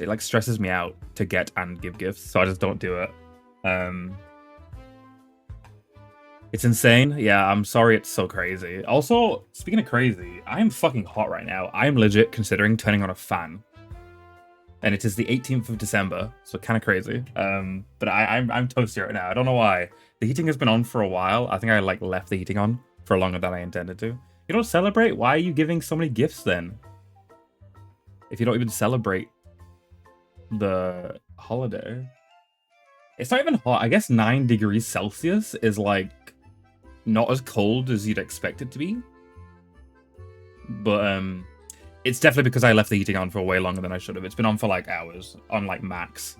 it like stresses me out to get and give gifts, so I just don't do it. It's insane. Yeah, I'm sorry it's so crazy. Also, speaking of crazy, I am fucking hot right now. I am legit considering turning on a fan. And it is the 18th of December, so kind of crazy. But I'm toasty right now. I don't know why. The heating has been on for a while. I think I like left the heating on for longer than I intended to. You don't celebrate? Why are you giving so many gifts then? If you don't even celebrate the holiday. It's not even hot. I guess 9 degrees Celsius is like not as cold as you'd expect it to be. But it's definitely because I left the heating on for way longer than I should have. It's been on for like hours, on like max.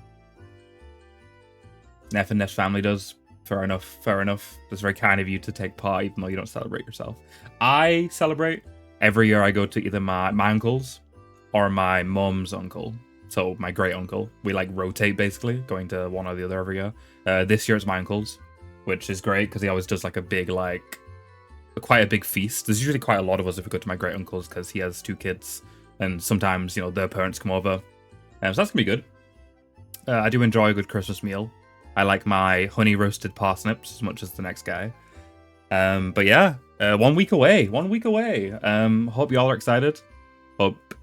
Neff and Neff's family does. Fair enough, fair enough. That's very kind of you to take part, even though you don't celebrate yourself. I celebrate. Every year I go to either my uncle's or my mum's uncle. So my great uncle. We like rotate basically, going to one or the other every year. This year it's my uncle's, which is great because he always does like a big quite a big feast. There's usually quite a lot of us if we go to my great uncle's because he has 2 kids, and sometimes, you know, their parents come over. So that's gonna be good. I do enjoy a good Christmas meal. I like my honey roasted parsnips as much as the next guy. But yeah, 1 week away. 1 week away. Hope y'all are excited. Hope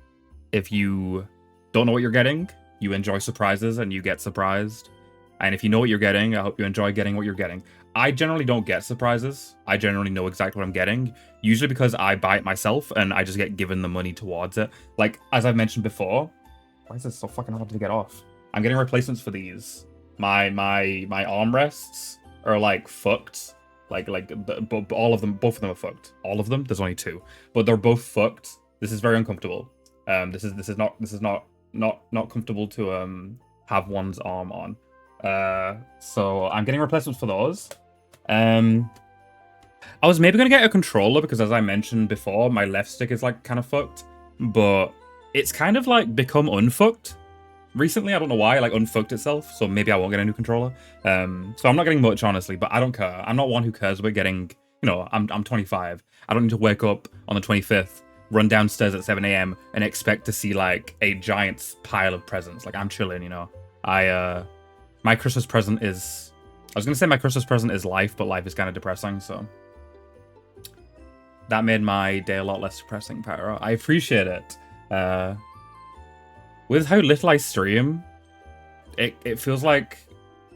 if you don't know what you're getting, you enjoy surprises and you get surprised. And if you know what you're getting, I hope you enjoy getting what you're getting. I generally don't get surprises. I generally know exactly what I'm getting, usually because I buy it myself and I just get given the money towards it. Like, as I've mentioned before, why is this so fucking hard to get off? I'm getting replacements for these. My armrests are like fucked. Like all of them, both of them are fucked. All of them. There's only 2, but they're both fucked. This is very uncomfortable. This is not comfortable to have one's arm on. So I'm getting replacements for those. I was maybe gonna get a controller because, as I mentioned before, my left stick is like kind of fucked, but it's kind of like become unfucked recently. I don't know why, like unfucked itself. So maybe I won't get a new controller. So I'm not getting much, honestly, but I don't care. I'm not one who cares about getting, you know, I'm 25. I don't need to wake up on the 25th, run downstairs at 7 a.m. and expect to see like a giant pile of presents. Like, I'm chilling, you know. My Christmas present is... I was going to say my Christmas present is life, but life is kind of depressing, so... That made my day a lot less depressing, Pyro. I appreciate it. With how little I stream, it feels like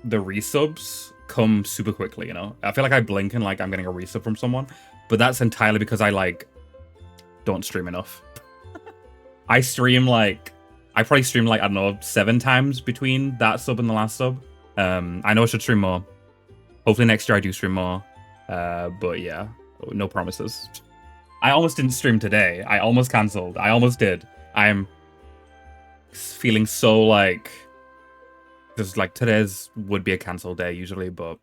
the resubs come super quickly, you know? I feel like I blink and like I'm getting a resub from someone, but that's entirely because I like don't stream enough. I probably streamed like, I don't know, 7 times between that sub and the last sub. I know I should stream more. Hopefully next year I do stream more. But yeah, no promises. I almost didn't stream today. I almost cancelled. I almost did. I'm feeling so like... Just like today's would be a cancel day usually, but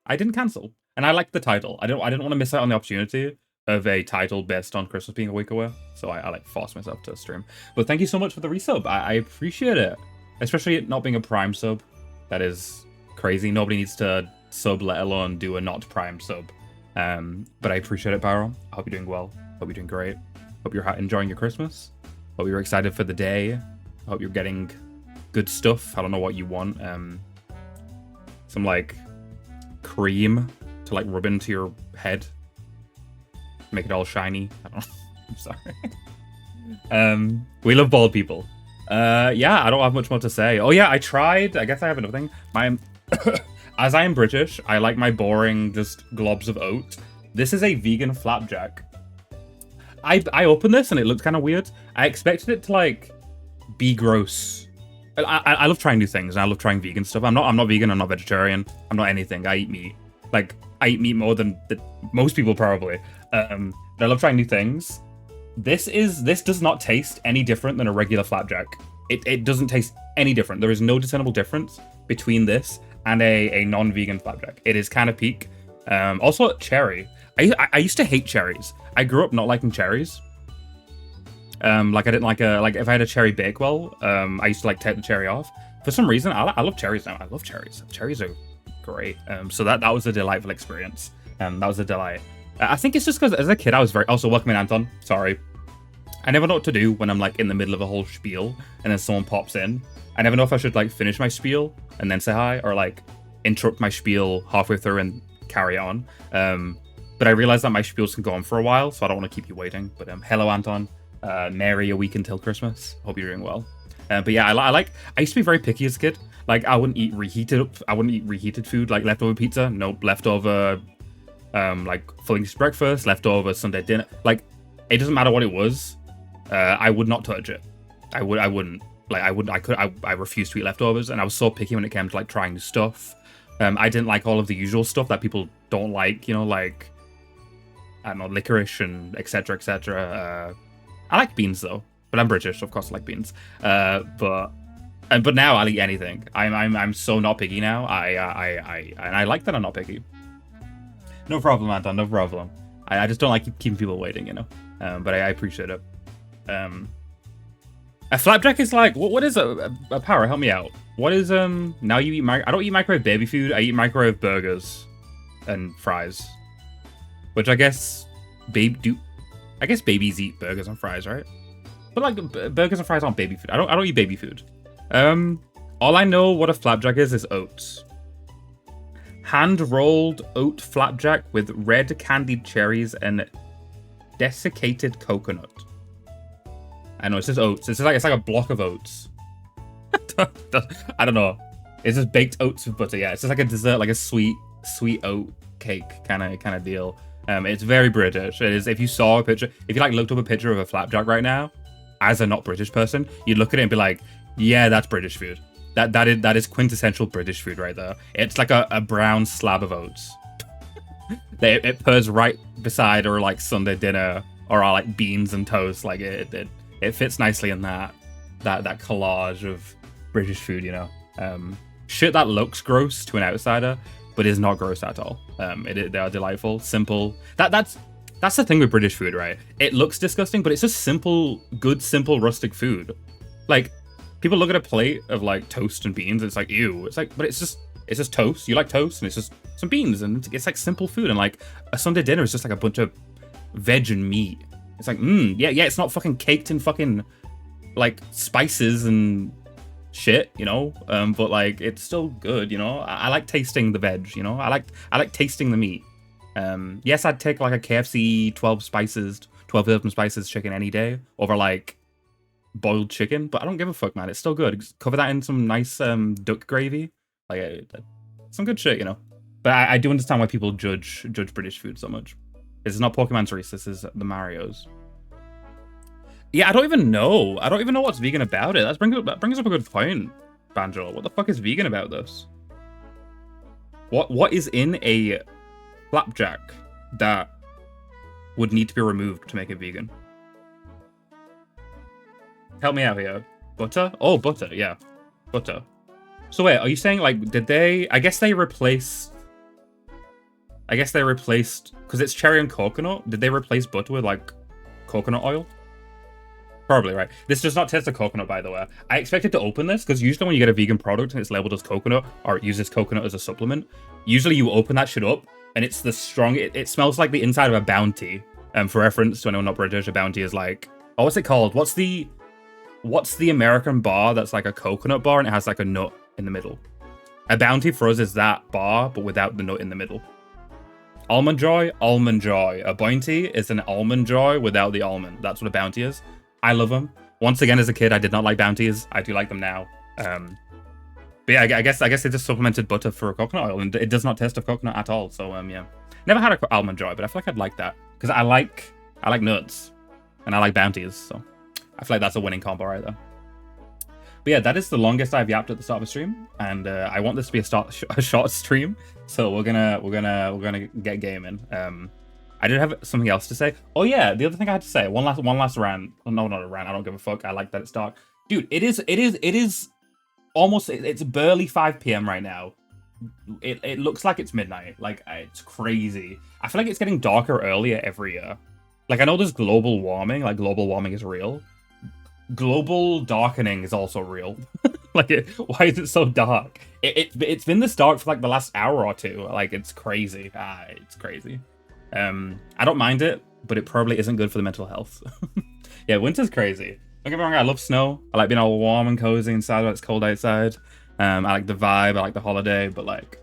I didn't cancel. And I liked the title. I didn't want to miss out on the opportunity of a title based on Christmas being a week away. So I like forced myself to stream. But thank you so much for the resub. I appreciate it. Especially it not being a Prime sub. That is crazy. Nobody needs to sub, let alone do a not Prime sub. But I appreciate it, Byron. I hope you're doing well. Hope you're doing great. Hope you're enjoying your Christmas. Hope you're excited for the day. I hope you're getting good stuff. I don't know what you want. Some like cream to like rub into your head. Make it all shiny. I don't know. I'm sorry. We love bald people. Yeah, I don't have much more to say. Oh yeah, I tried. I guess I have another thing. As I am British, I like my boring just globs of oat. This is a vegan flapjack. I opened this and it looked kind of weird. I expected it to like be gross. I love trying new things and I love trying vegan stuff. I'm not vegan. I'm not vegetarian. I'm not anything. I eat meat. Like I eat meat more than most people probably. But I love trying new things. This does not taste any different than a regular flapjack. It doesn't taste any different. There is no discernible difference between this and a non-vegan flapjack. It is kind of peak. Also, cherry. I used to hate cherries. I grew up not liking cherries. Like I didn't like if I had a cherry Bakewell, I used to like take the cherry off. For some reason, I love cherries now. I love cherries. Cherries are great. So that was a delightful experience. That was a delight. I think it's just because as a kid I was also welcome in Anton. Sorry. I never know what to do when I'm like in the middle of a whole spiel and then someone pops in. I never know if I should like finish my spiel and then say hi, or like interrupt my spiel halfway through and carry on. But I realize that my spiels can go on for a while, so I don't want to keep you waiting. But hello, Anton. Merry a week until Christmas. Hope you're doing well. But yeah, I used to be very picky as a kid. Like I wouldn't eat reheated food, like leftover pizza. Nope, leftover like fully breakfast, leftover Sunday dinner. Like it doesn't matter what it was. I would not touch it. I wouldn't. Like I refused to eat leftovers, and I was so picky when it came to like trying new stuff. I didn't like all of the usual stuff that people don't like, you know, like I don't know, licorice and etc. etc. I like beans though, but I'm British, so of course I like beans. But now I'll eat anything. I'm so not picky now. And I like that I'm not picky. No problem, Anton. No problem. I just don't like keeping people waiting, you know. But I appreciate it. A flapjack is like what is a power? Help me out. What is now you eat I don't eat microwave baby food. I eat microwave burgers and fries, which I guess babies eat burgers and fries, right? But like burgers and fries aren't baby food. I don't eat baby food. All I know what a flapjack is oats. Hand-rolled oat flapjack with red candied cherries and desiccated coconut. I know, it's just oats. It's like a block of oats. I don't know. It's just baked oats with butter. Yeah, it's just like a dessert, like a sweet oat cake kind of deal. It's very British. It is. If you saw a picture, if you like looked up a picture of a flapjack right now, as a not British person, you'd look at it and be like, yeah, that's British food. That is quintessential British food right there. It's like a brown slab of oats. It pairs right beside or like Sunday dinner or like beans and toast. Like it fits nicely in that collage of British food, you know. Shit that looks gross to an outsider, but is not gross at all. They are delightful, simple. That's the thing with British food, right? It looks disgusting, but it's just simple, good, simple, rustic food. Like, people look at a plate of like toast and beans, and it's like, ew. It's like, but it's just toast. You like toast, and it's just some beans, and it's like simple food. And like a Sunday dinner is just like a bunch of veg and meat. It's like, yeah, it's not fucking caked in fucking like spices and shit, you know. But like it's still good, you know. I like tasting the veg, you know. I like tasting the meat. Yes, I'd take like a KFC 12 herb and spices chicken any day over like boiled chicken, but I don't give a fuck, man. It's still good. Cover that in some nice duck gravy, like some good shit, you know. But I do understand why people judge British food so much. This is not Pokemon Cerise, this is the Marios. Yeah, I don't even know what's vegan about it. That brings up a good point, Banjo. What the fuck is vegan about this? What is in a flapjack that would need to be removed to make it vegan? Help me out here. Butter? Oh, butter, yeah. Butter. So wait, are you saying like, I guess they replaced, because it's cherry and coconut, did they replace butter with like coconut oil? Probably, right. This does not taste of coconut, by the way. I expected to open this, because usually when you get a vegan product and it's labeled as coconut, or it uses coconut as a supplement, usually you open that shit up, and it's the strong, it smells like the inside of a Bounty. For reference to anyone not British, a Bounty is like, oh, what's it called? What's the American bar that's like a coconut bar and it has like a nut in the middle? A Bounty for us is that bar, but without the nut in the middle. Almond Joy. A Bounty is an Almond Joy without the almond. That's what a Bounty is. I love them. Once again, as a kid, I did not like Bounties. I do like them now. But yeah, I guess they just supplemented butter for a coconut oil, and it does not taste of coconut at all. So yeah, never had an Almond Joy, but I feel like I'd like that because I like nuts and I like Bounties. So I feel like that's a winning combo right there. But yeah, that is the longest I've yapped at the start of a stream, and I want this to be a short stream. So we're gonna get gaming. I did have something else to say. Oh yeah, the other thing I had to say, one last rant. Oh, no, not a rant. I don't give a fuck. I like that it's dark, dude. It is almost. It's barely 5 p.m. right now. It looks like it's midnight. Like it's crazy. I feel like it's getting darker earlier every year. Like I know there's global warming. Like global warming is real. Global darkening is also real. Like why is it so dark? It's been this dark for like the last hour or two. Like it's crazy. It's crazy. I don't mind it, but it probably isn't good for the mental health. Yeah, winter's crazy. Don't get me wrong, I love snow. I like being all warm and cozy inside when it's cold outside. I like the vibe, I like the holiday, but like,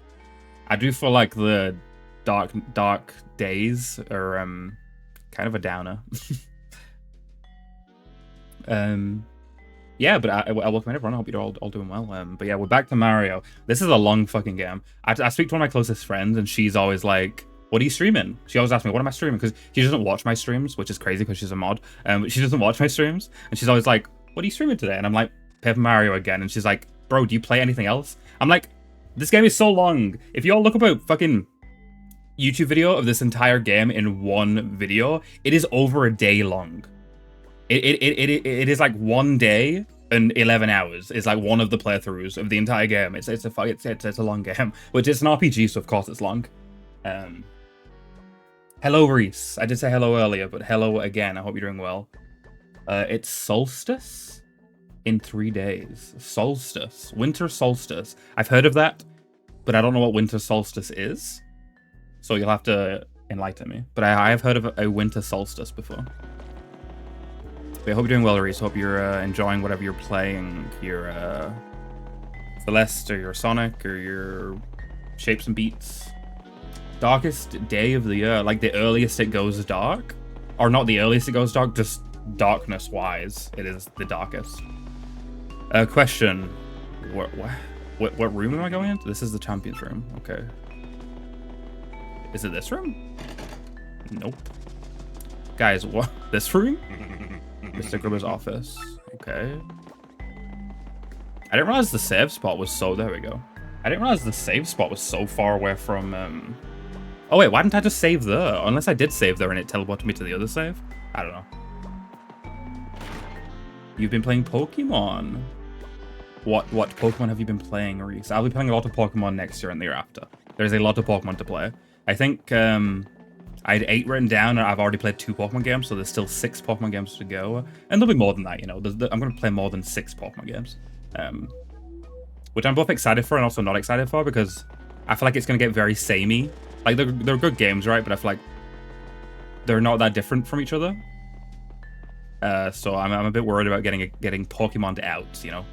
I do feel like the dark days are kind of a downer. Yeah, but I welcome everyone. I hope you're all doing well. But yeah, we're back to Mario. This is a long fucking game. I speak to one of my closest friends, and she's always like, "What are you streaming?" She always asks me, "What am I streaming?" Because she doesn't watch my streams, which is crazy because she's a mod. But she doesn't watch my streams, and she's always like, "What are you streaming today?" And I'm like, "Paper Mario again." And she's like, "Bro, do you play anything else?" I'm like, "This game is so long. If you all look up a fucking YouTube video of this entire game in one video, it is over a day long. It is like 1 day and 11 hours is like one of the playthroughs of the entire game. It's a long game, which is an RPG, so of course it's long. Hello, Reese. I did say hello earlier, but hello again. I hope you're doing well. It's solstice in 3 days. Solstice, winter solstice. I've heard of that, but I don't know what winter solstice is. So you'll have to enlighten me. But I have heard of a winter solstice before. I hope you're doing well, Reese. Hope you're enjoying whatever you're playing. Your Celeste or your Sonic or your Shapes and Beats. Darkest day of the year, like the earliest it goes dark, or not the earliest it goes dark, just darkness-wise, it is the darkest. Question: what room am I going into? This is the champions room. Okay. Is it this room? Nope. Guys, what? This room? Mr. Grubber's office. Okay. I didn't realize the save spot was so... There we go. I didn't realize the save spot was so far away from... Oh, wait. Why didn't I just save there? Unless I did save there and it teleported me to the other save? I don't know. You've been playing Pokemon. What Pokemon have you been playing, Reese? I'll be playing a lot of Pokemon next year and the year after. There's a lot of Pokemon to play. I think... I had 8 written down, and I've already played 2 Pokemon games, so there's still 6 Pokemon games to go. And there'll be more than that, you know. I'm going to play more than 6 Pokemon games. Which I'm both excited for and also not excited for, because I feel like it's going to get very samey. Like, they're good games, right? But I feel like they're not that different from each other. So I'm a bit worried about getting Pokemon out, you know.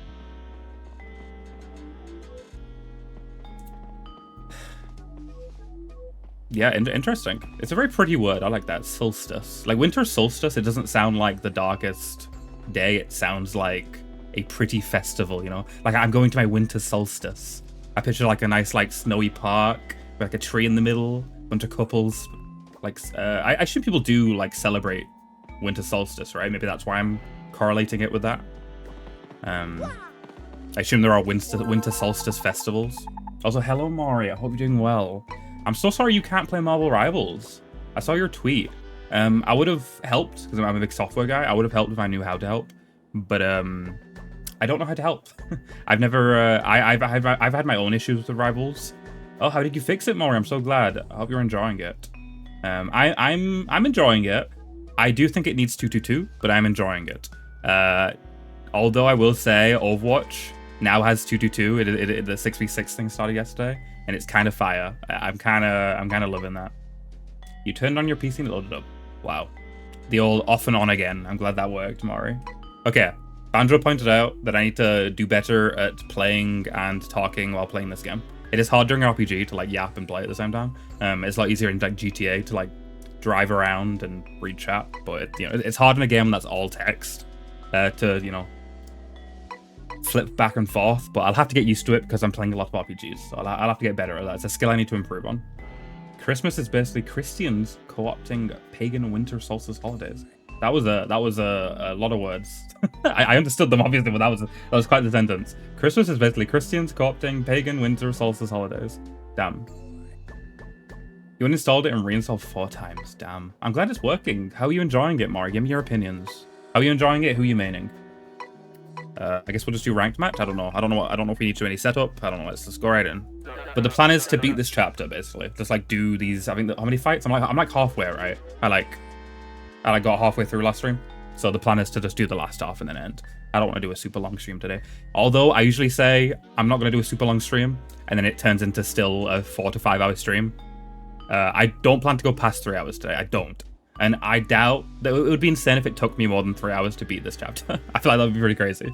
Yeah, interesting. It's a very pretty word. I like that. Solstice. Like winter solstice, it doesn't sound like the darkest day. It sounds like a pretty festival, you know? Like I'm going to my winter solstice. I picture like a nice like snowy park with like a tree in the middle, bunch of couples. Like I assume people do like celebrate winter solstice, right? Maybe that's why I'm correlating it with that. I assume there are winter solstice festivals. Also, hello Mari, I hope you're doing well. I'm so sorry you can't play Marvel Rivals. I saw your tweet. I would have helped because I'm a big software guy. I would have helped if I knew how to help, but I don't know how to help. I've never. I've had my own issues with Rivals. Oh, how did you fix it, Maury? I'm so glad. I hope you're enjoying it. I'm enjoying it. I do think it needs 222, but I'm enjoying it. Although I will say Overwatch now has 222. The 6v6 thing started yesterday. And it's kind of fire. I'm kind of loving that. You turned on your PC and it loaded up. Wow. The old off and on again. I'm glad that worked, Mari. Okay. Banjo pointed out that I need to do better at playing and talking while playing this game. It is hard during RPG to like yap and play at the same time. It's a lot easier in like GTA to like drive around and read chat, but you know it's hard in a game that's all text to you know flip back and forth, but I'll have to get used to it because I'm playing a lot of RPGs, so I'll have to get better at that. It's a skill I need to improve on. Christmas is basically Christians co-opting pagan winter solstice holidays. That was a lot of words. I understood them obviously, but that was quite the sentence. Christmas is basically Christians co-opting pagan winter solstice holidays. Damn. You uninstalled it and reinstalled 4 times. Damn. I'm glad it's working. How are you enjoying it, Mari? Give me your opinions. How are you enjoying it? Who are you maining? I guess we'll just do ranked match. I don't know if we need to do any setup. I don't know. Let's just go right in. But the plan is to beat this chapter basically. Just like do these. I think how many fights? I'm like halfway, right? I got halfway through last stream. So the plan is to just do the last half and then end. I don't want to do a super long stream today. Although I usually say I'm not going to do a super long stream, and then it turns into still a 4 to 5 hour stream. I don't plan to go past 3 hours today. I don't. And I doubt that it would be insane if it took me more than 3 hours to beat this chapter. I feel like that would be pretty crazy.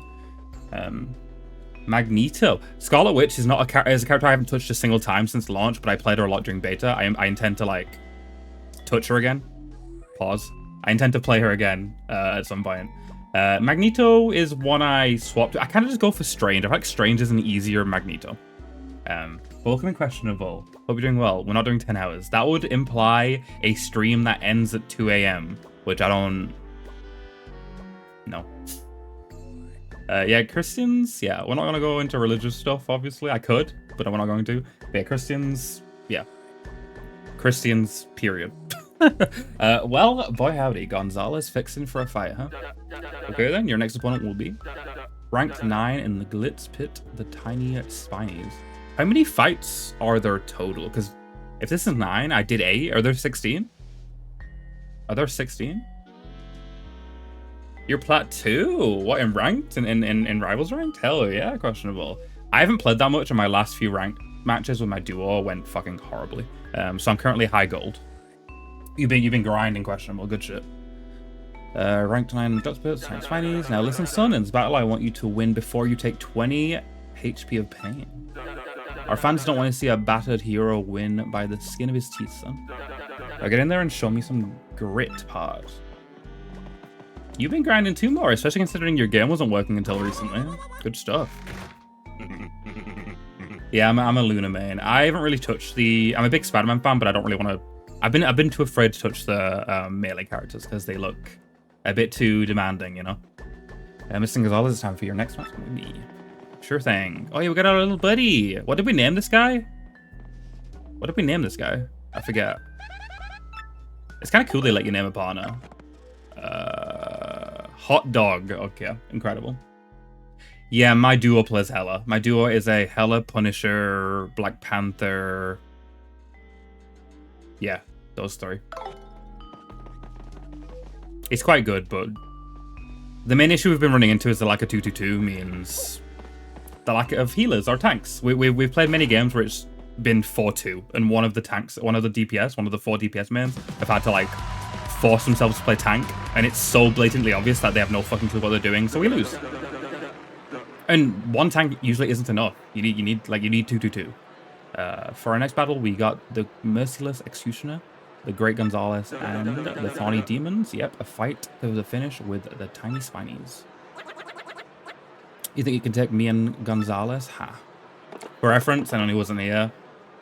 Magneto. Scarlet Witch is not a character I haven't touched a single time since launch, but I played her a lot during beta. I intend to like touch her again. Pause. I intend to play her again at some point. Magneto is one I swapped. I kind of just go for Strange. I feel like Strange is an easier Magneto. Welcome and questionable. Hope you're doing well. We're not doing 10 hours. That would imply a stream that ends at 2 a.m., which I don't know. Yeah, Christians, yeah, we're not going to go into religious stuff, obviously. I could, but we're not going to. But yeah, Christians, yeah. Christians, period. Well, boy howdy, Gonzalez fixing for a fight, huh? Okay then, your next opponent will be ranked 9 in the Glitz Pit, the Tiny Spinies. How many fights are there total? Because if this is 9, I did 8. Are there 16? Are there 16? You're plat 2? What, in ranked? In Rivals ranked? Hell yeah, questionable. I haven't played that much, and my last few ranked matches with my duo went fucking horribly. So I'm currently high gold. You've been grinding, questionable. Good shit. Ranked 9 Glitz Pit, Tiny Spinies. Now listen, son, in this battle I want you to win before you take 20 HP of pain. Our fans don't want to see a battered hero win by the skin of his teeth, son. Now get in there and show me some grit, part. You've been grinding too more, especially considering your game wasn't working until recently. Good stuff. Yeah, I'm a Luna main. I haven't really touched the... I'm a big Spider-Man fan, but I don't really want to... I've been too afraid to touch the melee characters because they look a bit too demanding, you know? Mr. Gonzalez, it's time for your next match. Maybe. Sure thing. Oh yeah, we got our little buddy. What did we name this guy? What did we name this guy? I forget. It's kind of cool they let you name a partner. Hot Dog. Okay, incredible. Yeah, my duo plays Hela. My duo is a Hela, Punisher, Black Panther. Yeah, those 3. It's quite good, but the main issue we've been running into is the lack of 2-2-2 means the lack of healers or tanks. We've played many games where it's been 4-2, and one of the tanks, one of the DPS, one of the 4 DPS mains have had to like force themselves to play tank, and it's so blatantly obvious that they have no fucking clue what they're doing, so we lose. And one tank usually isn't enough. You need 2-2-2. For our next battle, we got the Merciless Executioner, the Great Gonzalez, and the Thorny Demons. Yep, a fight to the finish with the Tiny Spinies. You think you can take me and Gonzalez? Ha. For reference, anyone who wasn't here,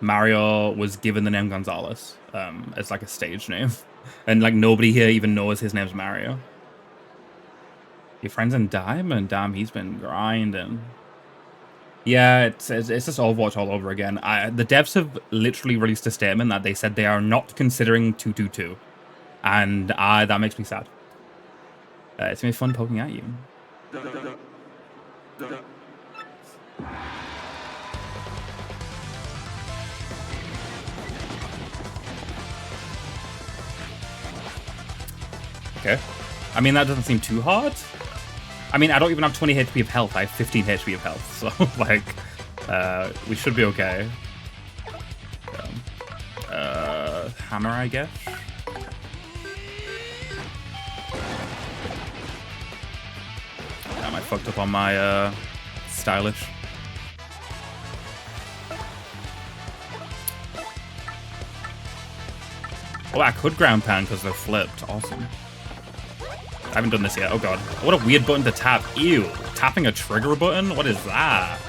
Mario was given the name Gonzalez as like a stage name. And like nobody here even knows his name's Mario. Your friend's in Diamond? Damn, he's been grinding. Yeah, it's just Overwatch all over again. The devs have literally released a statement that they said they are not considering 2-2-2. And that makes me sad. It's gonna be fun poking at you. Okay. I mean, that doesn't seem too hard. I mean, I don't even have 20 HP of health. I have 15 HP of health. So, like, we should be okay. Hammer, I guess. Damn, I fucked up on my, stylish. Oh, I could ground pound because they're flipped. Awesome. I haven't done this yet. Oh god. What a weird button to tap. Ew. Tapping a trigger button? What is that?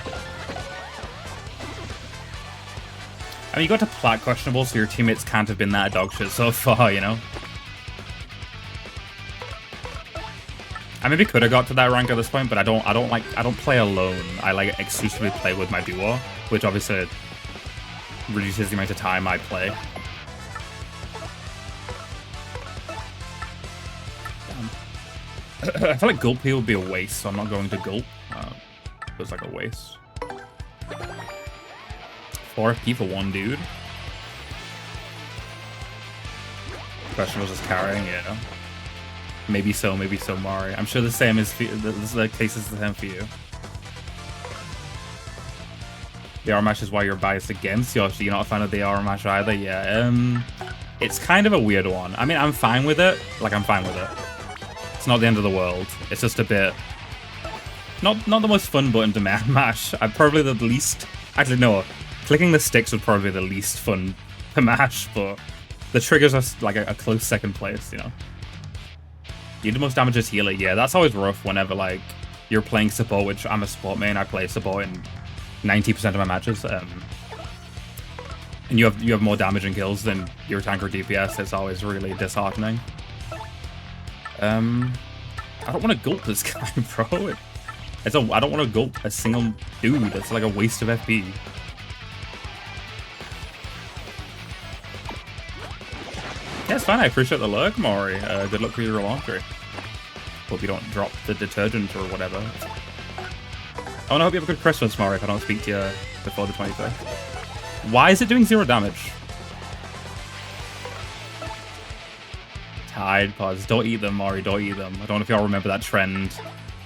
I mean, you got to plat questionable, so your teammates can't have been that dog shit so far, you know? I maybe could have got to that rank at this point, but I don't play alone. I like exclusively play with my duo, which obviously reduces the amount of time I play. I feel like Gulp here would be a waste, so I'm not going to Gulp. Feels like a waste. 4 FP for one dude. Question was just carrying, yeah. Maybe so, Mari. I'm sure the same is the case is the same for you. The R match is why you're biased against Yoshi. You're not a fan of the R match either, yeah. It's kind of a weird one. I mean, I'm fine with it. Like, I'm fine with it. It's not the end of the world. It's just a bit... Not the most fun button to mash. I'm probably the least... Actually, no. Clicking the sticks would probably be the least fun to mash, but the triggers are like a close second place, you know? You do the most damage as healer. Yeah, that's always rough whenever, like, you're playing support, which I'm a support main. I play support in 90% of my matches. And you have more damage and kills than your tank or DPS. It's always really disheartening. I don't want to gulp this guy, bro. I don't want to gulp a single dude. It's like a waste of FP. Yeah, it's fine. I appreciate the lurk, Maury. Good luck for your laundry. Hope you don't drop the detergent or whatever. I want to hope you have a good Christmas, Maury, if I don't speak to you before the 25th. Why is it doing 0 damage? Tide pods. Don't eat them, Maury. Don't eat them. I don't know if y'all remember that trend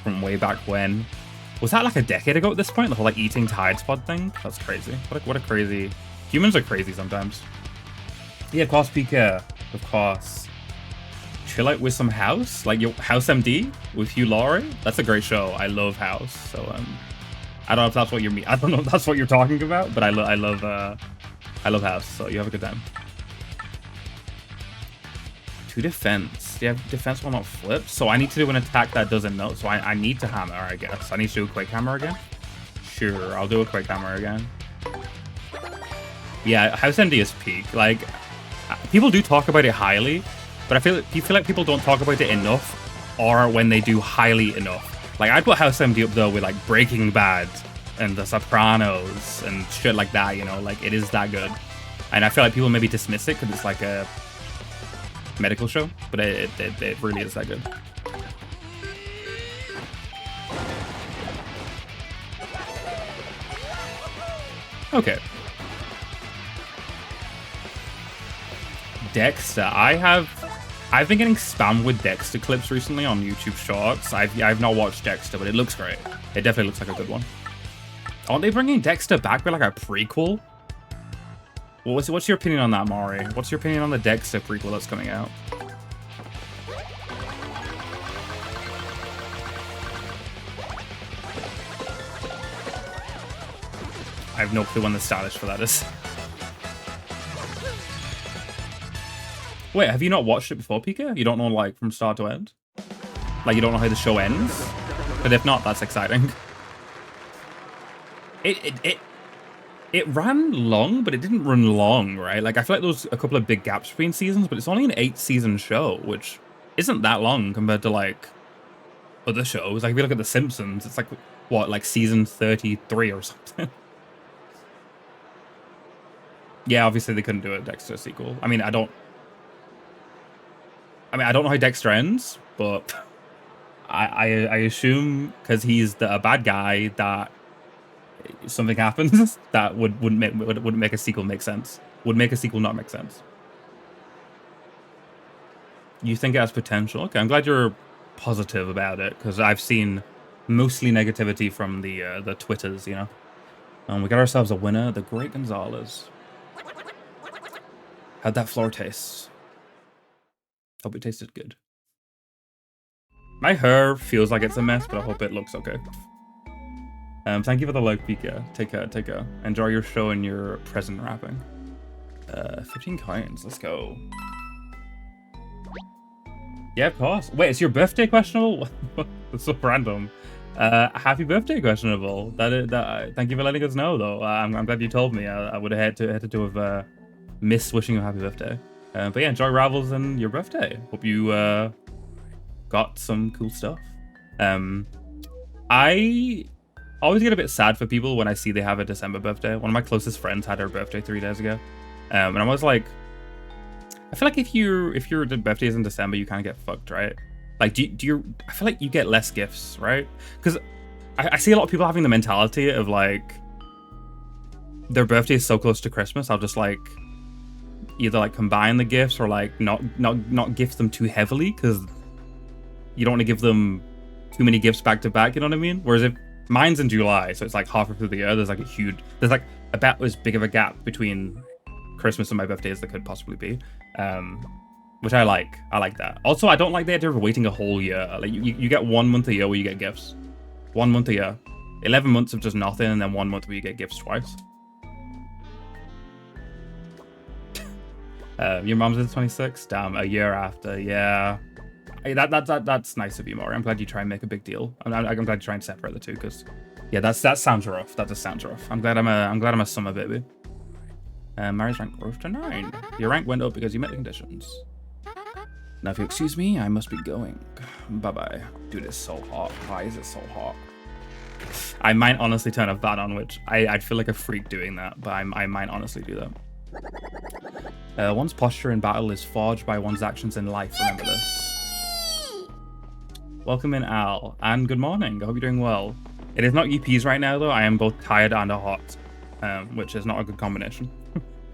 from way back when. Was that like a decade ago at this point? The whole like eating Tide pod thing? That's crazy. What a crazy... Humans are crazy sometimes. Yeah, of course, Pika. Of course. Chill out with some House? Like your House MD with Hugh Laurie? That's a great show. I love House. So, I don't know if that's what you're I don't know if that's what you're talking about, but I love House, so you have a good time. 2 defense. Yeah, defense will not flip, so I need to do an attack that doesn't know. So I need to hammer, I guess. I need to do a quick hammer again. Sure, I'll do a quick hammer again. Yeah, House MD is peak. Like, people do talk about it highly, but I feel like people don't talk about it enough, or when they do highly enough. Like, I'd put House MD up though with like Breaking Bad and The Sopranos and shit like that, you know, like it is that good. And I feel like people maybe dismiss it because it's like a medical show, but it really is that good. Okay. Dexter, I've been getting spammed with Dexter clips recently on YouTube Shorts. I've not watched Dexter, but it looks great. It definitely looks like a good one. Aren't they bringing Dexter back with like a prequel? Well, what's your opinion on that, Maury? What's your opinion on the Dexter prequel that's coming out? I have no clue when the status for that is. Wait, have you not watched it before, Pika? You don't know, like, from start to end? Like, you don't know how the show ends? But if not, that's exciting. It ran long, but it didn't run long, right? Like, I feel like there was a couple of big gaps between seasons, but it's only an 8-season show, which isn't that long compared to, like, other shows. Like, if you look at The Simpsons, it's like, what, like season 33 or something? Yeah, obviously they couldn't do a Dexter sequel. I mean, I don't know how Dexter ends, but I assume because he's a bad guy that something happens that wouldn't make a sequel make sense. Would make a sequel not make sense. You think it has potential? Okay, I'm glad you're positive about it because I've seen mostly negativity from the Twitters, you know. We got ourselves a winner, the Great Gonzalez. How'd that floor taste? Hope it tasted good. My hair feels like it's a mess, but I hope it looks okay. Thank you for the like, Pika. Take care. Enjoy your show and your present wrapping. 15 coins. Let's go. Yeah, of course. Wait, is your birthday questionable? That's so random. Happy birthday, questionable. Thank you for letting us know, though. I'm glad you told me. I would have had to have missed wishing you a happy birthday. But yeah, enjoy Ravels and your birthday. Hope you got some cool stuff. I always get a bit sad for people when I see they have a December birthday. One of my closest friends had her birthday 3 days ago, and I was like, I feel like if your birthday is in December, you kind of get fucked, right? Like, do you? I feel like you get less gifts, right? Because I see a lot of people having the mentality of like, their birthday is so close to Christmas, I'll just like either like combine the gifts or like not gift them too heavily because you don't want to give them too many gifts back to back, you know what I mean? Whereas if mine's in July, so it's like halfway through the year, there's like about as big of a gap between Christmas and my birthday as they could possibly be. Which I like. I like that. Also, I don't like the idea of waiting a whole year. Like you get 1 month a year where you get gifts. 1 month a year. 11 months of just nothing, and then 1 month where you get gifts twice. Your mom's in 26? Damn, a year after. Yeah. Hey, that's nice of you, Maury. I'm glad you try and make a big deal. I'm glad you try and separate the two, because yeah, that sounds rough. That just sounds rough. I'm glad I'm a summer baby. Mary's rank rose to 9. Your rank went up because you met the conditions. Now, if you excuse me, I must be going. Bye-bye. Dude, it's so hot. Why is it so hot? I might honestly turn a fan on, which I'd feel like a freak doing that, but I might honestly do that. One's posture in battle is forged by one's actions in life. Remember this. Welcome in, Al. And good morning. I hope you're doing well. It is not UPs right now, though. I am both tired and hot, which is not a good combination.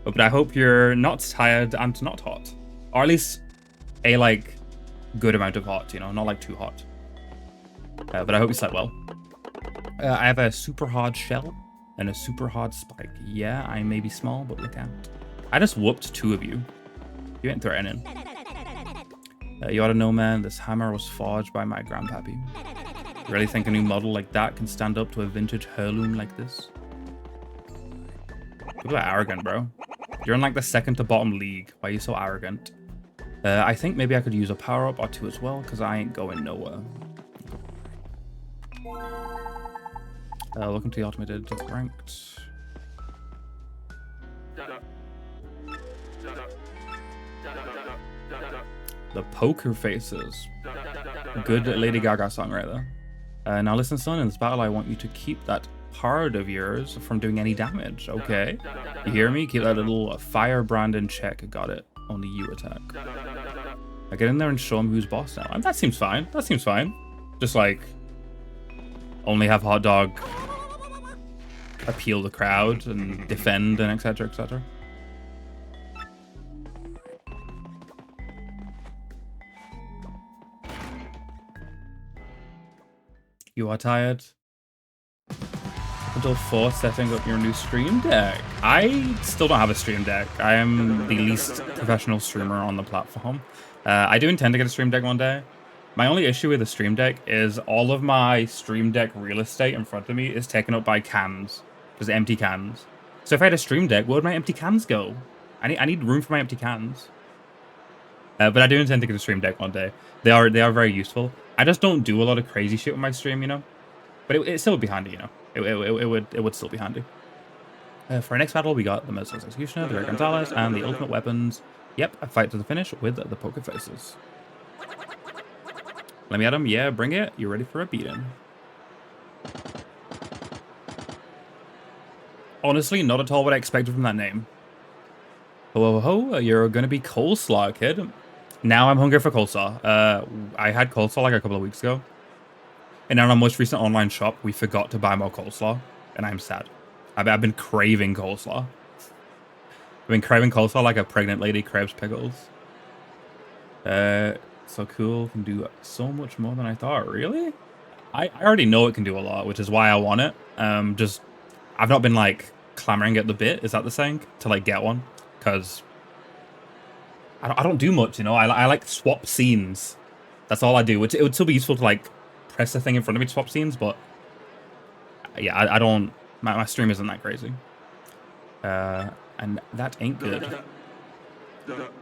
But I hope you're not tired and not hot. Or at least a, like, good amount of hot, you know? Not, like, too hot. But I hope you slept well. I have a super hard shell and a super hard spike. Yeah, I may be small, but look out. I just whooped 2 of you. You ain't threatening. You ought to know, man, this hammer was forged by my grandpappy. You really think a new model like that can stand up to a vintage heirloom like this? People are arrogant, bro. You're in like the second to bottom league. Why are you so arrogant? I think maybe I could use a power-up or 2 as well, because I ain't going nowhere. Welcome to the automated ranked. The Poker Faces. Good Lady Gaga song right there. Now listen, son, in this battle I want you to keep that part of yours from doing any damage, okay? You hear me? Keep that little firebrand in check. Got it. Only you attack. I get in there and show him who's boss now. And that seems fine. That seems fine. Just like only have Hot Dog appeal the crowd and defend and etc, etc. You are tired? Until 4 setting up your new stream deck. I still don't have a stream deck. I am the least professional streamer on the platform. I do intend to get a stream deck one day. My only issue with the stream deck is all of my stream deck real estate in front of me is taken up by cans. Just empty cans. So if I had a stream deck, where would my empty cans go? I need room for my empty cans. But I do intend to get a stream deck one day. They are very useful. I just don't do a lot of crazy shit with my stream, you know. But it still would be handy, you know. It would still be handy. For our next battle, we got the Merciless Executioner, the Ray Gonzalez, and the Ultimate Weapons. Yep, a fight to the finish with the Poker Faces. Let me at him. Yeah, bring it. You ready for a beating? Honestly, not at all what I expected from that name. Ho, ho, ho, you're gonna be coleslaw, kid. Now I'm hungry for coleslaw. I had coleslaw like a couple of weeks ago. And in our most recent online shop, we forgot to buy more coleslaw. And I'm sad. I've been craving coleslaw. I've been craving coleslaw like a pregnant lady craves pickles. So cool. Can do so much more than I thought. Really? I already know it can do a lot, which is why I want it. I've not been like clamoring at the bit. Is that the saying? To like get one. Because I don't do much, you know. I like swap scenes. That's all I do. It would still be useful to like press the thing in front of me to swap scenes, but yeah, I don't. My stream isn't that crazy. And that ain't good.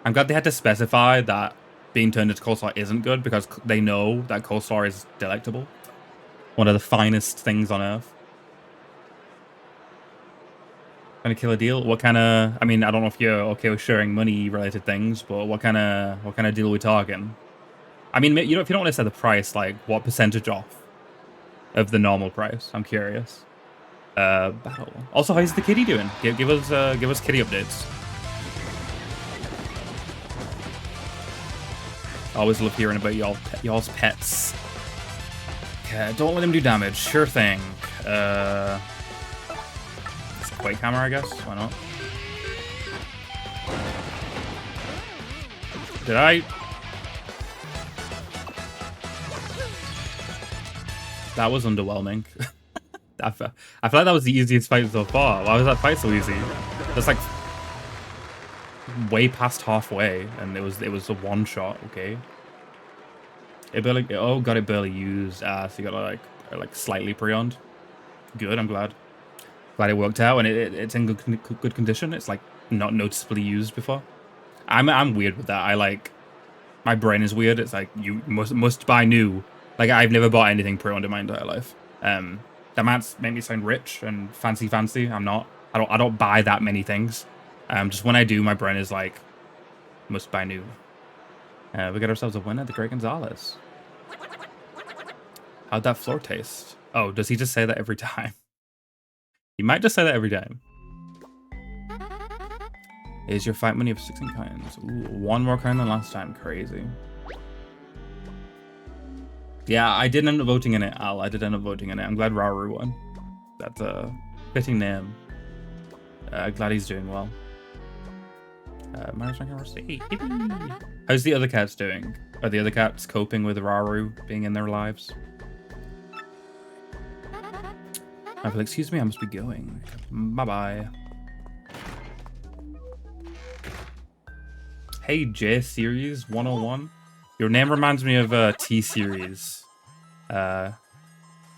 I'm glad they had to specify that being turned into coleslaw isn't good, because they know that coleslaw is delectable. One of the finest things on earth. Gonna kill a deal? What kind of? I mean, I don't know if you're okay with sharing money-related things, but what kind of deal are we talking? I mean, you know, if you don't want to set the price, like what percentage off of the normal price? I'm curious. Battle. Also, how's the kitty doing? Give us kitty updates. Always love hearing about y'all's pets. Okay, don't let him do damage. Sure thing. It's a Quake Hammer, I guess. Why not? Did I? That was underwhelming. I feel like that was the easiest fight so far. Why was that fight so easy? That's like way past halfway, and it was a one shot. Okay. It barely. Oh god, it barely used. So you got like slightly pre-owned. Good. I'm glad. Glad it worked out, and it's in good condition. It's like not noticeably used before. I'm weird with that. I like, my brain is weird. It's like you must buy new. Like I've never bought anything pre-owned in my entire life. That might make me sound rich and fancy. I'm not. I don't buy that many things. Just when I do, my brain is like, must buy new. We got ourselves a winner, the Great Gonzalez. How'd that floor taste? Oh, does he just say that every time? He might just say that every time. Is your fight money of 16 coins? Ooh, one more coin than last time. Crazy. Yeah, I did end up voting in it, Al. I did end up voting in it. I'm glad Rauru won. That's a fitting name. Glad he's doing well. How's the other cats doing? Are the other cats coping with Rauru being in their lives? I feel, excuse me, I must be going. Bye-bye. Hey, J-Series 101. Your name reminds me of T-Series. That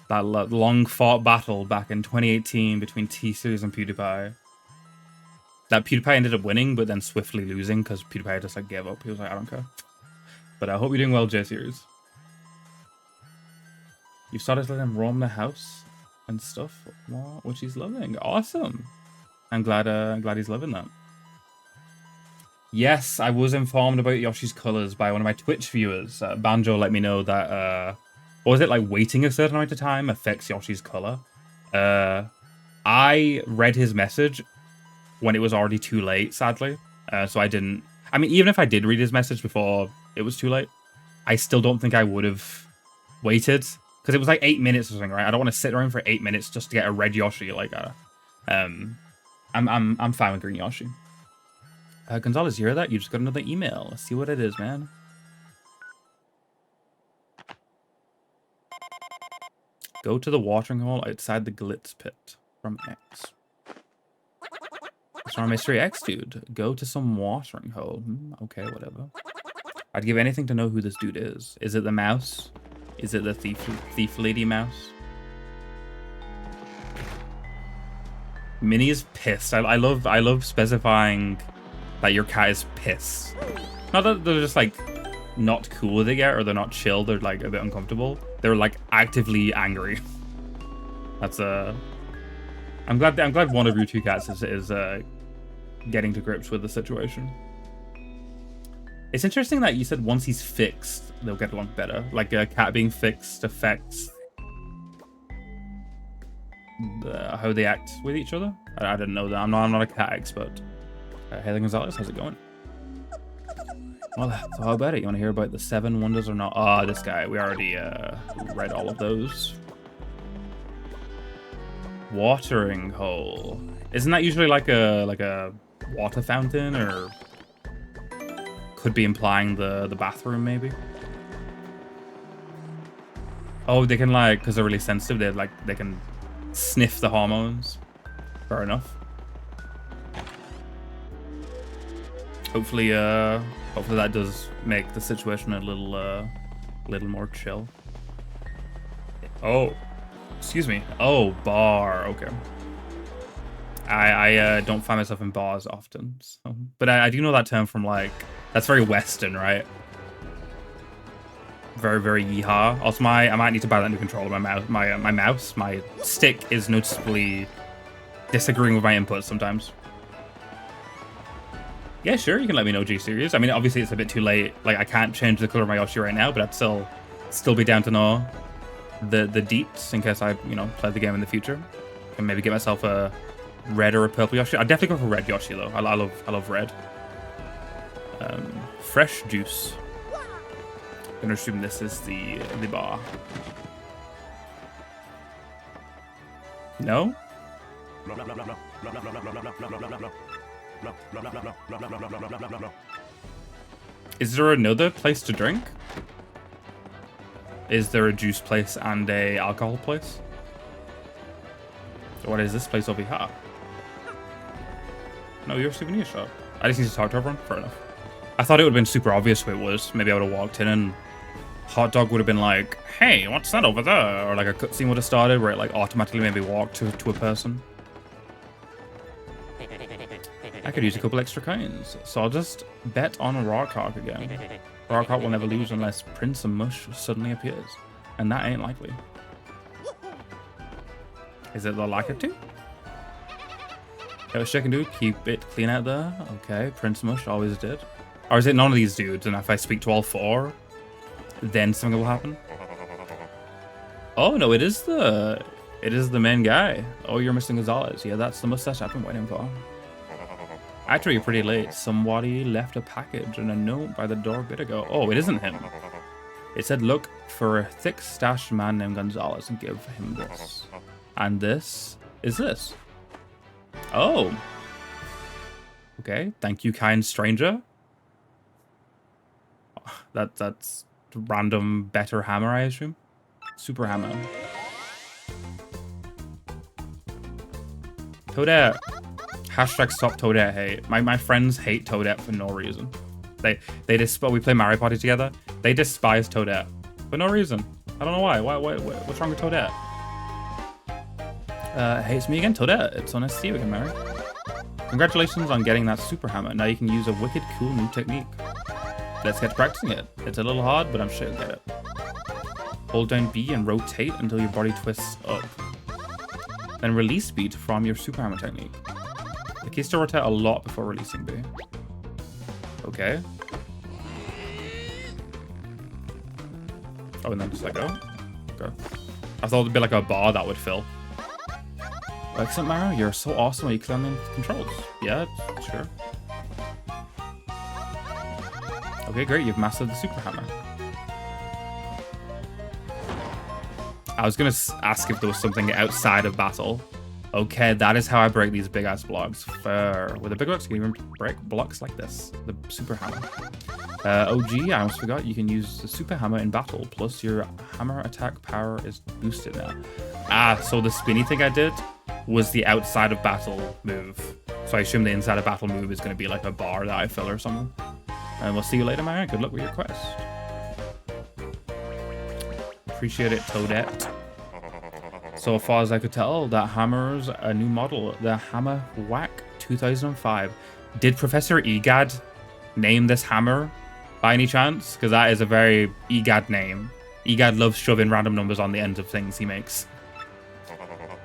long-fought battle back in 2018 between T-Series and PewDiePie. That PewDiePie ended up winning, but then swiftly losing because PewDiePie just like gave up. He was like, I don't care. But I hope you're doing well, J-Series. You've started to let him roam the house and stuff, which he's loving. Awesome. I'm glad he's loving that. Yes, I was informed about Yoshi's colors by one of my Twitch viewers. Banjo let me know that, what was it, like waiting a certain amount of time affects Yoshi's color. I read his message when it was already too late, sadly. So I didn't, I mean, even if I did read his message before it was too late, I still don't think I would have waited. Because it was like 8 minutes or something, right? I don't want to sit around for 8 minutes just to get a red Yoshi. Like, I'm fine with green Yoshi. Gonzalez, you hear that? You just got another email. Let's see what it is, man. Go to the watering hole outside the Glitz pit from X. It's from Mystery X, dude. Go to some watering hole. Okay, whatever. I'd give anything to know who this dude is. Is it the mouse? Is it the thief lady mouse? Minnie is pissed. I love specifying that your cat is pissed. Not that they're just like not cool with it yet, or they're not chill. They're like a bit uncomfortable. They're like actively angry. That's I'm glad one of your two cats is getting to grips with the situation. It's interesting that you said once he's fixed, they'll get along better. Like a cat being fixed affects how they act with each other. I didn't know that. I'm not a cat expert. Haley Gonzalez, how's it going? Well, so how about it? You want to hear about the 7 wonders or not? Ah, this guy. We already read all of those. Watering hole. Isn't that usually like a water fountain, or could be implying the bathroom maybe? Oh, they can like, because they're really sensitive, they can sniff the hormones. Fair enough. Hopefully that does make the situation a little more chill. Oh, excuse me. Oh, bar. Okay. I don't find myself in bars often, so. But I do know that term from like, that's very Western, right? Very, very yeehaw. Also, I might need to buy that new controller. My stick is noticeably disagreeing with my inputs sometimes. Yeah, sure, you can let me know, G-Series. I mean, obviously it's a bit too late. Like, I can't change the color of my Yoshi right now, but I'd still be down to know the deets in case I, play the game in the future. Can maybe get myself a red or a purple Yoshi. I'd definitely go for red Yoshi though. I love red. Fresh juice. I'm gonna assume this is the bar. No? Is there another place to drink? Is there a juice place and a alcohol place? What is this place over here? No, you're a souvenir shop. I just need to talk to everyone? Fair enough. I thought it would have been super obvious who it was. Maybe I would have walked in and Hot Dog would have been like, hey, what's that over there? Or like a cutscene would have started where it like automatically maybe walked to a person. I could use a couple extra coins, so I'll just bet on Rockhawk again. Rockhawk will never lose unless Prince of Mush suddenly appears, and that ain't likely. Is it the lack of two? That was chicken dude, keep it clean out there. Okay, Prince Mush always did. Or is it none of these dudes, and if I speak to all four, then something will happen? Oh no, it is the main guy. Oh, you're missing Gonzalez. Yeah, that's the mustache I've been waiting for. Actually, you're pretty late. Somebody left a package and a note by the door a bit ago. Oh, it isn't him. It said, look for a thick-stashed man named Gonzalez and give him this. And this is this. Oh. Okay, thank you, kind stranger. That's random better hammer, I assume. Super hammer. Toadette. Hashtag stop Toadette hate. My friends hate Toadette for no reason. We play Mario Party together. They despise Toadette for no reason. I don't know why. What's wrong with Toadette? Hey, it's me again, Toadette. It's so nice to see you again, Mary. Congratulations on getting that super hammer. Now you can use a wicked cool new technique. Let's get to practicing it. It's a little hard, but I'm sure you'll get it. Hold down B and rotate until your body twists up. Then release B to form your super hammer technique. The key is to rotate a lot before releasing B. Okay. Oh, and then just let go. Okay. I thought it'd be like a bar that would fill. Excellent, Mario. You're so awesome when you clear the controls. Yeah, sure. Okay, great. You've mastered the super hammer. I was gonna ask if there was something outside of battle. Okay, that is how I break these big ass blocks. Fair. With the big blocks, you can even break blocks like this. The super hammer. Oh gee, I almost forgot. You can use the super hammer in battle. Plus, your hammer attack power is boosted now. Ah, so the spinny thing I did was the outside of battle move. So I assume the inside of battle move is going to be like a bar that I fill or something. And we'll see you later, Mary. Good luck with your quest. Appreciate it, Toadette. So far as I could tell, that hammer's a new model. The Hammer Whack 2005. Did Professor Egad name this hammer by any chance? Because that is a very Egad name. Egad loves shoving random numbers on the ends of things he makes.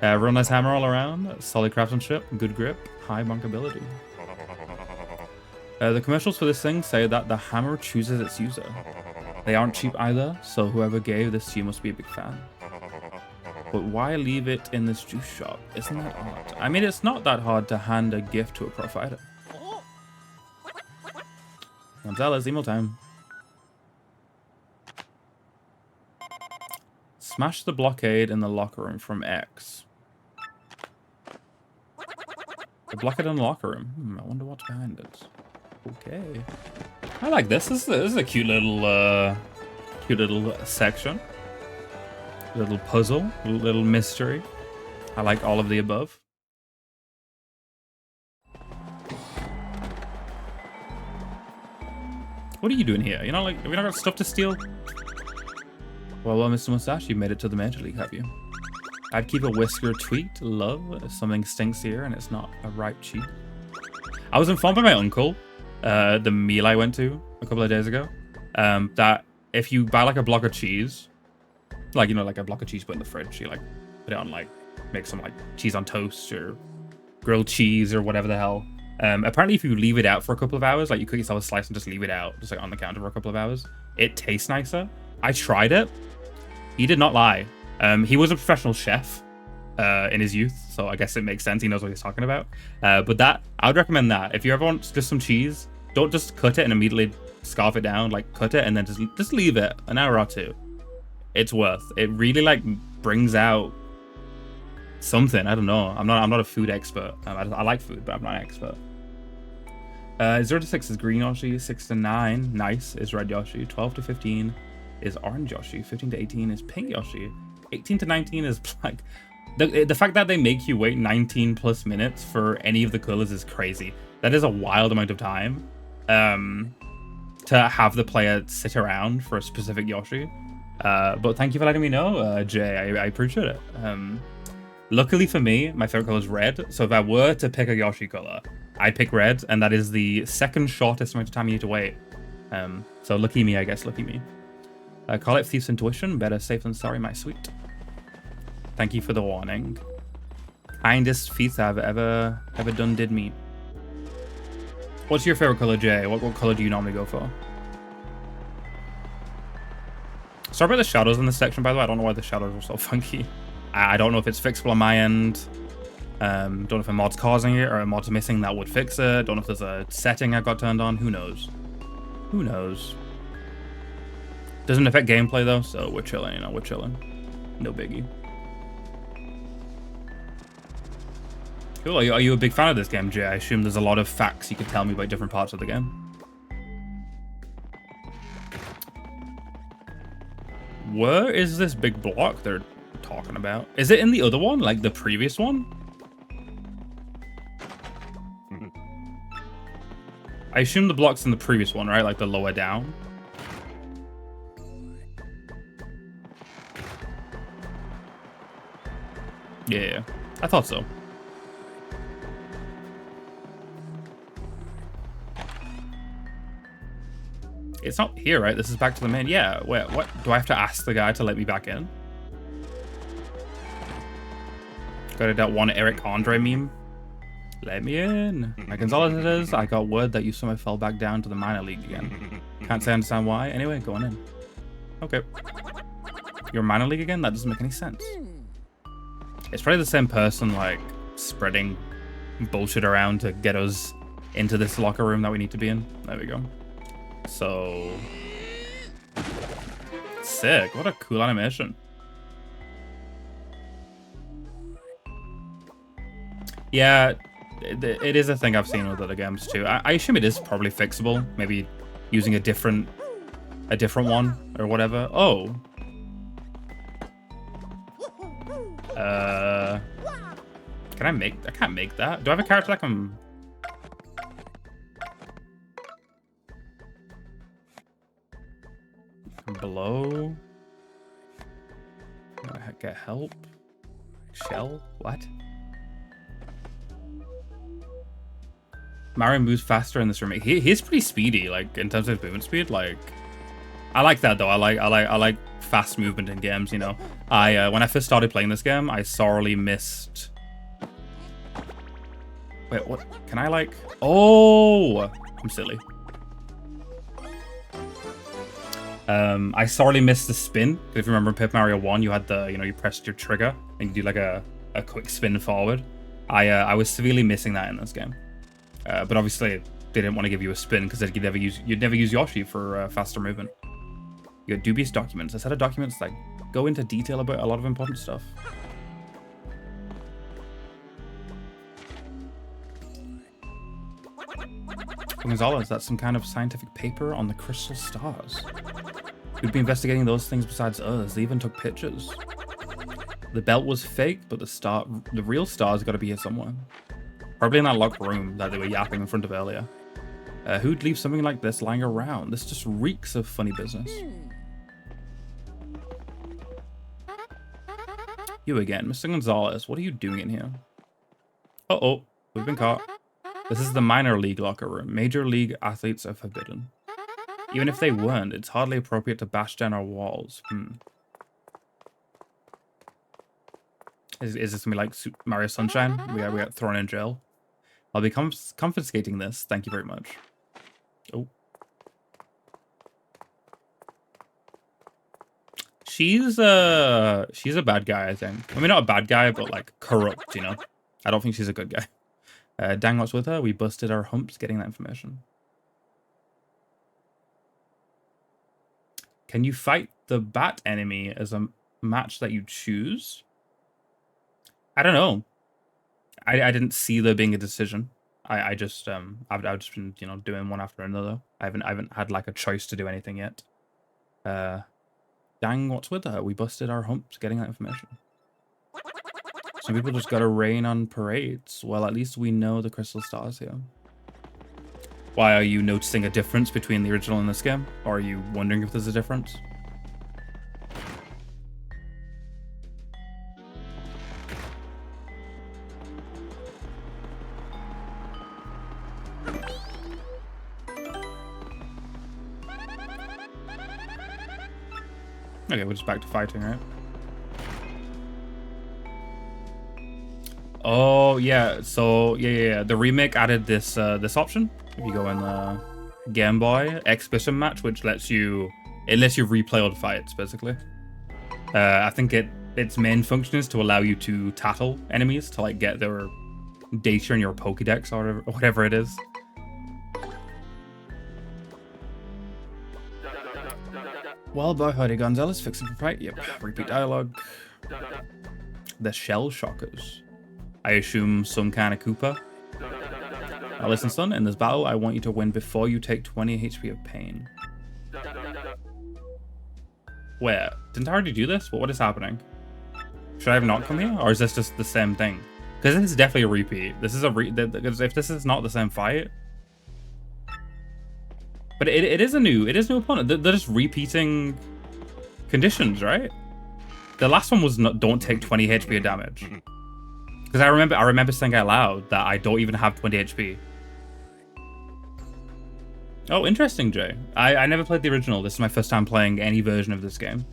Real nice hammer all around. Solid craftsmanship, good grip, high bankability. The commercials for this thing say that the hammer chooses its user. They aren't cheap either, so whoever gave this to you must be a big fan. But why leave it in this juice shop? Isn't that odd? I mean, it's not that hard to hand a gift to a pro fighter. Gonzalez, emo time. Smash the blockade in the locker room from X. The blockade in the locker room. I wonder what's behind it. Okay. I like this. This is a cute little section. Little puzzle, little mystery. I like all of the above. What are you doing here? You know, like, have we not got stuff to steal? Well, Mr. Mustache, you made it to the Major League, have you? I'd keep a whisker tweaked, love, if something stinks here and it's not a ripe cheek. I was informed by my uncle, the meal I went to a couple of days ago, that if you buy like a block of cheese, like, you know, like a block of cheese put in the fridge, you like put it on, like, make some like cheese on toast or grilled cheese or whatever the hell. Apparently if you leave it out for a couple of hours, like you cook yourself a slice and just leave it out, just like on the counter for a couple of hours, it tastes nicer. I tried it. He did not lie. He was a professional chef in his youth, so I guess it makes sense. He knows what he's talking about. But that, I would recommend that. If you ever want just some cheese, don't just cut it and immediately scarf it down. Like, cut it and then just leave it an hour or two. It's worth. It really like brings out something. I don't know. I'm not a food expert. I like food, but I'm not an expert. 0 to 6 is green Yoshi. 6 to 9, nice, is red Yoshi. 12 to 15 is orange Yoshi. 15 to 18 is pink Yoshi. 18 to 19 is black. The fact that they make you wait 19 plus minutes for any of the colors is crazy. That is a wild amount of time to have the player sit around for a specific Yoshi. But thank you for letting me know, Jay. I appreciate it. Luckily for me, my favorite color is red. So if I were to pick a Yoshi color, I'd pick red, and that is the second shortest amount of time you need to wait. So lucky me, I guess. Lucky me. Call it Thief's Intuition. Better safe than sorry, my sweet. Thank you for the warning. Kindest feat I've ever done did me. What's your favorite color, Jay? What color do you normally go for? Sorry about the shadows in this section, by the way. I don't know why the shadows are so funky. I don't know if it's fixable on my end. Don't know if a mod's causing it or a mod's missing that would fix it. Don't know if there's a setting I got turned on. Who knows? Who knows? Doesn't affect gameplay though, so we're chilling, you know, we're chilling. No biggie. Cool. Are you a big fan of this game, Jay? I assume there's a lot of facts you could tell me about different parts of the game. Where is this big block they're talking about? Is it in the other one, like the previous one? I assume the block's in the previous one, right? Like the lower down. Yeah, I thought so. It's not here, right? This is back to the main. Yeah, wait, what? Do I have to ask the guy to let me back in? Got it, that one Eric Andre meme. Let me in. Like Gonzalez it is. I got word that you somehow fell back down to the minor league again. Can't say I understand why. Anyway, going in. Okay. You're minor league again? That doesn't make any sense. It's probably the same person, like, spreading bullshit around to get us into this locker room that we need to be in. There we go. So... sick. What a cool animation. Yeah, it is a thing I've seen with other games too. I assume it is probably fixable. Maybe using a different one or whatever. Oh. Can I make... I can't make that. Do I have a character that can... blow? Get help? Shell? What? Mario moves faster in this remake. He's pretty speedy, like in terms of movement speed. Like, I like that though. I like fast movement in games. You know, when I first started playing this game, I sorely missed. Wait, what? Can I like? Oh, I'm silly. I sorely missed the spin. If you remember in Paper Mario 1, you had the, you pressed your trigger and you do like a quick spin forward. I was severely missing that in this game. But obviously they didn't want to give you a spin because you'd never use Yoshi for faster movement. You got dubious documents. A set of documents that go into detail about a lot of important stuff. Gonzalez, that's some kind of scientific paper on the crystal stars. We'd be investigating those things besides us. They even took pictures. The belt was fake, but the real star's got to be here somewhere. Probably in that locked room that they were yapping in front of earlier. Who'd leave something like this lying around? This just reeks of funny business. You again, Mr. Gonzalez. What are you doing in here? Uh-oh, we've been caught. This is the minor league locker room. Major league athletes are forbidden. Even if they weren't, it's hardly appropriate to bash down our walls. Is this gonna be like Super Mario Sunshine? We got thrown in jail. I'll be confiscating this. Thank you very much. Oh. She's a bad guy, I think. I mean, not a bad guy, but like corrupt, you know? I don't think she's a good guy. Dang, what's with her? We busted our humps getting that information. Can you fight the bat enemy as a match that you choose? I don't know. I didn't see there being a decision. I've just been, doing one after another. I haven't had like a choice to do anything yet. Dang, what's with her? We busted our humps getting that information. Some people just gotta rain on parades. Well, at least we know the crystal stars here. Why are you noticing a difference between the original and this game? Or are you wondering if there's a difference? Okay, we're just back to fighting, right? Oh yeah, so yeah. The remake added this this option. If you go in the Game Boy Exhibition match, which lets you replay all the fights basically. I think its main function is to allow you to tattle enemies to like get their data in your Pokédex or whatever it is. Well, boy, howdy, Gonzalez, fixing for fight. Yep, repeat dialogue. The Shell Shockers. I assume some kind of Koopa. Now listen, son, in this battle, I want you to win before you take 20 HP of pain. Wait, didn't I already do this? What is happening? Should I have not come here? Or is this just the same thing? Because this is definitely a repeat. This is because if this is not the same fight... But it is a new opponent. They're just repeating conditions, right? The last one was not, don't take 20 HP of damage. Because I remember saying out loud that I don't even have 20 HP. Oh, interesting, Jay. I never played the original. This is my first time playing any version of this game.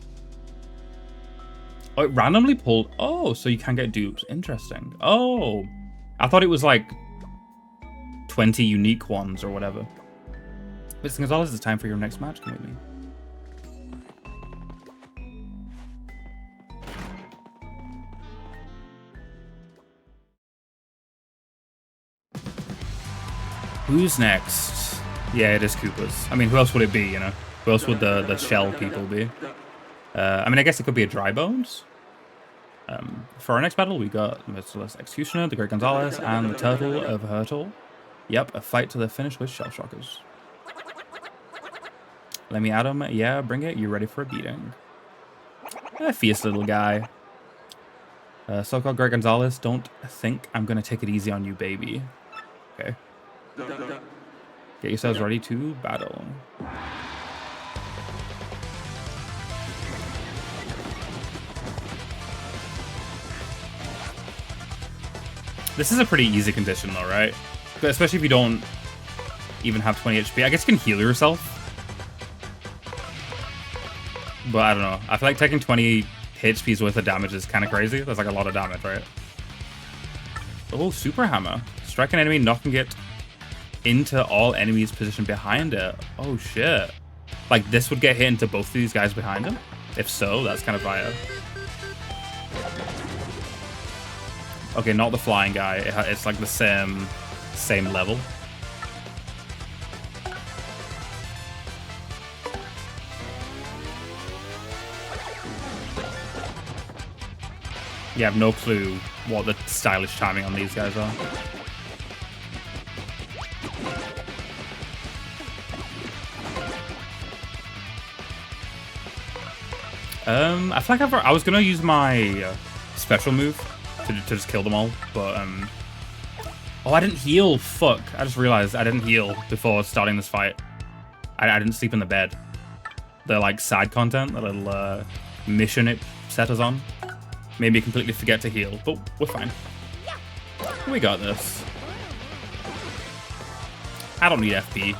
Oh, it randomly pulled... Oh, so you can get dupes. Interesting. Oh. I thought it was like 20 unique ones or whatever. Mr. Gonzalez, it's time for your next match. Come with me. Who's next? Yeah, it is Koopas. I mean, who else would it be, you know? Who else would the shell people be? I mean, I guess it could be a Dry Bones. For our next battle, we got Merciless Executioner, the Great Gonzalez, and the Turtle of Hurtle. Yep, a fight to the finish with Shell Shockers. Let me at him. Yeah, bring it. You ready for a beating? Fierce little guy. So-called Great Gonzalez, don't think I'm gonna take it easy on you, baby. Okay. Get yourselves ready to battle. This is a pretty easy condition though, right? Especially if you don't even have 20 HP. I guess you can heal yourself. But I don't know. I feel like taking 20 HP's worth of damage is kind of crazy. That's like a lot of damage, right? Oh, Super Hammer. Strike an enemy, knocking it into all enemies positioned behind it. Oh, shit. Like, this would get hit into both of these guys behind him? If so, that's kind of fire. Okay, not the flying guy. It's like the same level. Yeah, I have no clue what the stylish timing on these guys are. I feel like I was gonna use my special move to just kill them all, but oh, I didn't heal. Fuck! I just realized I didn't heal before starting this fight. I didn't sleep in the bed. The like side content, the little mission it set us on, made me completely forget to heal. But we're fine. We got this. I don't need FP.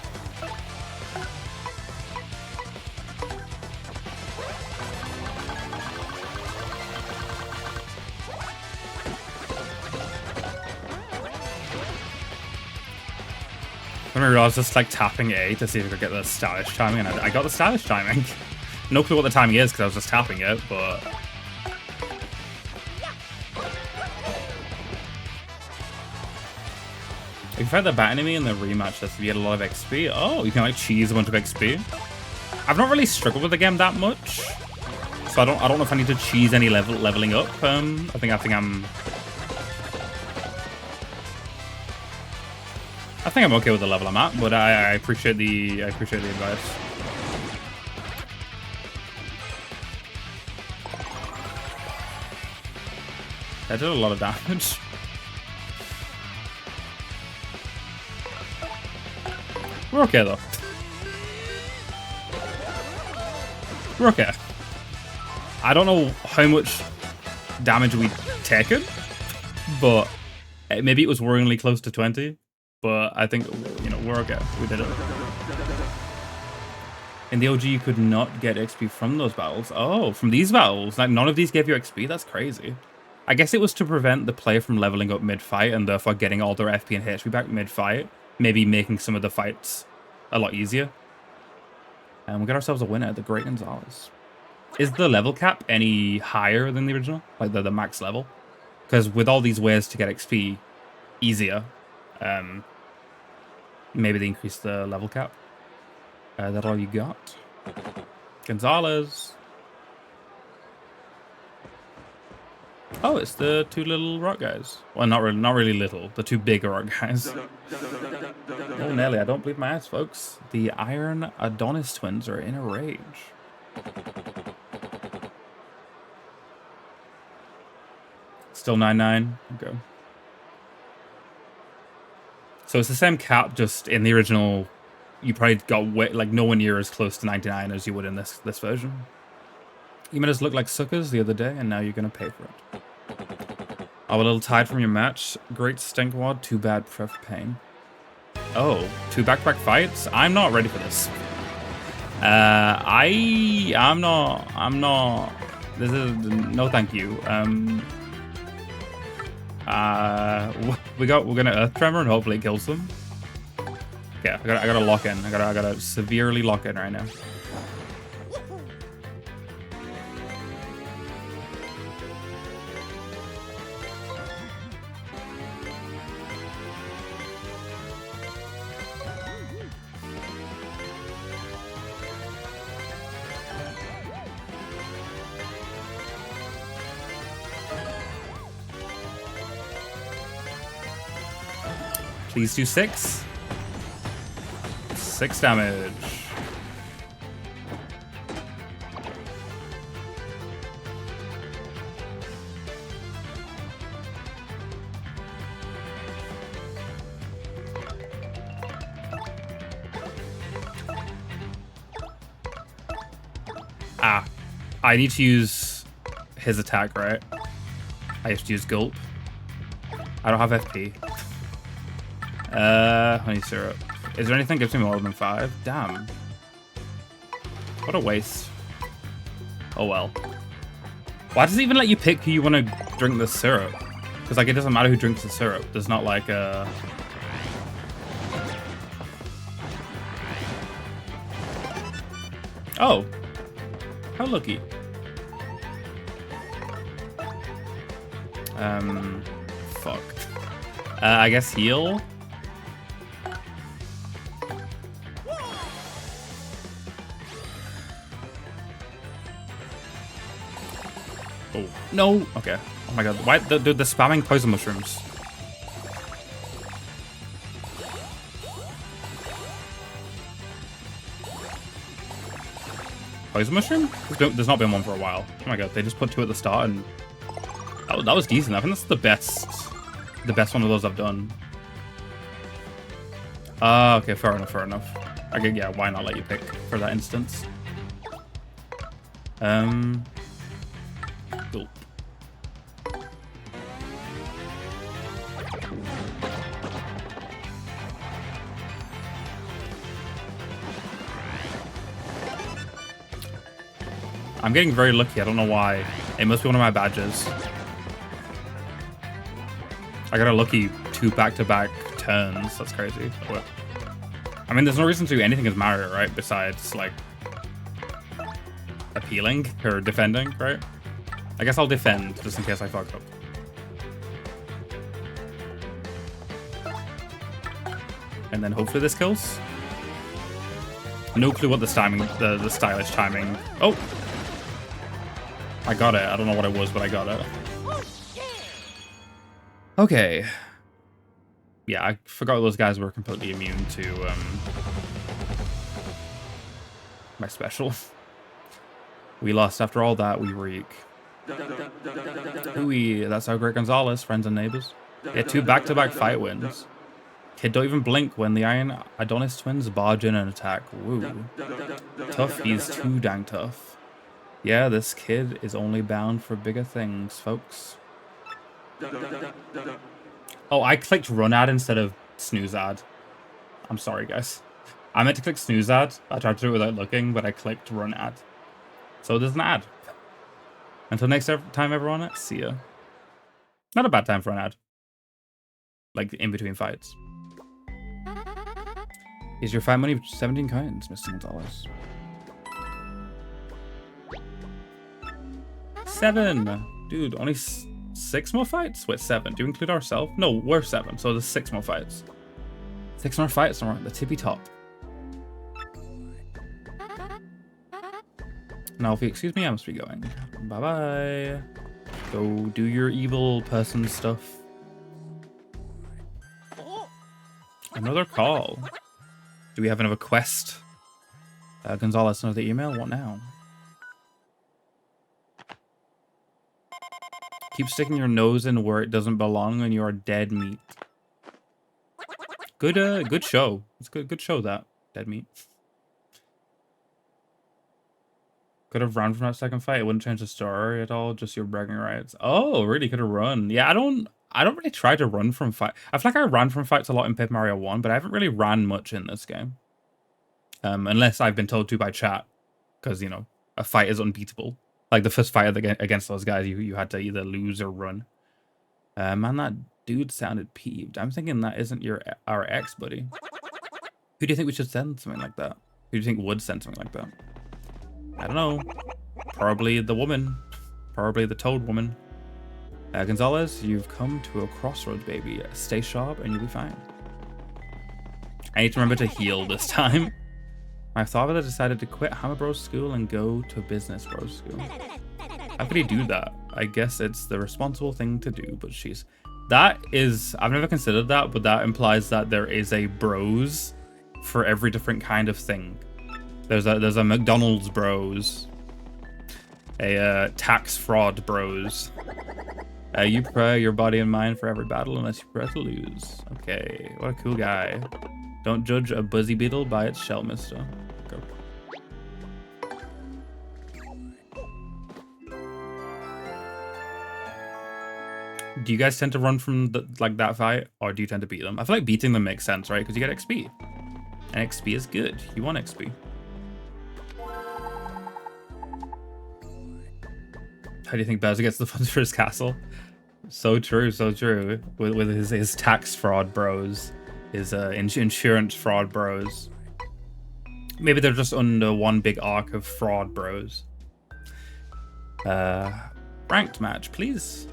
I was just like tapping A to see if I could get the stylish timing, and I got the stylish timing. No clue what the timing is because I was just tapping it, but if you fight the bat enemy in the rematch, that's you get a lot of XP. Oh, you can like cheese a bunch of XP. I've not really struggled with the game that much, so I don't know if I need to cheese any leveling up. I think I'm okay with the level I'm at, but I appreciate the advice. That did a lot of damage. We're okay, though. We're okay. I don't know how much damage we'd taken, but maybe it was worryingly close to 20. But I think, you know, we're okay. We did it. In the OG, you could not get XP from those battles. Oh, from these battles? Like, none of these gave you XP? That's crazy. I guess it was to prevent the player from leveling up mid-fight and therefore getting all their FP and HP back mid-fight. Maybe making some of the fights a lot easier. And we got ourselves a winner, the Great Gonzalez. Is the level cap any higher than the original? Like the max level? Because with all these ways to get XP easier, maybe they increase the level cap. That all you got? Gonzalez. Oh, it's the two little rock guys. Well, not really little. The two big rock guys. Oh, Nelly, I don't believe my eyes, folks. The Iron Adonis twins are in a rage. Still 9-9. Okay. So it's the same cap, just in the original. You probably got way, like nowhere near as close to 99 as you would in this version. You made us look like suckers the other day, and now you're gonna pay for it. Oh, a little tired from your match. Great stinkwad. Too bad for pain. Oh, 2 back-to-back fights. I'm not ready for this. I'm not. This is no, thank you. We're gonna Earth Tremor and hopefully it kills them. Yeah, I gotta lock in. I gotta severely lock in right now. Please do 6. 6 damage. Ah, I need to use his attack, right? I have to use Gulp. I don't have FP. Honey syrup. Is there anything that gives me more than 5? Damn. What a waste. Oh well. Why does it even let you pick who you want to drink the syrup? Because like it doesn't matter who drinks the syrup. There's not like a... Oh. How lucky. Fuck. I guess heal? Oh, no. Okay. Oh my god. Why the spamming poison mushrooms? Poison mushroom? There's not been one for a while. Oh my god. They just put 2 at the start and that was decent. I think that's the best one of those I've done. Okay. Fair enough. Okay. Yeah. Why not let you pick for that instance? Cool. I'm getting very lucky. I don't know why. It must be one of my badges. I got a lucky 2 back-to-back turns. That's crazy. But, I mean, there's no reason to do anything as Mario, right? Besides, like, appealing or defending, right? I guess I'll defend just in case I fuck up. And then hopefully this kills. No clue what the stylish timing. Oh! I got it. I don't know what it was, but I got it. Okay. Yeah, I forgot those guys were completely immune to my special. We lost after all that, we reek. Ooh, that's how Great Gonzalez, friends and neighbors. Yeah, 2 back-to-back fight wins. Kid don't even blink when the Iron Adonis twins barge in and attack. Woo. Tough, he's too dang tough. Yeah, this kid is only bound for bigger things, folks. Oh, I clicked run ad instead of snooze ad. I'm sorry, guys. I meant to click snooze ad. I tried to do it without looking, but I clicked run ad. So there's an ad. Until next time, everyone, see ya. Not a bad time for an ad. Like, in between fights. Is your fight money 17 coins, Mr. Gonzalez? 7! Dude, only 6 more fights? Wait, 7. Do you include ourselves? No, we're 7, so there's 6 more fights. 6 more fights, and we're at the tippy top. Now, if you excuse me, I must be going. Bye-bye. Go do your evil person stuff. Another call. Do we have another quest? Gonzalez, another email? What now? Keep sticking your nose in where it doesn't belong and you are dead meat. Good show. It's good show, that. Dead meat. Could have run from that second fight. It wouldn't change the story at all. Just your bragging rights. Oh, really? Could have run. Yeah, I don't really try to run from fight. I feel like I ran from fights a lot in Paper Mario 1, but I haven't really ran much in this game. Unless I've been told to by chat. Because, you know, a fight is unbeatable. Like the first fight against those guys, you had to either lose or run. Man, that dude sounded peeved. I'm thinking that isn't our ex, buddy. Who do you think we should send something like that? Who do you think would send something like that? I don't know. Probably the woman. Probably the toad woman. Gonzalez, you've come to a crossroads, baby. Stay sharp and you'll be fine. I need to remember to heal this time. My father decided to quit Hammer Bros school and go to Business Bros school. How could he do that? I guess it's the responsible thing to do, but she's... That is... I've never considered that, but that implies that there is a bros for every different kind of thing. There's a McDonald's bros. A tax fraud bros. You prepare your body and mind for every battle unless you prepare to lose. Okay, what a cool guy. Don't judge a buzzy beetle by its shell, mister. Go. Do you guys tend to run from that fight, or do you tend to beat them? I feel like beating them makes sense, right? Because you get XP. And XP is good. You want XP. How do you think Bowser gets the funds for his castle? So true, so true. With his tax fraud bros. His insurance fraud bros. Maybe they're just under one big arc of fraud bros. Ranked match, please.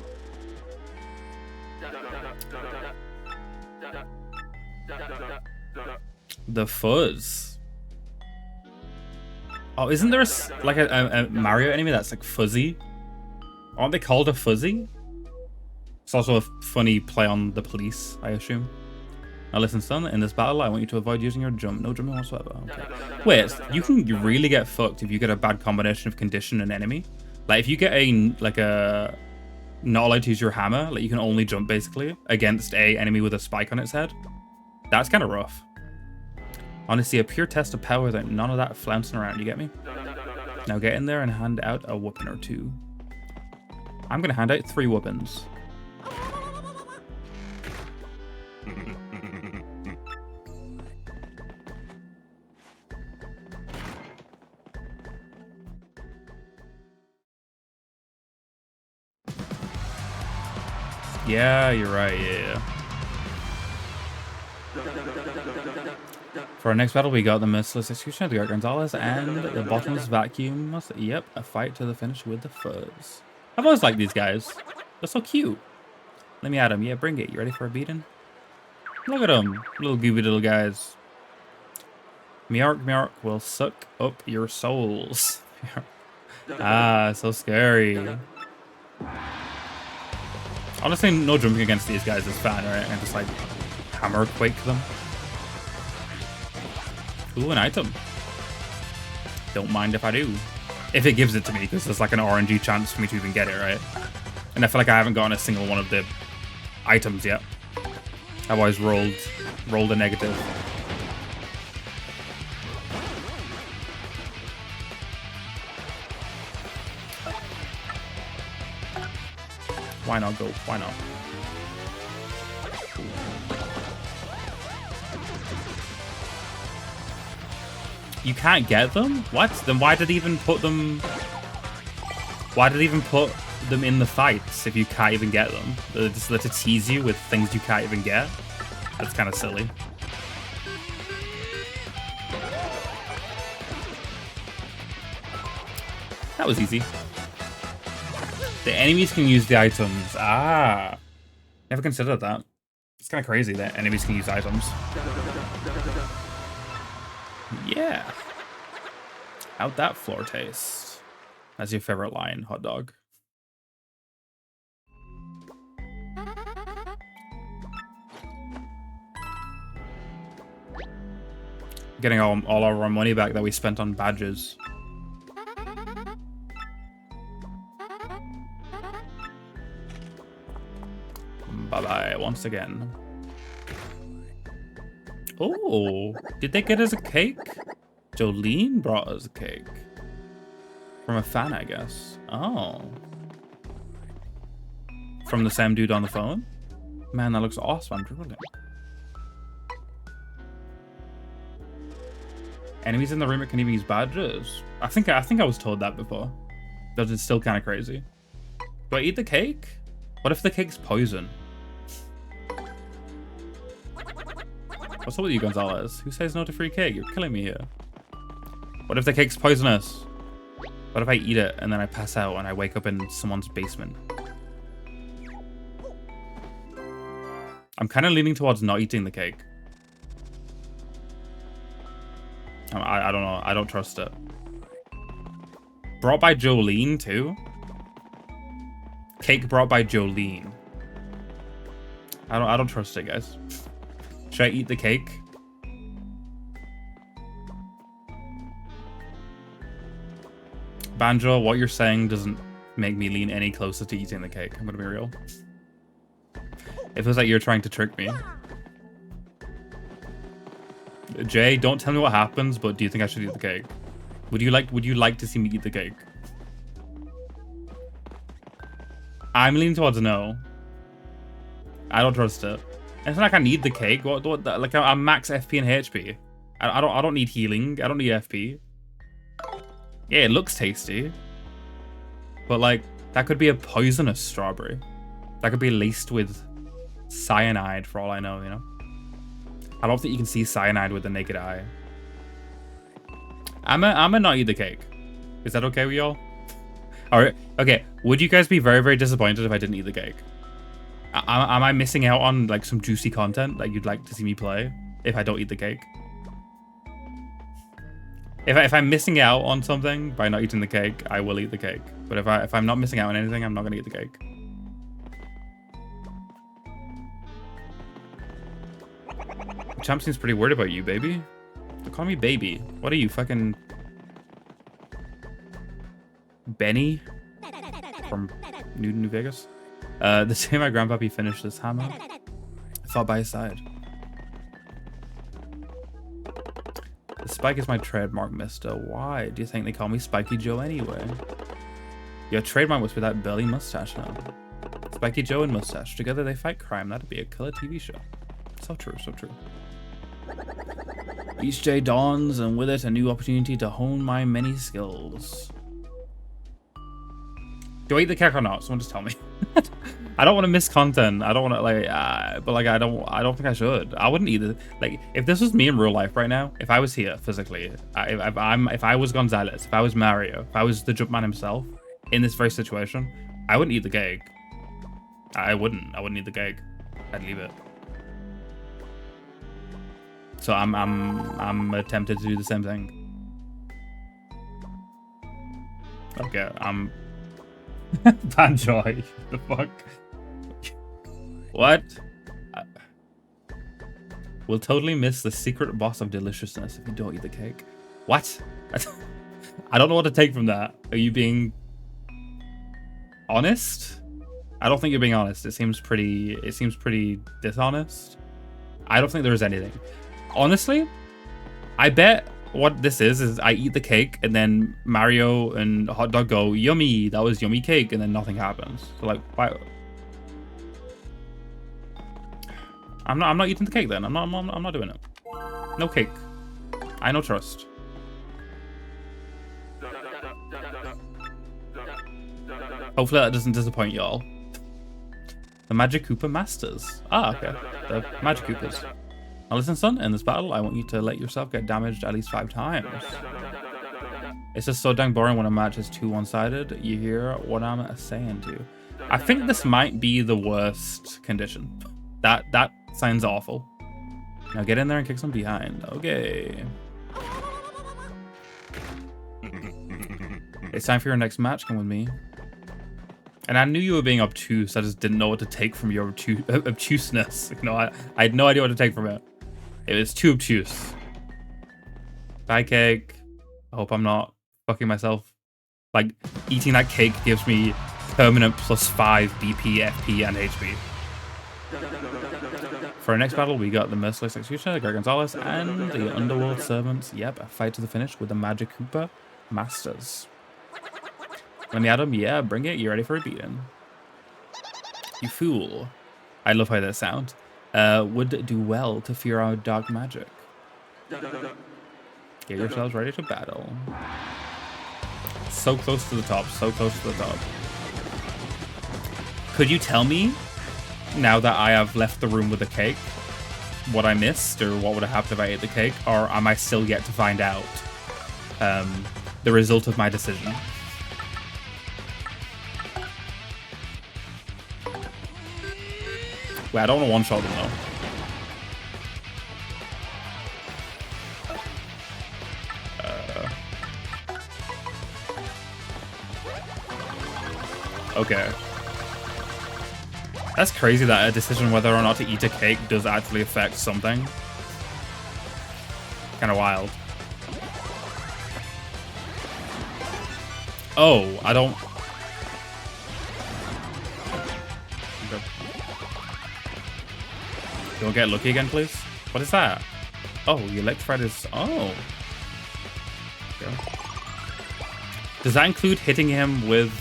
The fuzz. Oh, isn't there a Mario enemy that's like fuzzy? Aren't they called a fuzzy? It's also a funny play on the police, I assume. Now listen, son, in this battle, I want you to avoid using your jump. No jumping whatsoever. Okay. Wait, you can really get fucked if you get a bad combination of condition and enemy. Like, if you get a not allowed to use your hammer, like you can only jump, basically, against a enemy with a spike on its head. That's kind of rough. Honestly, a pure test of power without none of that flouncing around, you get me? Now get in there and hand out a whooping or two. I'm gonna hand out 3 whoopings. Yeah, you're right, yeah. For our next battle, we got the Merciless Executioner, the Great Gonzalez, and the Bottomless Vacuum. Yep, a fight to the finish with the fuzz. I've always liked these guys. They're so cute. Let me at them. Yeah, bring it. You ready for a beating? Look at them. Little goofy little guys. Miark will suck up your souls. Ah, so scary. Honestly, no jumping against these guys is fine, right? And just like hammer quake them. Ooh, an item. Don't mind if I do. If it gives it to me, because there's like an RNG chance for me to even get it, right? And I feel like I haven't gotten a single one of the items yet. I've always rolled a negative. Why not go? Why not? You can't get them? What? Then why did it even put them... Why did it even put them in the fights if you can't even get them? They just let it tease you with things you can't even get? That's kind of silly. That was easy. The enemies can use the items. Ah. Never considered that. It's kind of crazy that enemies can use items. Yeah. How'd that floor taste? That's your favorite line, hot dog. Getting all our money back that we spent on badges. Bye-bye once again. Oh, did they get us a cake? Jolene brought us a cake. From a fan, I guess. Oh. From the same dude on the phone? Man, that looks awesome. I'm drooling. Enemies in the remake can even use badges. I think I was told that before. But it's still kind of crazy. Do I eat the cake? What if the cake's poison? What's up with you, Gonzalez? Who says no to free cake? You're killing me here. What if the cake's poisonous? What if I eat it and then I pass out and I wake up in someone's basement? I'm kind of leaning towards not eating the cake. I don't know. I don't trust it. Brought by Jolene, too? Cake brought by Jolene. I don't trust it, guys. Should I eat the cake? Banjo, what you're saying doesn't make me lean any closer to eating the cake. I'm gonna be real. It feels like you're trying to trick me. Jay, don't tell me what happens, but do you think I should eat the cake? Would you like to see me eat the cake? I'm leaning towards no. I don't trust it. It's not like I need the cake. What like I'm max FP and HP. I don't need healing. I don't need FP. Yeah, it looks tasty. But like that could be a poisonous strawberry. That could be laced with cyanide for all I know, you know? I don't think you can see cyanide with the naked eye. I'm a not eat the cake. Is that okay with y'all? Alright, okay. Would you guys be very, very disappointed if I didn't eat the cake? Am I missing out on like some juicy content that you'd like to see me play if I don't eat the cake? If I'm missing out on something by not eating the cake, I will eat the cake. But if I'm not missing out on anything, I'm not gonna eat the cake. The champ seems pretty worried about you, baby. They're calling me baby. What are you, fucking Benny from New Vegas? The day my grandpappy finished this hammer, I fought by his side. The spike is my trademark, mister. Why do you think they call me Spiky Joe anyway? Your trademark must be that burly mustache now. Spiky Joe and mustache. Together they fight crime. That'd be a killer TV show. So true, so true. Each day dawns, and with it a new opportunity to hone my many skills. Do I eat the cake or not? Someone just tell me. I don't want to miss content. I don't want to like, but like I don't think I should. I wouldn't either. Like if this was me in real life right now, if I was here physically, if I was Gonzalez, if I was Mario, if I was the Jumpman himself in this very situation, I wouldn't eat the cake. I wouldn't eat the cake. I'd leave it. So I'm tempted to do the same thing. Okay, Banjoy, the fuck? What? We'll totally miss the secret boss of deliciousness if you don't eat the cake. What? I don't know what to take from that. Are you being honest? I don't think you're being honest. It seems pretty dishonest. I don't think there is anything. Honestly, I bet what this is I eat the cake and then Mario and Hot Dog go, yummy, that was yummy cake, and then nothing happens. So like, why? I'm not eating the cake then. I'm not doing it. No cake. I no trust. Hopefully that doesn't disappoint y'all. The Magic Koopa Masters. Ah, okay. The Magic Koopas. Now listen, son, in this battle, I want you to let yourself get damaged at least 5 times. It's just so dang boring when a match is too one-sided. You hear what I'm saying to you. I think this might be the worst condition. That sounds awful. Now get in there and kick some behind. Okay. It's time for your next match. Come with me. And I knew you were being obtuse. I just didn't know what to take from your obtuseness. You know, I had no idea what to take from it. It was too obtuse. Bye, cake. I hope I'm not fucking myself. Like, eating that cake gives me permanent +5 BP, FP, and HP. For our next battle, we got the Merciless Executioner, Greg Gonzalez, and the Underworld Servants. Yep, a fight to the finish with the Magic Koopa Masters. Let me at him. Yeah, bring it. You ready for a beating? You fool. I love how that sounds. Would do well to fear our dark magic. Get yourselves ready to battle. So close to the top. So close to the top. Could you tell me, now that I have left the room with the cake, what I missed or what would have happened if I ate the cake? Or am I still yet to find out the result of my decision? Wait, I don't want to one-shot them though. Okay. That's crazy that a decision whether or not to eat a cake does actually affect something. Kind of wild. Oh, I don't... Don't get lucky again, please. What is that? Oh, you electrified his... Oh. Okay. Does that include hitting him with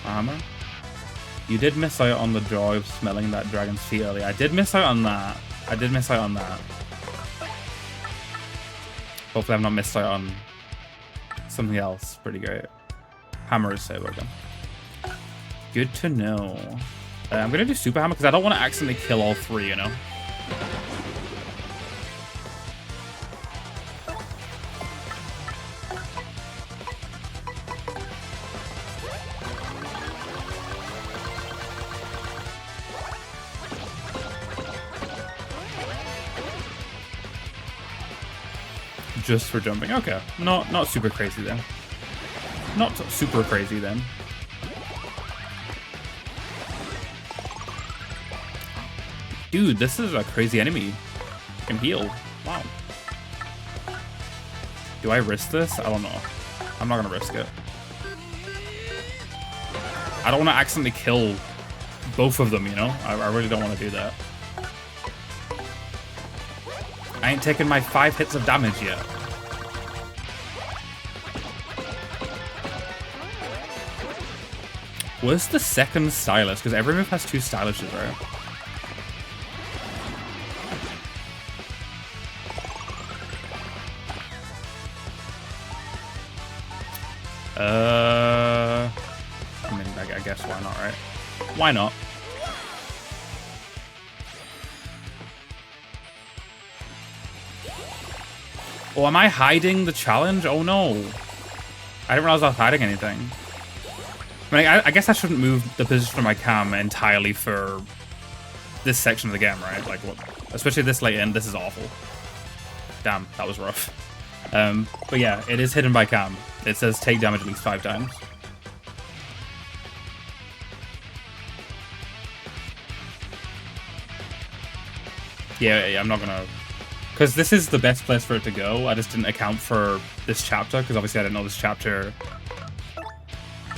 armor? You did miss out on the joy of smelling that dragon's feet earlier. I did miss out on that. I did miss out on that. Hopefully I've not missed out on something else pretty great. Hammer is so broken. Good to know. I'm going to do Super Hammer because I don't want to accidentally kill all 3, you know? Just for jumping. Okay. Not super crazy then. Not super crazy then. Dude, this is a crazy enemy. I can heal. Wow. Do I risk this? I don't know. I'm not gonna risk it. I don't want to accidentally kill both of them, you know? I really don't want to do that. I ain't taken my 5 hits of damage yet. Where's the second stylus? Because every move has 2 styluses, right? I mean, I guess why not, right? Why not? Oh, am I hiding the challenge? Oh no. I didn't realize I was hiding anything. I mean, I guess I shouldn't move the position of my cam entirely for this section of the game, right? Like, what? Especially this late in, this is awful. Damn, that was rough. But yeah, it is hidden by cam. It says take damage at least 5 times. Yeah, I'm not gonna Because this is the best place for it to go. I just didn't account for this chapter, because obviously I didn't know this chapter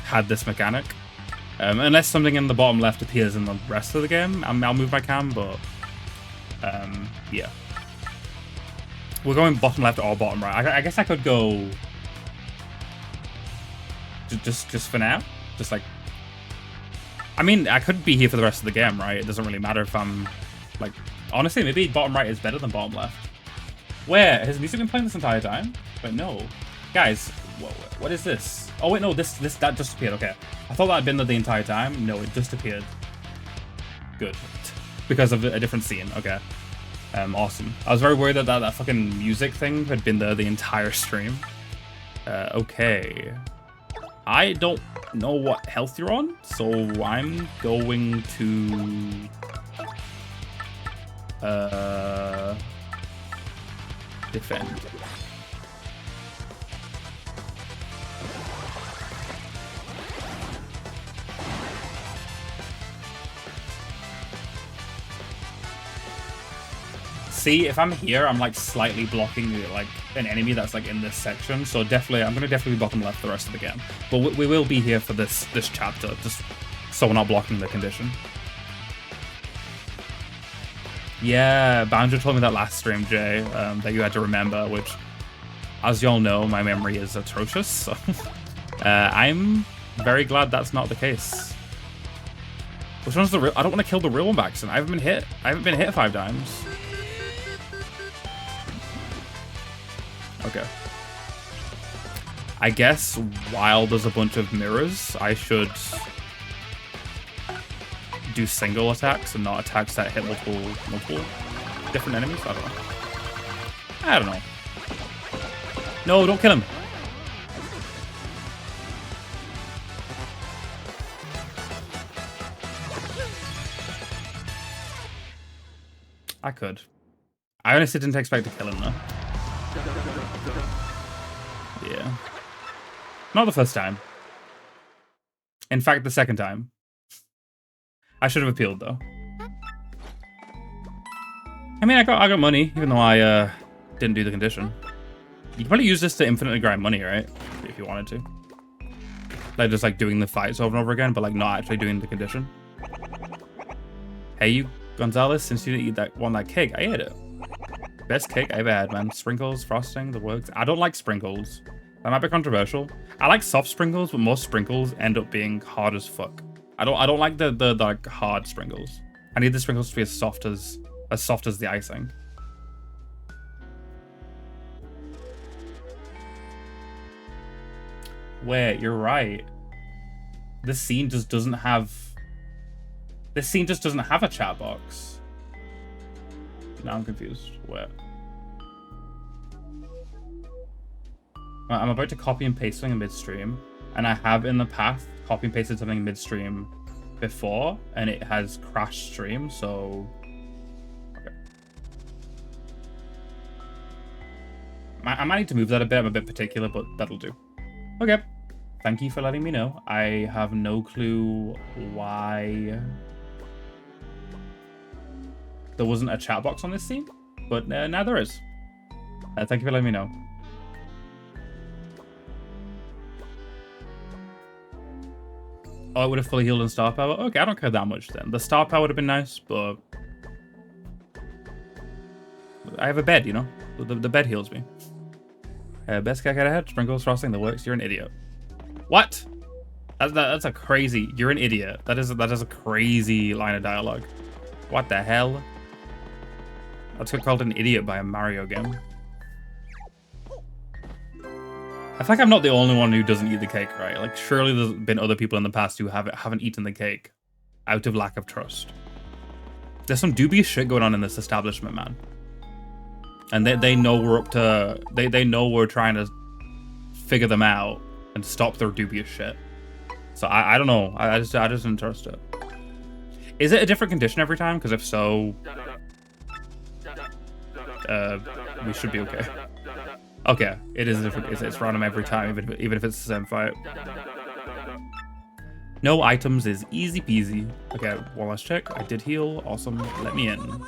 had this mechanic. Unless something in the bottom left appears in the rest of the game, I'll move my cam, but yeah. We're going bottom left or bottom right. I guess I could go just for now. Just like, I mean, I could be here for the rest of the game, right? It doesn't really matter if I'm like, honestly, maybe bottom right is better than bottom left. Where has music been playing this entire time? But no, guys, what is this? Oh wait, no, that just appeared. Okay, I thought that had been there the entire time. No, it just appeared. Good, because of a different scene. Okay, awesome. I was very worried that that fucking music thing had been there the entire stream. Okay, I don't know what health you're on, so I'm going to defend. See, if I'm here, I'm like slightly blocking like an enemy that's like in this section. So definitely, I'm gonna definitely be bottom left the rest of the game. But we will be here for this chapter, just so we're not blocking the condition. Yeah, Banjo told me that last stream, Jay, that you had to remember, which, as y'all know, my memory is atrocious. So I'm very glad that's not the case. Which one's the real? I don't want to kill the real one by accident. I haven't been hit. I haven't been hit 5 times. Okay. I guess while there's a bunch of mirrors, I should do single attacks and not attacks that hit multiple different enemies. I don't know. No, don't kill him. I could. I honestly didn't expect to kill him though. Yeah. Not the first time. In fact, the second time. I should have appealed though. I mean, I got money, even though I didn't do the condition. You can probably use this to infinitely grind money, right? If you wanted to. Like just like doing the fights over and over again, but like not actually doing the condition. Hey, you Gonzalez, since you didn't eat that cake, I ate it. Best cake I ever had, man. Sprinkles, frosting, the works. I don't like sprinkles. That might be controversial. I like soft sprinkles, but most sprinkles end up being hard as fuck. I don't like the like hard sprinkles. I need the sprinkles to be as soft as the icing. Wait, you're right. This scene just doesn't have a chat box. Now I'm confused. Where? I'm about to copy and paste something midstream, and I have in the past copy and pasted something midstream before, and it has crashed stream, so... Okay. I might need to move that a bit. I'm a bit particular, but that'll do. Okay. Thank you for letting me know. I have no clue why there wasn't a chat box on this scene, but now there is. Thank you for letting me know. Oh, it would have fully healed in star power? Okay, I don't care that much then. The star power would have been nice, but I have a bed, you know? The bed heals me. Best cake I had, sprinkles, frosting, the works. You're an idiot. What? That's a crazy... You're an idiot. That is a crazy line of dialogue. What the hell? That's called an idiot by a Mario game. I feel like I'm not the only one who doesn't eat the cake, right? Like, surely there's been other people in the past who haven't eaten the cake out of lack of trust. There's some dubious shit going on in this establishment, man. And they know we're up to... They know we're trying to figure them out and stop their dubious shit. So I don't know. I just didn't trust it. Is it a different condition every time? Because if so... we should be okay. Okay, it is different. It's random every time, even if it's the same fight. No items is easy peasy. Okay, one last check. I did heal. Awesome. Let me in.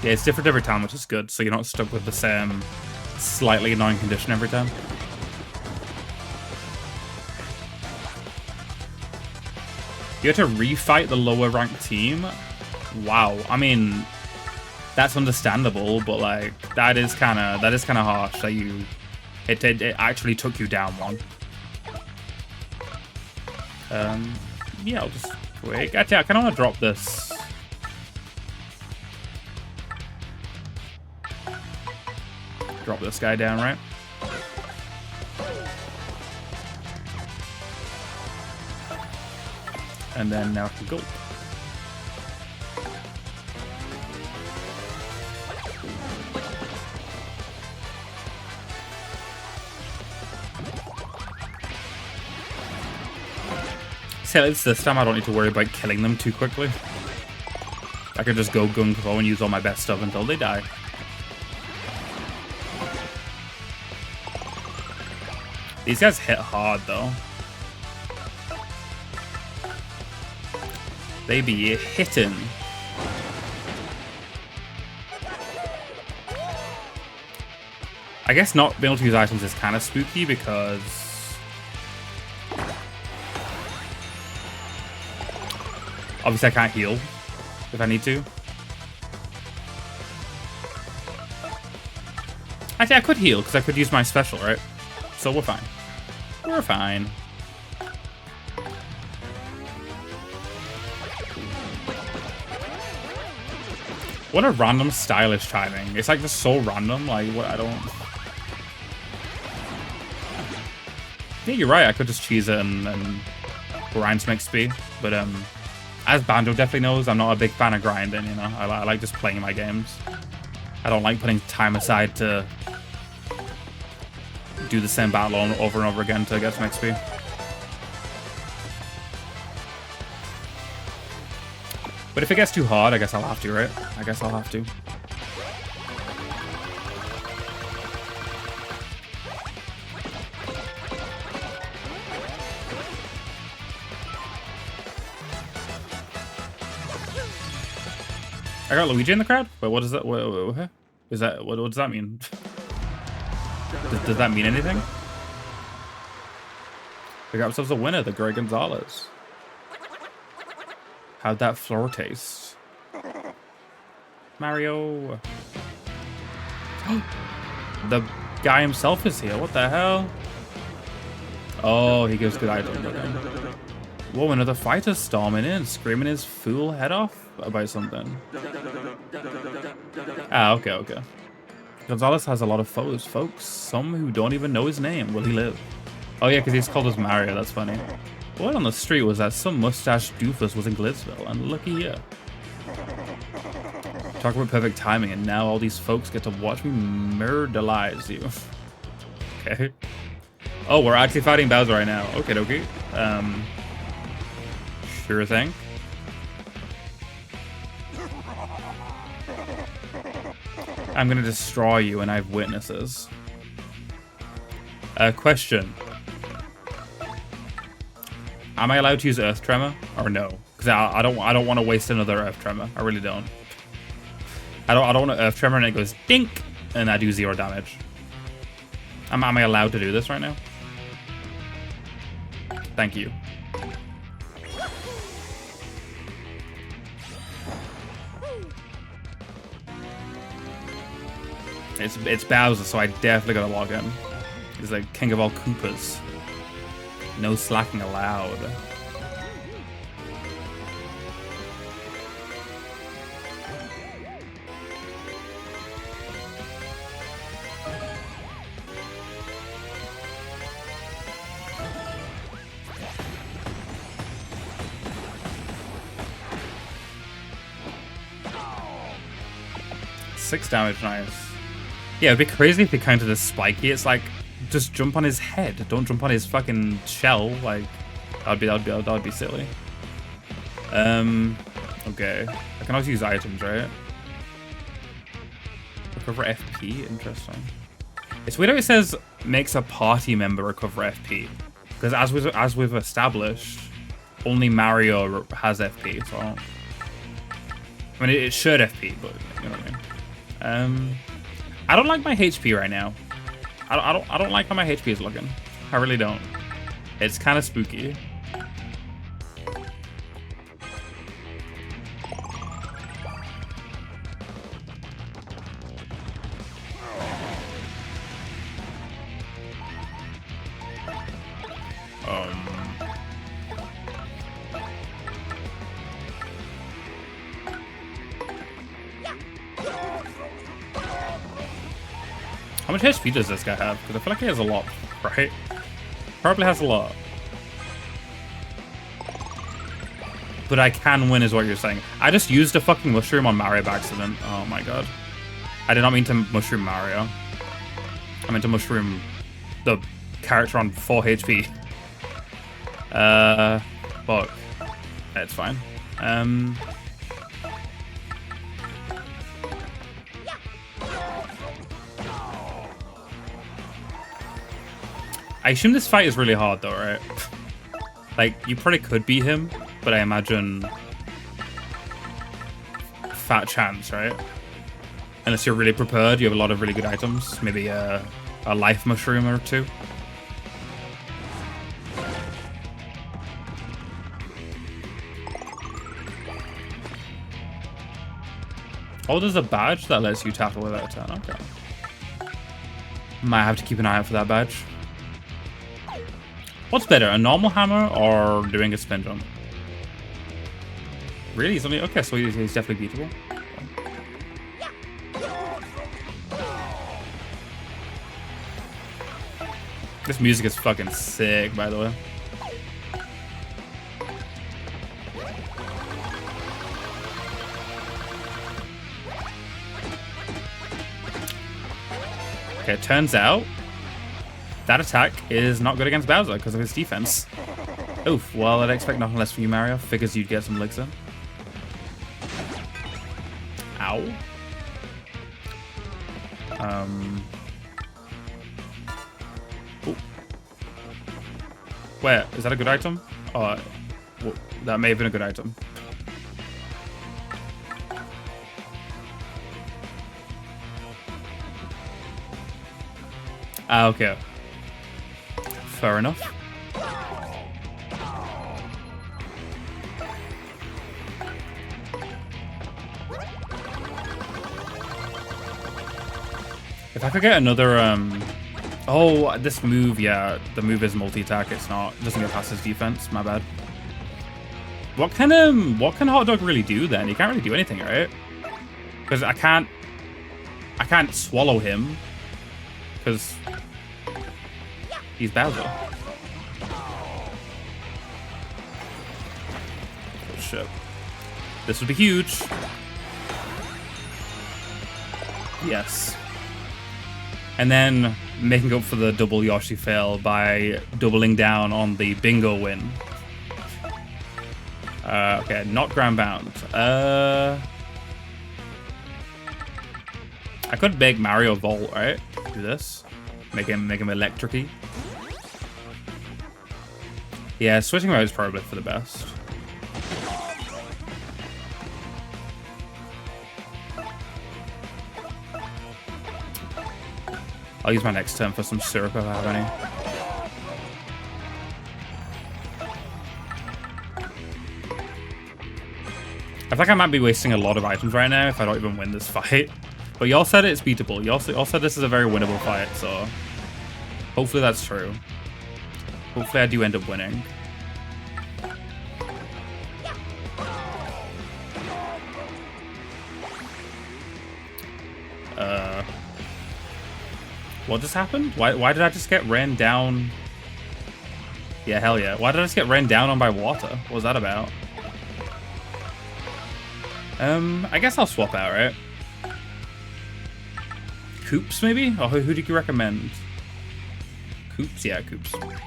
Yeah, it's different every time, which is good, so you're not stuck with the same slightly annoying condition every time. You had to refight the lower ranked team? Wow. I mean, that's understandable, but like that is kind of harsh that it actually took you down one. Yeah, I'll just wait. Actually, I kind of want to drop this. Drop this guy down, right? And then now I can go. So at least this time I don't need to worry about killing them too quickly. I can just go gung-ho and use all my best stuff until they die. These guys hit hard though. They be hitting. I guess not being able to use items is kind of spooky because obviously I can't heal if I need to. Actually, I could heal because I could use my special, right? So we're fine. We're fine. What a random stylish timing. It's like just so random. Like, what? I don't. Yeah, you're right. I could just cheese it and grind some XP. But as Bando definitely knows, I'm not a big fan of grinding. You know, I like just playing my games. I don't like putting time aside to do the same battle over and over again to get some XP. But if it gets too hard, I guess I'll have to, right? I guess I'll have to. I got Luigi in the crowd? Wait, what is that? What is that? What does that mean? Does that mean anything? We got ourselves a winner, the Greg Gonzalez. How'd that floor taste? Mario. The guy himself is here. What the hell? Oh, he gives good items. Whoa, another fighter storming in, screaming his fool head off about something. Ah, okay. Gonzalez has a lot of foes, folks. Some who don't even know his name. Will he live? Oh yeah, because he's called us Mario. That's funny. What on the street was that some mustache doofus was in Glitzville, and looky here. Talk about perfect timing, and now all these folks get to watch me murderize you. Okay. Oh, we're actually fighting Bowser right now. Okay. Sure thing. I'm gonna destroy you, and I have witnesses. Question. Am I allowed to use Earth Tremor or no? Because I don't want to waste another Earth Tremor. I really don't. I don't want to Earth Tremor and it goes dink and I do 0 damage. Am I allowed to do this right now? Thank you. It's Bowser, so I definitely gotta log in. He's like king of all Koopas. No slacking allowed. Six damage, nice. Yeah, it'd be crazy if he counted as spiky. It's like, just jump on his head. Don't jump on his fucking shell. Like, that'd be silly. Okay. I can also use items, right? Recover FP. Interesting. It's weird how it says makes a party member recover FP, because as we've established, only Mario has FP. So I mean, it should FP, but you know what I mean. I don't like my HP right now. I don't like how my HP is looking. I really don't. It's kind of spooky. How much HP does this guy have? Because I feel like he has a lot, right? Probably has a lot. But I can win is what you're saying. I just used a fucking mushroom on Mario by accident. Oh my god. I did not mean to mushroom Mario. I meant to mushroom the character on 4 HP. Fuck. It's fine. I assume this fight is really hard though, right? Like, you probably could beat him, but I imagine fat chance, right? Unless you're really prepared, you have a lot of really good items. Maybe a life mushroom or two. Oh, there's a badge that lets you tackle without a turn. Okay. Might have to keep an eye out for that badge. What's better, a normal hammer or doing a spin jump? Really? He's only... Okay, so he's definitely beatable. This music is fucking sick, by the way. Okay, it turns out that attack is not good against Bowser because of his defense. Oof, well, I'd expect nothing less from you, Mario. Figures you'd get some licks in. Ow. Ooh. Where? Is that a good item? Oh, well, that may have been a good item. Ah, okay. Fair enough. If I could get another, oh, this move, yeah, the move is multi-attack. It's not, it doesn't get past his defense. My bad. What can Hot Dog really do then? He can't really do anything, right? Because I can't swallow him because he's Bowser. Oh shit. This would be huge. Yes. And then making up for the double Yoshi fail by doubling down on the bingo win. Okay, not ground bound. I could make Mario Volt, right? Do this. Make him electric-y. Yeah, switching mode is probably for the best. I'll use my next turn for some syrup if I have any. I feel like I might be wasting a lot of items right now if I don't even win this fight. But y'all said it's beatable. Y'all said this is a very winnable fight, so hopefully that's true. Hopefully I do end up winning. What just happened? Why did I just get ran down? Yeah, hell yeah. Why did I just get ran down on by water? What was that about? I guess I'll swap out, right? Koops, maybe? Or who do you recommend? Koops? Yeah, Koops.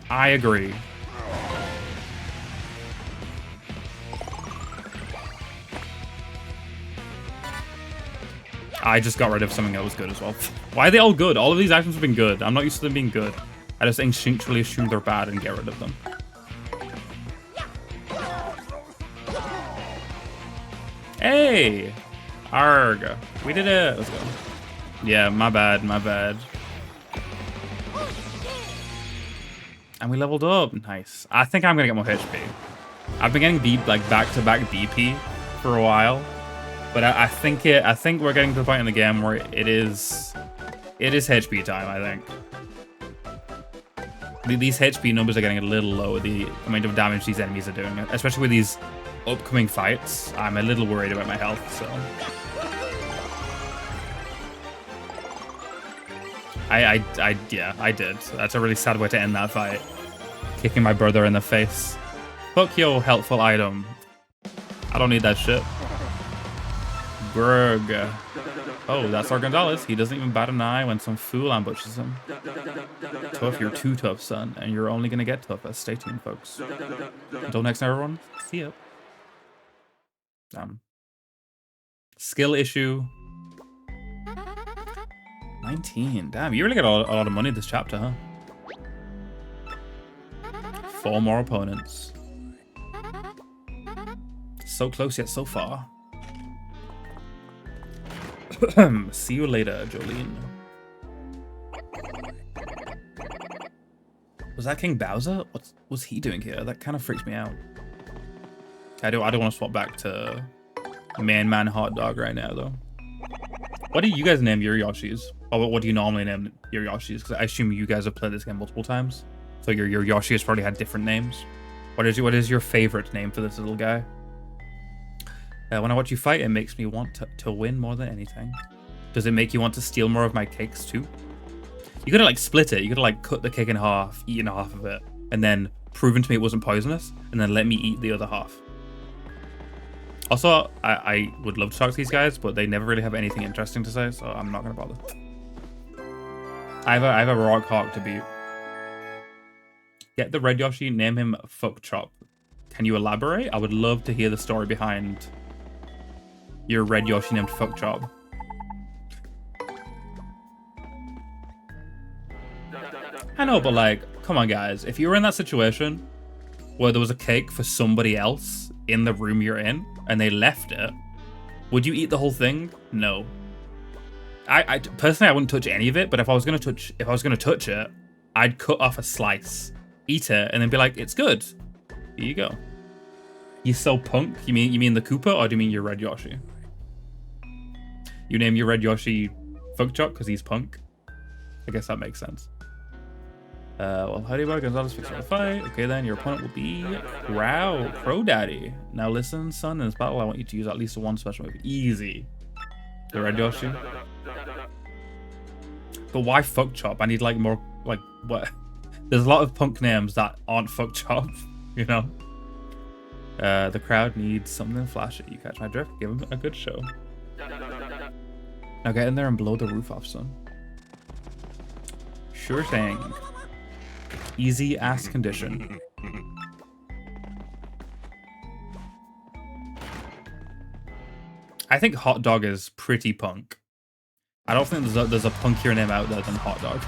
I agree. I just got rid of something that was good as well. Why are they all good? All of these items have been good. I'm not used to them being good. I just instinctually assume they're bad and get rid of them. Hey! Arg. We did it. Let's go. Yeah, my bad, my bad. And we leveled up. Nice. I think I'm gonna get more HP. I've been getting back-to-back DP for a while, but I think we're getting to the point in the game where it is HP time. I think these HP numbers are getting a little low with the amount of damage these enemies are doing, especially with these upcoming fights. I'm a little worried about my health, so yeah, I did. That's a really sad way to end that fight. Kicking my brother in the face. Fuck your helpful item. I don't need that shit. Grug. Oh, that's our Gonzalez. He doesn't even bat an eye when some fool ambushes him. Tough, you're too tough, son, and you're only gonna get tougher. Stay tuned, folks. Until next time, everyone. See ya. Skill issue. 19. Damn, you really got a lot of money this chapter, huh? 4 more opponents. So close yet so far. See you later, Jolene. Was that King Bowser? What was he doing here? That kind of freaks me out. I don't want to swap back to Man Hot Dog right now, though. What do you guys name your Yoshis? Or what do you normally name your Yoshis? Because I assume you guys have played this game multiple times, so your Yoshi has probably had different names. What is your favorite name for this little guy? When I watch you fight, it makes me want to win more than anything. Does it make you want to steal more of my cakes too? You could have like split it. You could have like cut the cake in half, eaten half of it, and then proven to me it wasn't poisonous, and then let me eat the other half. Also, I would love to talk to these guys, but they never really have anything interesting to say, so I'm not gonna bother. I have a Rock Hawk to beat. Get the red Yoshi, name him Fuck Chop. Can you elaborate? I would love to hear the story behind your red Yoshi named Fuck Chop. I know, but like, come on guys. If you were in that situation where there was a cake for somebody else in the room you're in and they left it, would you eat the whole thing? No. I personally, I wouldn't touch any of it, but if I was gonna touch it, I'd cut off a slice, eat it, and then be like, it's good. Here you go. You so punk? You mean the Koopa, or do you mean your red Yoshi? You name your red Yoshi Fuck Chop because he's punk? I guess that makes sense. Well, how do you Gonzalez fix the fight? Okay, then your opponent will be Crow Daddy. Now listen, son, in this battle, I want you to use at least one special move. Easy. The red Yoshi. But why Fuck Chop? I need like more, like, what? There's a lot of punk names that aren't Fuck Chop, you know? The crowd needs something flashy. You catch my drift? Give them a good show. Now get in there and blow the roof off, son. Sure thing. Easy ass condition. I think Hot Dog is pretty punk. I don't think there's a punkier name out there than Hot Dog.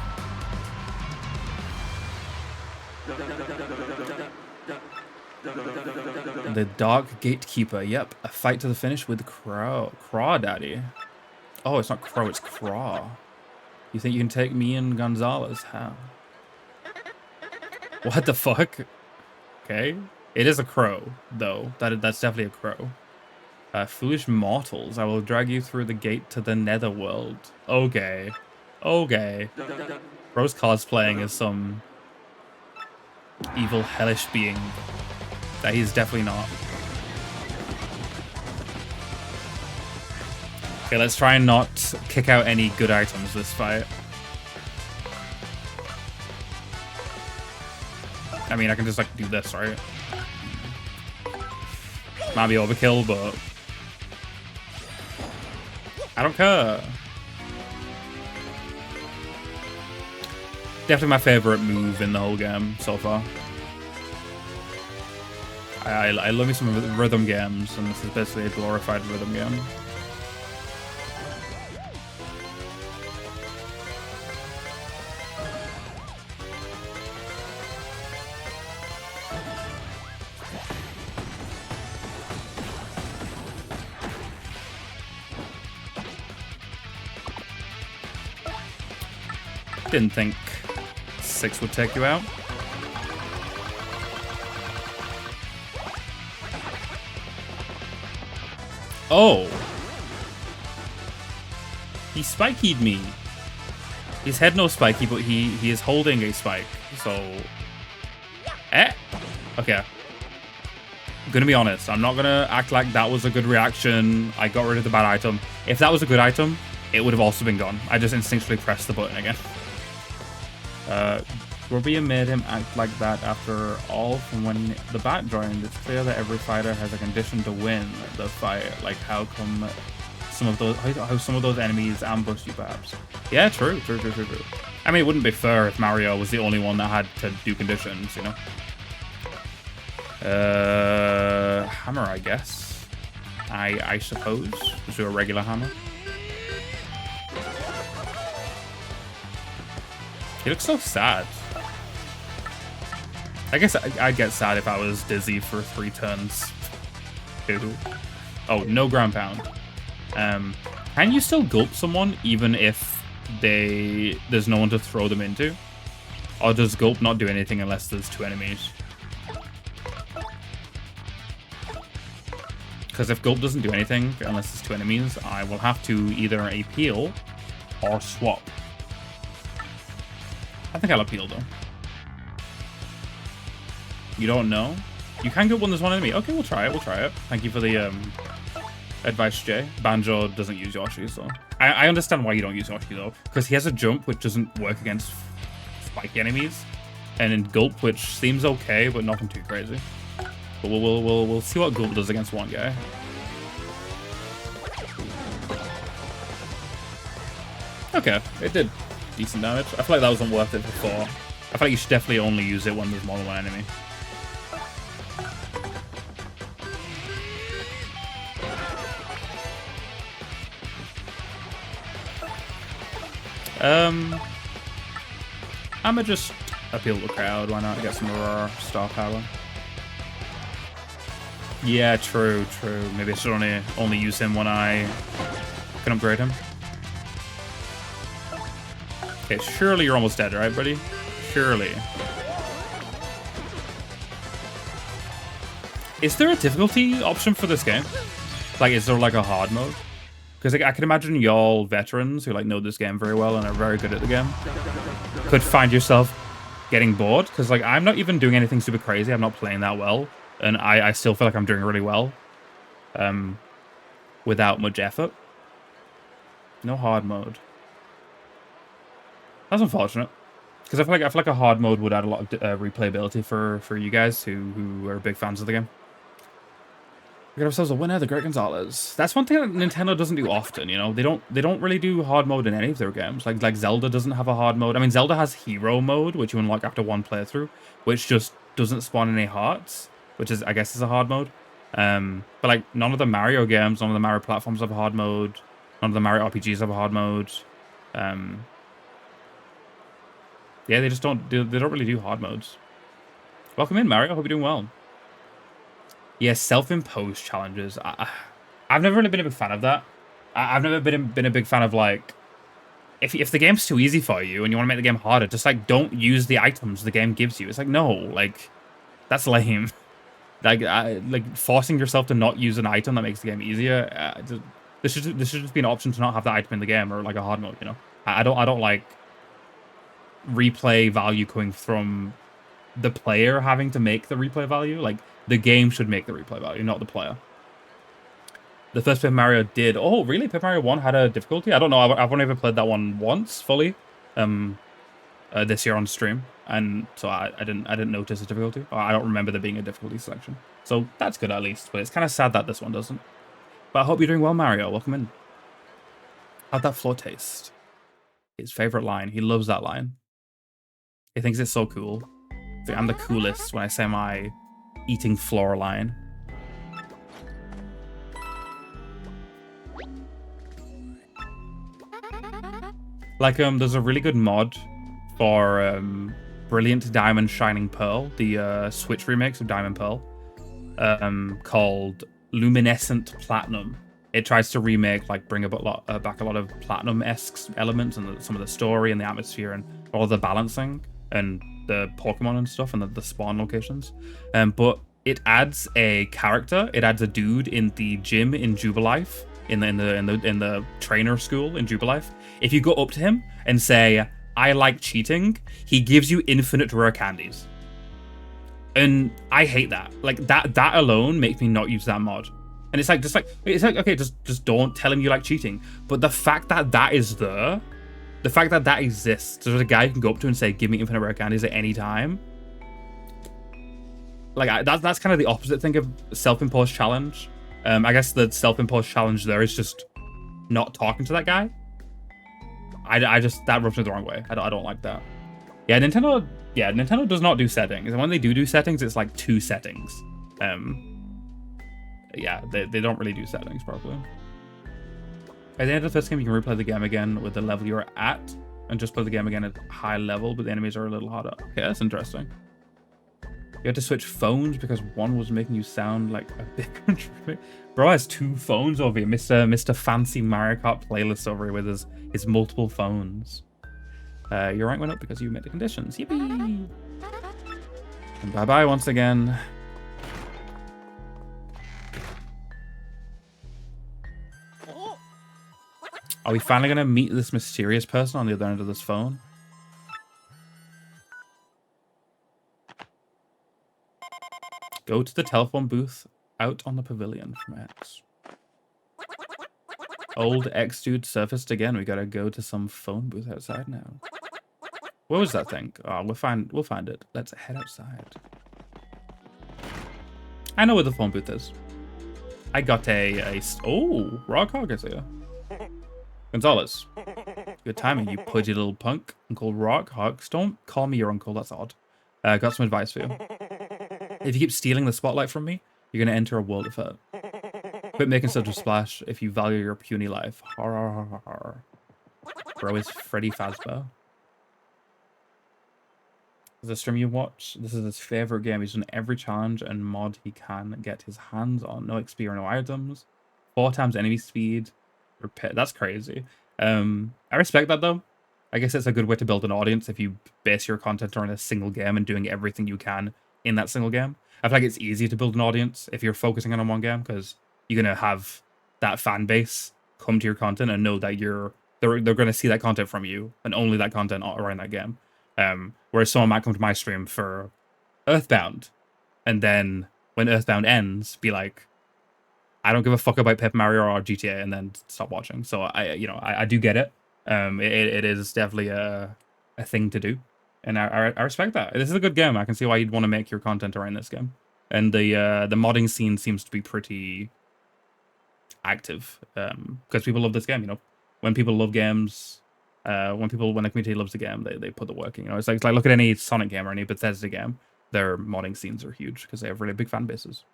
The Dark Gatekeeper. Yep, a fight to the finish with Craw Daddy. Oh, it's not Crow, it's Craw. You think you can take me and Gonzalez? How? What the fuck? Okay. It is a crow, though. That's definitely a crow. Foolish mortals, I will drag you through the gate to the netherworld. Okay. Okay. Bro's cosplaying as some evil, hellish being that he's definitely not. Okay, let's try and not kick out any good items this fight. I mean, I can just like do this, right? Might be overkill, but I don't care. Definitely my favorite move in the whole game so far. I love me some rhythm games, and this is basically a glorified rhythm game. Didn't think 6 would take you out. Oh. He spikied me. His head no spiky, but he is holding a spike. So... Okay. I'm gonna be honest. I'm not gonna act like that was a good reaction. I got rid of the bad item. If that was a good item, it would have also been gone. I just instinctually pressed the button again. Robia made him act like that after all from when the bat joined. It's clear that every fighter has a condition to win the fight. Like how come some of those how some of those enemies ambush you perhaps? Yeah, true. I mean, it wouldn't be fair if Mario was the only one that had to do conditions, you know? Hammer, I guess. I suppose. Just do a regular hammer. He looks so sad. I guess I'd get sad if I was dizzy for 3 turns. Ew. Oh, no ground pound. Can you still gulp someone even if there's no one to throw them into? Or does gulp not do anything unless there's 2 enemies? Because if gulp doesn't do anything unless there's 2 enemies, I will have to either appeal or swap. I think I'll appeal though. You don't know? You can gulp when there's 1 enemy. Okay, we'll try it. Thank you for the advice, Jay. Banjo doesn't use Yoshi, so... I understand why you don't use Yoshi though. Because he has a jump which doesn't work against spiky enemies. And in gulp, which seems okay, but nothing too crazy. But we'll see what gulp does against one guy. Okay, it did decent damage. I feel like that wasn't worth it before. I feel like you should definitely only use it when there's more than 1 enemy. I'ma just appeal to the crowd. Why not get some raw star power? Yeah, true. Maybe I should only use him when I can upgrade him. Okay, surely you're almost dead, right, buddy? Surely. Is there a difficulty option for this game? Like, is there like a hard mode? Because like, I can imagine y'all veterans who like know this game very well and are very good at the game could find yourself getting bored. Because like, I'm not even doing anything super crazy. I'm not playing that well. And I still feel like I'm doing really well. Without much effort. No hard mode. That's unfortunate. Because I feel like a hard mode would add a lot of replayability for you guys who are big fans of the game. We got ourselves a winner, the Great Gonzalez. That's one thing that Nintendo doesn't do often, you know. They don't really do hard mode in any of their games. Like Zelda doesn't have a hard mode. I mean, Zelda has hero mode, which you unlock after 1 playthrough, which just doesn't spawn any hearts, which is I guess is a hard mode. But like none of the Mario games, none of the Mario platforms have a hard mode. None of the Mario RPGs have a hard mode. Yeah, they just don't really do hard modes. Welcome in, Mario. Hope you're doing well. Yeah, self-imposed challenges. I've never really been a big fan of that. I've never been a big fan of like, if the game's too easy for you and you want to make the game harder, just like don't use the items the game gives you. It's like no, like that's lame. Like forcing yourself to not use an item that makes the game easier. This should just be an option to not have that item in the game or like a hard mode. You know, I don't like replay value coming from the player having to make the replay value. Like the game should make the replay value, not the player. The first Paper Mario did. Oh, really? Paper Mario 1 had a difficulty? I don't know. I've only ever played that one once fully, this year on stream, and so I didn't notice a difficulty. I don't remember there being a difficulty selection. So that's good at least. But it's kind of sad that this one doesn't. But I hope you're doing well, Mario. Welcome in. How'd that floor taste? His favorite line. He loves that line. He thinks it's so cool. I'm the coolest when I say my eating floor line. Like, there's a really good mod for Brilliant Diamond Shining Pearl, the Switch remakes of Diamond Pearl, called Luminescent Platinum. It tries to remake, like, bring back a lot of Platinum-esque elements and some of the story and the atmosphere and all the balancing and the Pokemon and stuff and the spawn locations. But it adds a character. It adds a dude in the gym in Jubilife, in the trainer school in Jubilife. If you go up to him and say, "I like cheating," he gives you infinite rare candies. And I hate that. Like that alone makes me not use that mod. And it's like okay, just don't tell him you like cheating. But the fact that that is there, the fact that that exists, there's a guy you can go up to and say, "Give me infinite rare candies at any time." Like that's kind of the opposite thing of self-imposed challenge. I guess the self-imposed challenge there is just not talking to that guy. I just, that rubs me the wrong way. I don't like that. Yeah, Nintendo does not do settings, and when they do settings, it's like 2 settings. Yeah, they don't really do settings properly. At the end of the first game, you can replay the game again with the level you're at, and just play the game again at high level, but the enemies are a little harder. Okay, that's interesting. You had to switch phones because one was making you sound like a different. Bro has 2 phones over here. Mr. Fancy Mario Kart playlist over here with his multiple phones. Your rank went up because you met the conditions. Yippee! And bye-bye once again. Are we finally gonna meet this mysterious person on the other end of this phone? Go to the telephone booth out on the pavilion from X. Old X dude surfaced again. We gotta go to some phone booth outside now. What was that thing? Oh, we'll find it. Let's head outside. I know where the phone booth is. I got oh, Rockhog is here. Gonzalez. Good timing, you pudgy little punk. Uncle Rockhog. Don't call me your uncle, that's odd. Got some advice for you. If you keep stealing the spotlight from me, you're gonna enter a world of hurt. Quit making such a splash if you value your puny life. Har, har, har, har. Bro is Freddy Fazbear. The stream you watch, this is his favorite game. He's done every challenge and mod he can get his hands on. No XP or no items. 4 times enemy speed. Repair. That's crazy. I respect that though. I guess it's a good way to build an audience if you base your content on a single game and doing everything you can in that single game. I feel like it's easy to build an audience if you're focusing on one game because you're gonna have that fan base come to your content and know that they're gonna see that content from you and only that content around that game. Whereas someone might come to my stream for Earthbound, and then when Earthbound ends, be like, I don't give a fuck about Paper Mario or GTA, and then stop watching. So I do get it. It is definitely a thing to do, and I respect that. This is a good game. I can see why you'd want to make your content around this game, and the modding scene seems to be pretty active because people love this game. You know, when people love games. When a community loves a game, they put the work in. You know, it's like look at any Sonic game or any Bethesda game. Their modding scenes are huge because they have really big fan bases.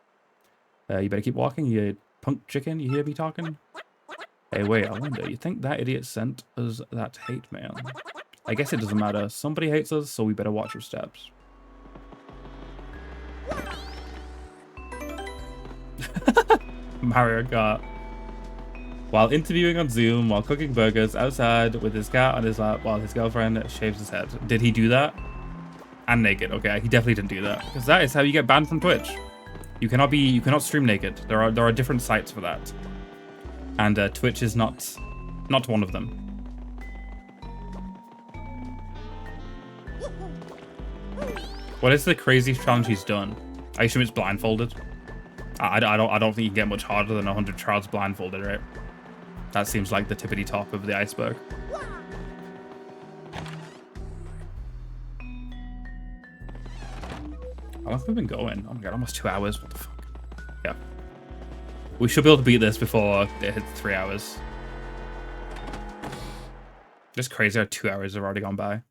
You better keep walking, you punk chicken. You hear me talking? Hey, wait, I wonder. You think that idiot sent us that hate mail? I guess it doesn't matter. Somebody hates us, so we better watch our steps. Mario Kart. While interviewing on Zoom, while cooking burgers outside with his cat on his lap, while his girlfriend shaves his head. Did he do that? And naked. Okay, he definitely didn't do that because that is how you get banned from Twitch. You cannot stream naked. There are different sites for that, and Twitch is not one of them. What is the craziest challenge he's done? I assume it's blindfolded. I don't think you can get much harder than 100 trials blindfolded, right? That seems like the tippity top of the iceberg. How long have we been going? Oh my god, almost 2 hours. What the fuck? Yeah. We should be able to beat this before it hits 3 hours. Just crazy how 2 hours have already gone by. I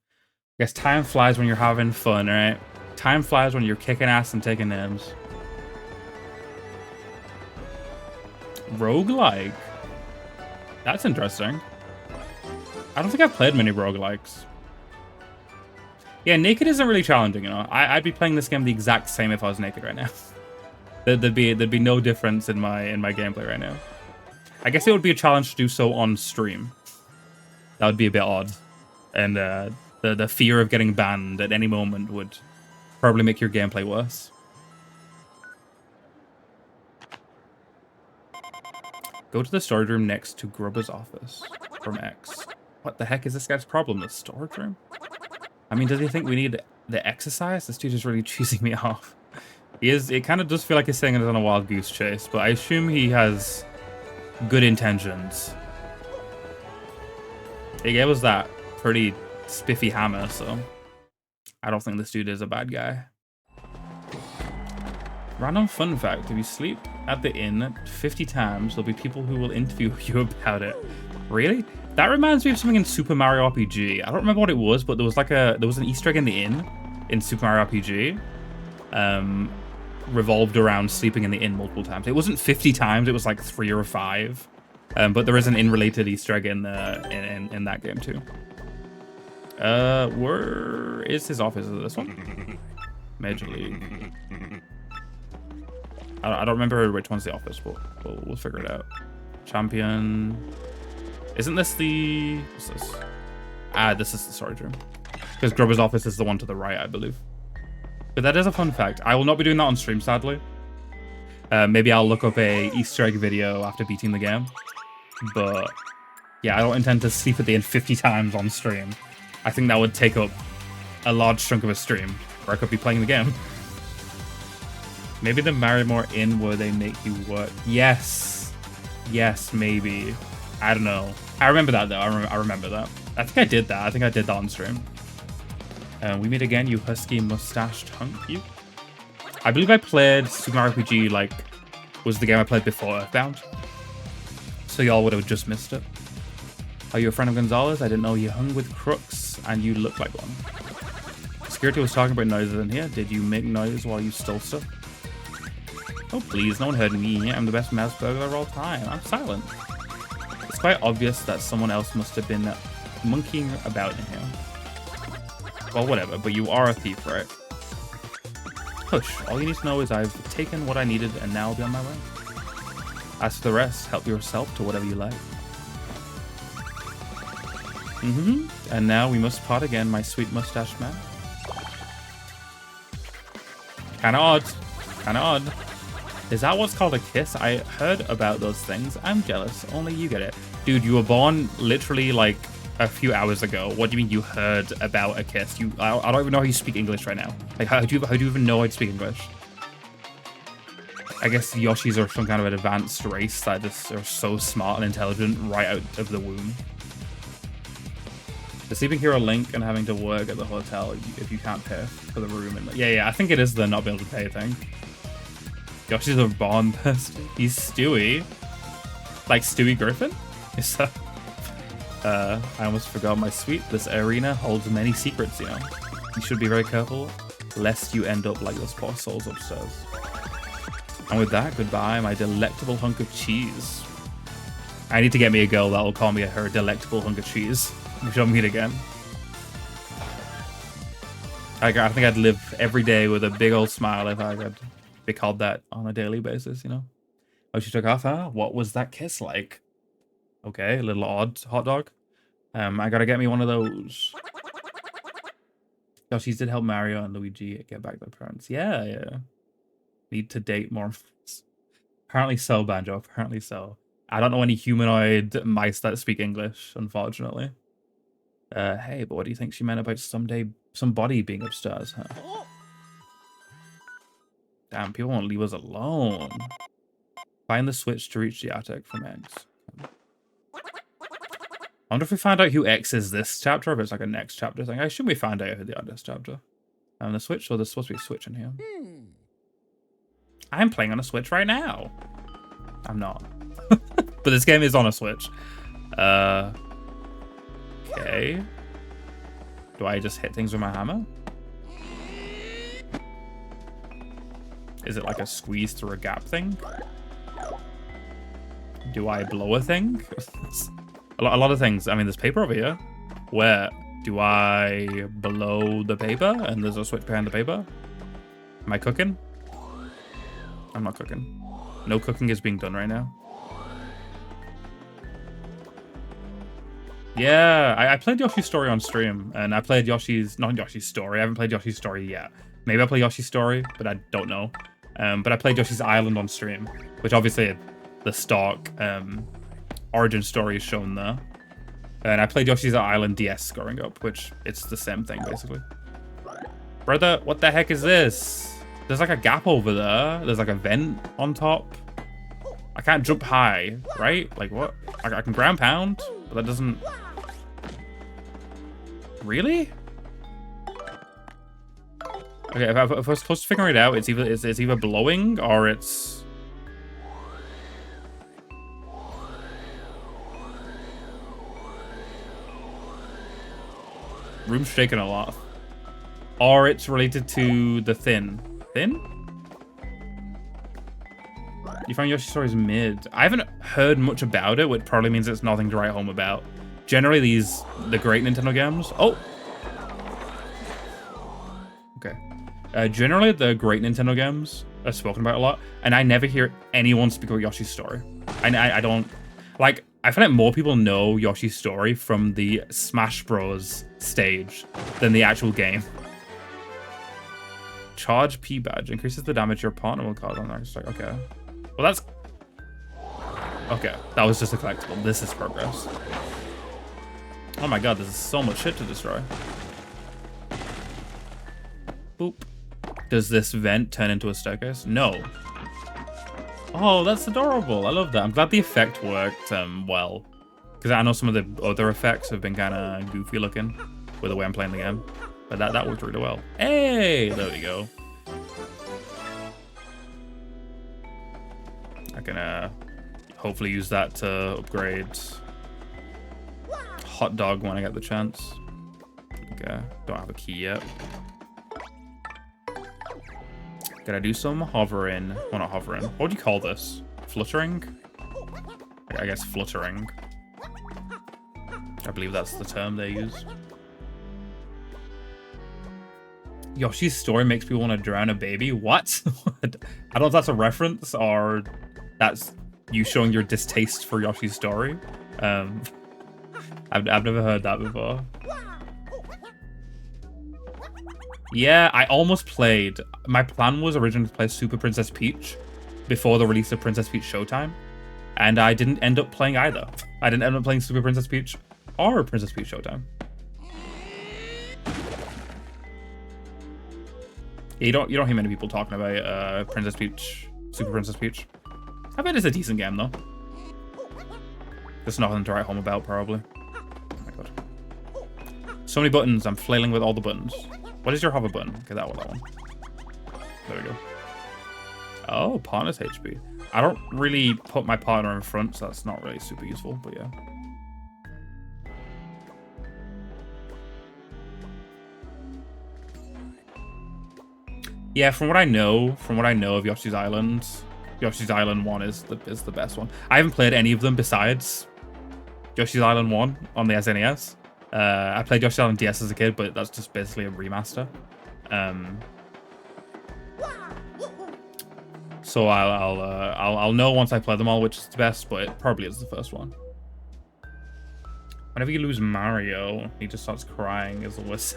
guess time flies when you're having fun, right? Time flies when you're kicking ass and taking names. Roguelike? That's interesting. I don't think I've played many roguelikes. Yeah, naked isn't really challenging, you know. I'd be playing this game the exact same if I was naked right now. There'd be no difference in my gameplay right now. I guess it would be a challenge to do so on stream. That would be a bit odd. And the fear of getting banned at any moment would probably make your gameplay worse. Go to the storage room next to Grubba's office from X. What the heck is this guy's problem? The storage room? I mean, does he think we need the exercise? This dude is really cheesing me off. He is. It kind of does feel like he's saying it on a wild goose chase, but I assume he has good intentions. He gave us that pretty spiffy hammer, so I don't think this dude is a bad guy. Random fun fact, if you sleep at the inn 50 times, there'll be people who will interview you about it. Really? That reminds me of something in Super Mario RPG. I don't remember what it was, but there was an Easter egg in the inn in Super Mario RPG. Revolved around sleeping in the inn multiple times. It wasn't 50 times, it was like 3 or 5. But there is an inn-related Easter egg in that game too. Where is his office? Is it this one? Major League. I don't remember which one's the office, but we'll figure it out. Champion. Isn't this the... What's this? Ah, this is the storage room. Because Grubba's office is the one to the right, I believe. But that is a fun fact. I will not be doing that on stream, sadly. Maybe I'll look up a Easter egg video after beating the game. But yeah, I don't intend to sleep at the inn 50 times on stream. I think that would take up a large chunk of a stream where I could be playing the game. Maybe the Marrymore Inn where they make you work. Yes. Yes, maybe. I don't know. I remember that though. I remember that. I think I did that. I think I did that on stream. We meet again, you husky mustached hunk, you. I believe I played Super Mario RPG, like, was the game I played before Earthbound. So y'all would have just missed it. Are you a friend of Gonzalez? I didn't know you hung with crooks, and you look like one. Security was talking about noises in here. Did you make noise while you stole stuff? Oh please, no one heard me. I'm the best mouse burglar of all time. I'm silent. It's quite obvious that someone else must have been monkeying about in here. Well, whatever, but you are a thief, right? Hush, all you need to know is I've taken what I needed and now I'll be on my way. As for the rest, help yourself to whatever you like. And now we must part again, my sweet mustached man. Kinda odd. Kinda odd. Is that what's called a kiss? I heard about those things. I'm jealous. Only you get it. Dude, you were born literally like a few hours ago. What do you mean you heard about a kiss? I don't even know how you speak English right now. Like, how do you even know how to speak English? I guess Yoshis are some kind of an advanced race that just are so smart and intelligent right out of the womb. The sleeping hero link and having to work at the hotel if you can't pay for the room. And yeah, I think it is the not being able to pay thing. Yoshi's a born person. He's Stewie. Like Stewie Griffin? Is that... I almost forgot my sweet. This arena holds many secrets, you know. You should be very careful, lest you end up like those poor souls upstairs. And with that, goodbye, my delectable hunk of cheese. I need to get me a girl that will call me her delectable hunk of cheese. We shall meet again. I think I'd live every day with a big old smile if I could be called that on a daily basis, you know? Oh, she took off, huh? What was that kiss like? Okay, a little odd hot dog. I gotta get me one of those. Yoshi's did help Mario and Luigi get back their parents. Yeah. Need to date more. Apparently so, Banjo. Apparently so. I don't know any humanoid mice that speak English, unfortunately. Hey, but what do you think she meant about somebody being upstairs, huh? Damn, people won't leave us alone. Find the switch to reach the attic from X. I wonder if we find out who X is this chapter, or if it's like a next chapter thing. I assume we find out who they are this chapter. The switch, so there's supposed to be a switch in here. I'm playing on a Switch right now. I'm not. But this game is on a Switch. Okay. Do I just hit things with my hammer? Is it like a squeeze through a gap thing? Do I blow a thing? a lot of things. I mean, there's paper over here. Where? Do I blow the paper and there's a switch behind the paper? Am I cooking? I'm not cooking. No cooking is being done right now. Yeah, I played Yoshi's Story on stream, and I played not Yoshi's Story. I haven't played Yoshi's Story yet. Maybe I'll play Yoshi's Story, but I don't know. But I played Yoshi's Island on stream, which obviously the stock origin story is shown there. And I played Yoshi's Island DS growing up, which it's the same thing basically. Brother, what the heck is this? There's like a gap over there. There's like a vent on top. I can't jump high, right? Like what? I can ground pound, but that doesn't... Really? Okay, if we're supposed to figure it out, it's either blowing or it's... Room's shaking a lot. Or it's related to the thin. Thin? You find Yoshi's Story is mid. I haven't heard much about it, which probably means it's nothing to write home about. Generally, the great Nintendo games... Oh! Okay. Generally, the great Nintendo games are spoken about a lot, and I never hear anyone speak about Yoshi's Story. I don't... Like, I feel like more people know Yoshi's Story from the Smash Bros. Stage than the actual game. Charge P badge increases the damage your partner will cause on their strike. Okay. Well, that's... Okay, that was just a collectible. This is progress. Oh my god, this is so much shit to destroy. Boop. Does this vent turn into a staircase? No. Oh, that's adorable. I love that. I'm glad the effect worked well. Because I know some of the other effects have been kind of goofy looking with the way I'm playing the game. But that worked really well. Hey, there we go. I can hopefully use that to upgrade Hot Dog when I get the chance. Okay, don't have a key yet. Gotta do some hovering. Well, not hovering. What do you call this? Fluttering? I guess fluttering. I believe that's the term they use. Yoshi's Story makes people want to drown a baby? What? I don't know if that's a reference or that's you showing your distaste for Yoshi's Story. I've never heard that before. Yeah, I almost played. My plan was originally to play Super Princess Peach before the release of Princess Peach Showtime, and I didn't end up playing either. I didn't end up playing Super Princess Peach or Princess Peach Showtime. Yeah, you don't hear many people talking about Princess Peach, Super Princess Peach. I bet it's a decent game though. There's nothing to write home about probably. Oh my god. So many buttons. I'm flailing with all the buttons. What is your hover button? Okay, that one. There we go. Oh, partner's HP. I don't really put my partner in front, so that's not really super useful, but yeah. Yeah, from what I know of Yoshi's Island, Yoshi's Island 1 is the best one. I haven't played any of them besides Yoshi's Island 1 on the SNES. I played Yoshi's Island DS as a kid, but that's just basically a remaster. So I'll know once I play them all which is the best, but it probably is the first one. Whenever you lose Mario, he just starts crying is the worst.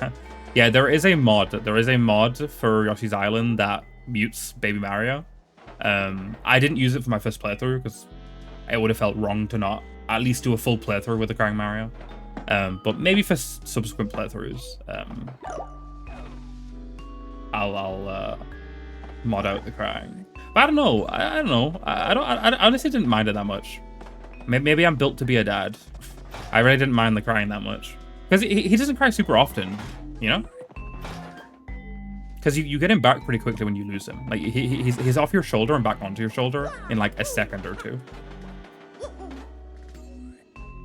Yeah, there is a mod. There is a mod for Yoshi's Island that mutes Baby Mario. I didn't use it for my first playthrough because it would have felt wrong to not at least do a full playthrough with the crying Mario. But maybe for subsequent playthroughs, I'll mod out the crying. But I don't know. I don't know. I honestly didn't mind it that much. Maybe I'm built to be a dad. I really didn't mind the crying that much because he doesn't cry super often, you know. Because you get him back pretty quickly when you lose him. Like he's off your shoulder and back onto your shoulder in like a second or two.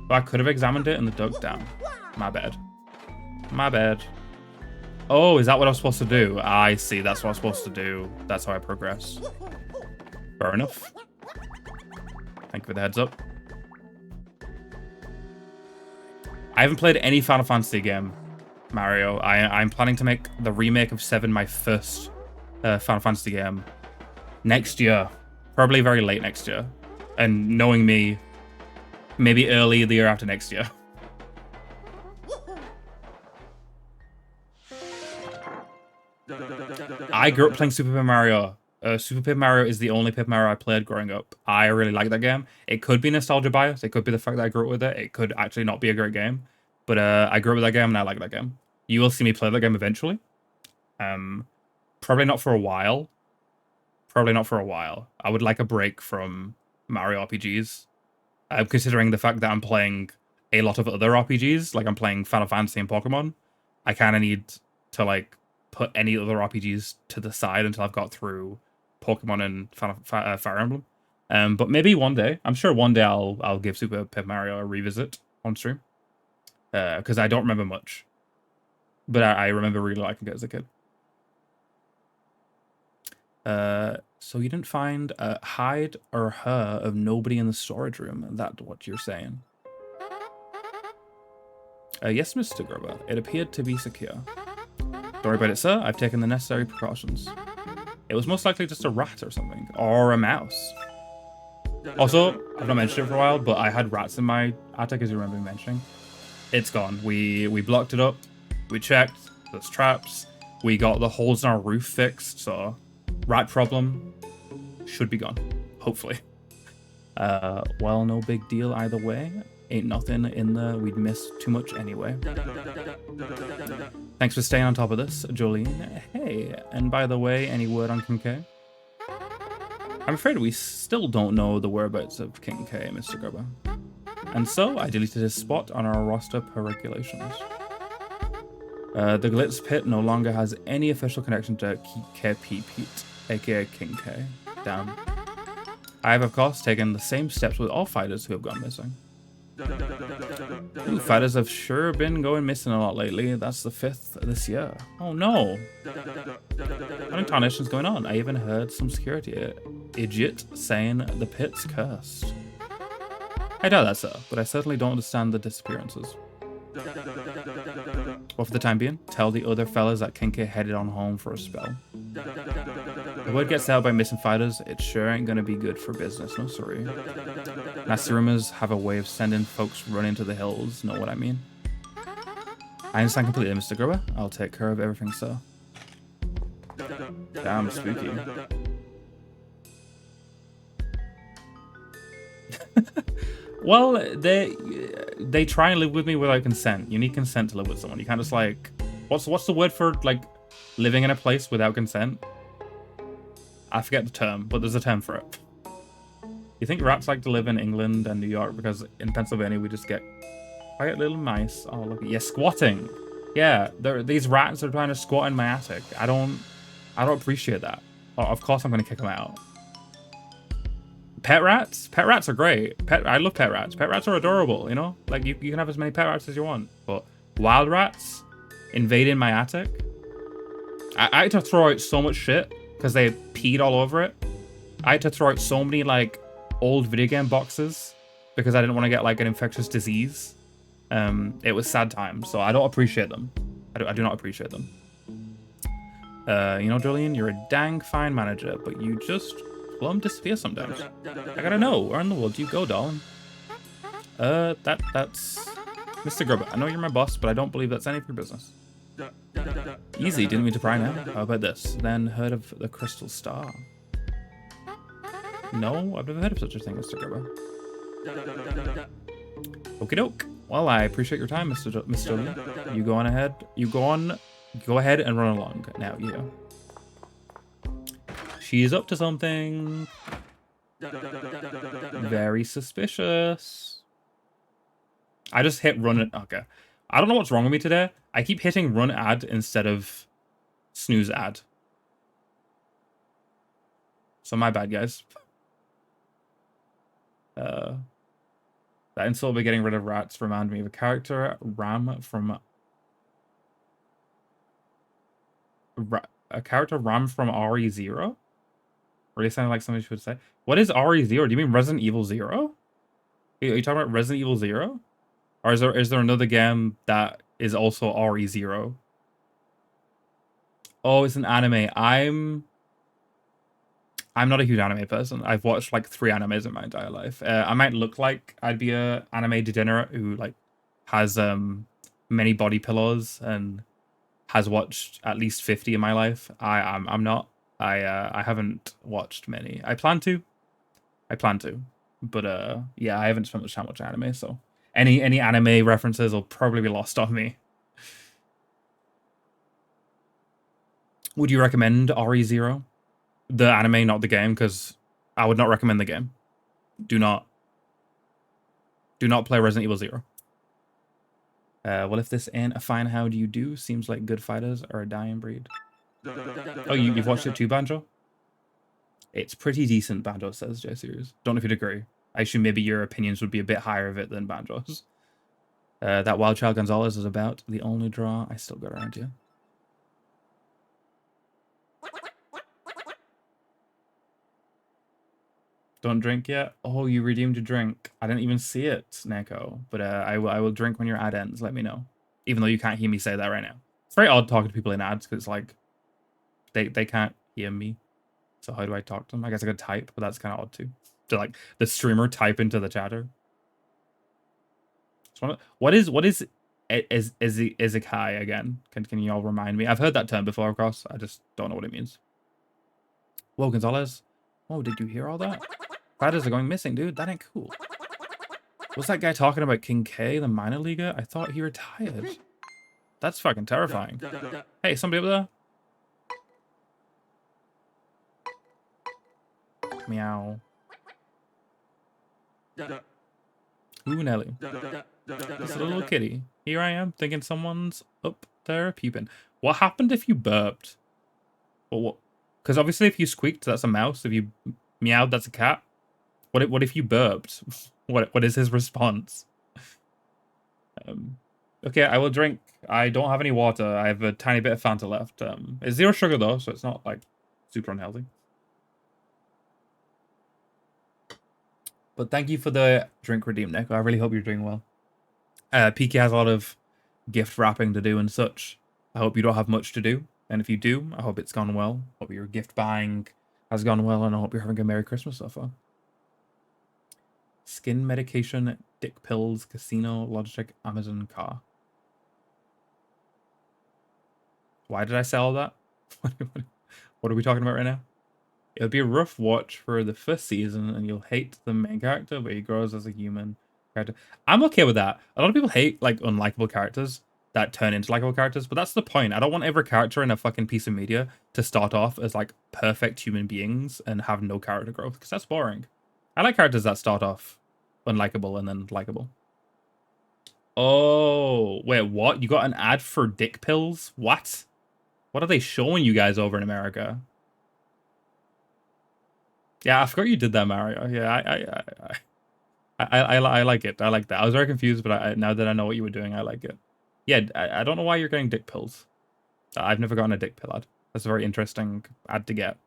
But I could have examined it and the dug down. My bad. My bad. Oh, is that what I was supposed to do? I see. That's what I was supposed to do. That's how I progress. Fair enough. Thank you for the heads up. I haven't played any Final Fantasy game, Mario. I'm planning to make the remake of 7 my first Final Fantasy game next year. Probably very late next year. And knowing me, maybe early the year after next year. I grew up playing Super Paper Mario. Super Paper Mario is the only Paper Mario I played growing up. I really like that game. It could be nostalgia bias. It could be the fact that I grew up with it. It could actually not be a great game. But I grew up with that game and I like that game. You will see me play that game eventually. Probably not for a while. Probably not for a while. I would like a break from Mario RPGs. Considering the fact that I'm playing a lot of other RPGs, like I'm playing Final Fantasy and Pokemon, I kind of need to like put any other RPGs to the side until I've got through Pokemon and Fire Emblem. But maybe one day, I'm sure one day I'll give Super Paper Mario a revisit on stream, because I don't remember much, but I remember really liking it as a kid. So you didn't find a hide or her of nobody in the storage room? That's what you're saying? Yes, Mr. Gruber. It appeared to be secure. Don't worry about it, sir. I've taken the necessary precautions. It was most likely just a rat or something. Or a mouse. Also, I've not mentioned it for a while, but I had rats in my attic, as you remember me mentioning. It's gone. We blocked it up. We checked. There's traps. We got the holes in our roof fixed, so rat problem should be gone. Hopefully. Well, no big deal either way. Ain't nothing in there we'd miss too much anyway. Thanks for staying on top of this, Jolene. Hey, and by the way, any word on King K? I'm afraid we still don't know the whereabouts of King K, Mr. Gerber. And so, I deleted his spot on our roster per regulations. The Glitz Pit no longer has any official connection to KP Pete, aka King K. Damn. I have, of course, taken the same steps with all fighters who have gone missing. Ooh, fighters have sure been going missing a lot lately. That's the 5th this year. Oh no! What in tarnation's going on? I even heard some security idiot saying the pit's cursed. I doubt that, sir, but I certainly don't understand the disappearances. Well, for the time being, tell the other fellas that King K headed on home for a spell. The word gets out by missing fighters, it sure ain't gonna be good for business, no sorry. Nasty rumors have a way of sending folks running to the hills, know what I mean? I understand completely, Mr. Gruber. I'll take care of everything, sir. Damn spooky. Well, they try and live with me without consent. You need consent to live with someone. You can't just like, what's the word for like living in a place without consent? I forget the term, but there's a term for it. You think rats like to live in England and New York because in Pennsylvania we just get quiet little mice. Oh look, yeah, squatting. Yeah, these rats are trying to squat in my attic. I don't appreciate that. Oh, of course I'm gonna kick them out. Pet rats? Pet rats are great. I love pet rats. Pet rats are adorable, you know? Like, you can have as many pet rats as you want. But wild rats invading my attic? I had to throw out so much shit because they peed all over it. I had to throw out so many, like, old video game boxes because I didn't want to get, like, an infectious disease. It was sad times, so I don't appreciate them. I do not appreciate them. You know, Jolene, you're a dang fine manager, but you just plumb disappear sometimes. I gotta know, where in the world do you go, darling? That's Mr. Gruber. I know you're my boss, but I don't believe that's any of your business. Easy, didn't mean to pry now. How about this? Then heard of the Crystal Star? No, I've never heard of such a thing, Mr. Gruber. Okie doke. Well, I appreciate your time, Mr. Lee. You go on ahead. Go ahead and run along. Now, yeah. She's up to something. Very suspicious. I just hit run. Okay. I don't know what's wrong with me today. I keep hitting run ad instead of snooze ad. So my bad, guys. That insult by getting rid of rats reminded me of a character, Ram from RE0? Really sounded like somebody should say. What is RE0? Do you mean Resident Evil 0? Are you talking about Resident Evil 0? Or is there another game that is also RE0? Oh, it's an anime. I'm not a huge anime person. I've watched like 3 animes in my entire life. I might look like I'd be a anime degenerate who like has many body pillows and has watched at least 50 in my life. I'm not. I haven't watched many. I plan to, but yeah, I haven't spent much time watching anime. So any anime references will probably be lost on me. Would you recommend RE0? The anime, not the game, because I would not recommend the game. Do not play Resident Evil 0. Well, if this ain't a fine how do you do, seems like good fighters are a dying breed. Oh, you've watched it too, Banjo? It's pretty decent, Banjo says, J-Series. Don't know if you'd agree. I assume maybe your opinions would be a bit higher of it than Banjo's. That Wild Child Gonzalez is about the only draw I still got around to. Don't drink yet? Oh, you redeemed a drink. I didn't even see it, Neko. But I will drink when your ad ends. Let me know. Even though you can't hear me say that right now. It's very odd talking to people in ads because it's like they can't hear me. So how do I talk to them? I guess I could type, but that's kind of odd too. To like the streamer type into the chatter. What is isekai again? Can you all remind me? I've heard that term before, of course. I just don't know what it means. Whoa, Gonzalez. Oh, did you hear all that? Fighters are going missing, dude. That ain't cool. Was that guy talking about King K, the minor leaguer? I thought he retired. That's fucking terrifying. Hey, somebody up there? Meow. Ooh, Nelly. It's a little kitty. Here I am, thinking someone's up there peeping. What happened if you burped? Well, what? Because obviously if you squeaked, that's a mouse. If you meowed, that's a cat. What if you burped? What is his response? Okay, I will drink. I don't have any water. I have a tiny bit of Fanta left. It's 0 sugar though, so it's not like super unhealthy. But thank you for the drink redeem, Nick. I really hope you're doing well. PK has a lot of gift wrapping to do and such. I hope you don't have much to do. And if you do, I hope it's gone well. Hope your gift buying has gone well, and I hope you're having a Merry Christmas so far. Skin medication, dick pills, casino, Logitech, Amazon, car. Why did I sell that? What are we talking about right now? It'll be a rough watch for the first season, and you'll hate the main character, but he grows as a human character. I'm okay with that. A lot of people hate like unlikable characters that turn into likable characters, but that's the point. I don't want every character in a fucking piece of media to start off as like perfect human beings and have no character growth, because that's boring. I like characters that start off unlikable and then likable. Oh, wait, what? You got an ad for dick pills? What? What are they showing you guys over in America? Yeah, I forgot you did that, Mario. Yeah, I like it. I like that. I was very confused, but now that I know what you were doing, I like it. Yeah, I don't know why you're getting dick pills. I've never gotten a dick pill ad. That's a very interesting ad to get.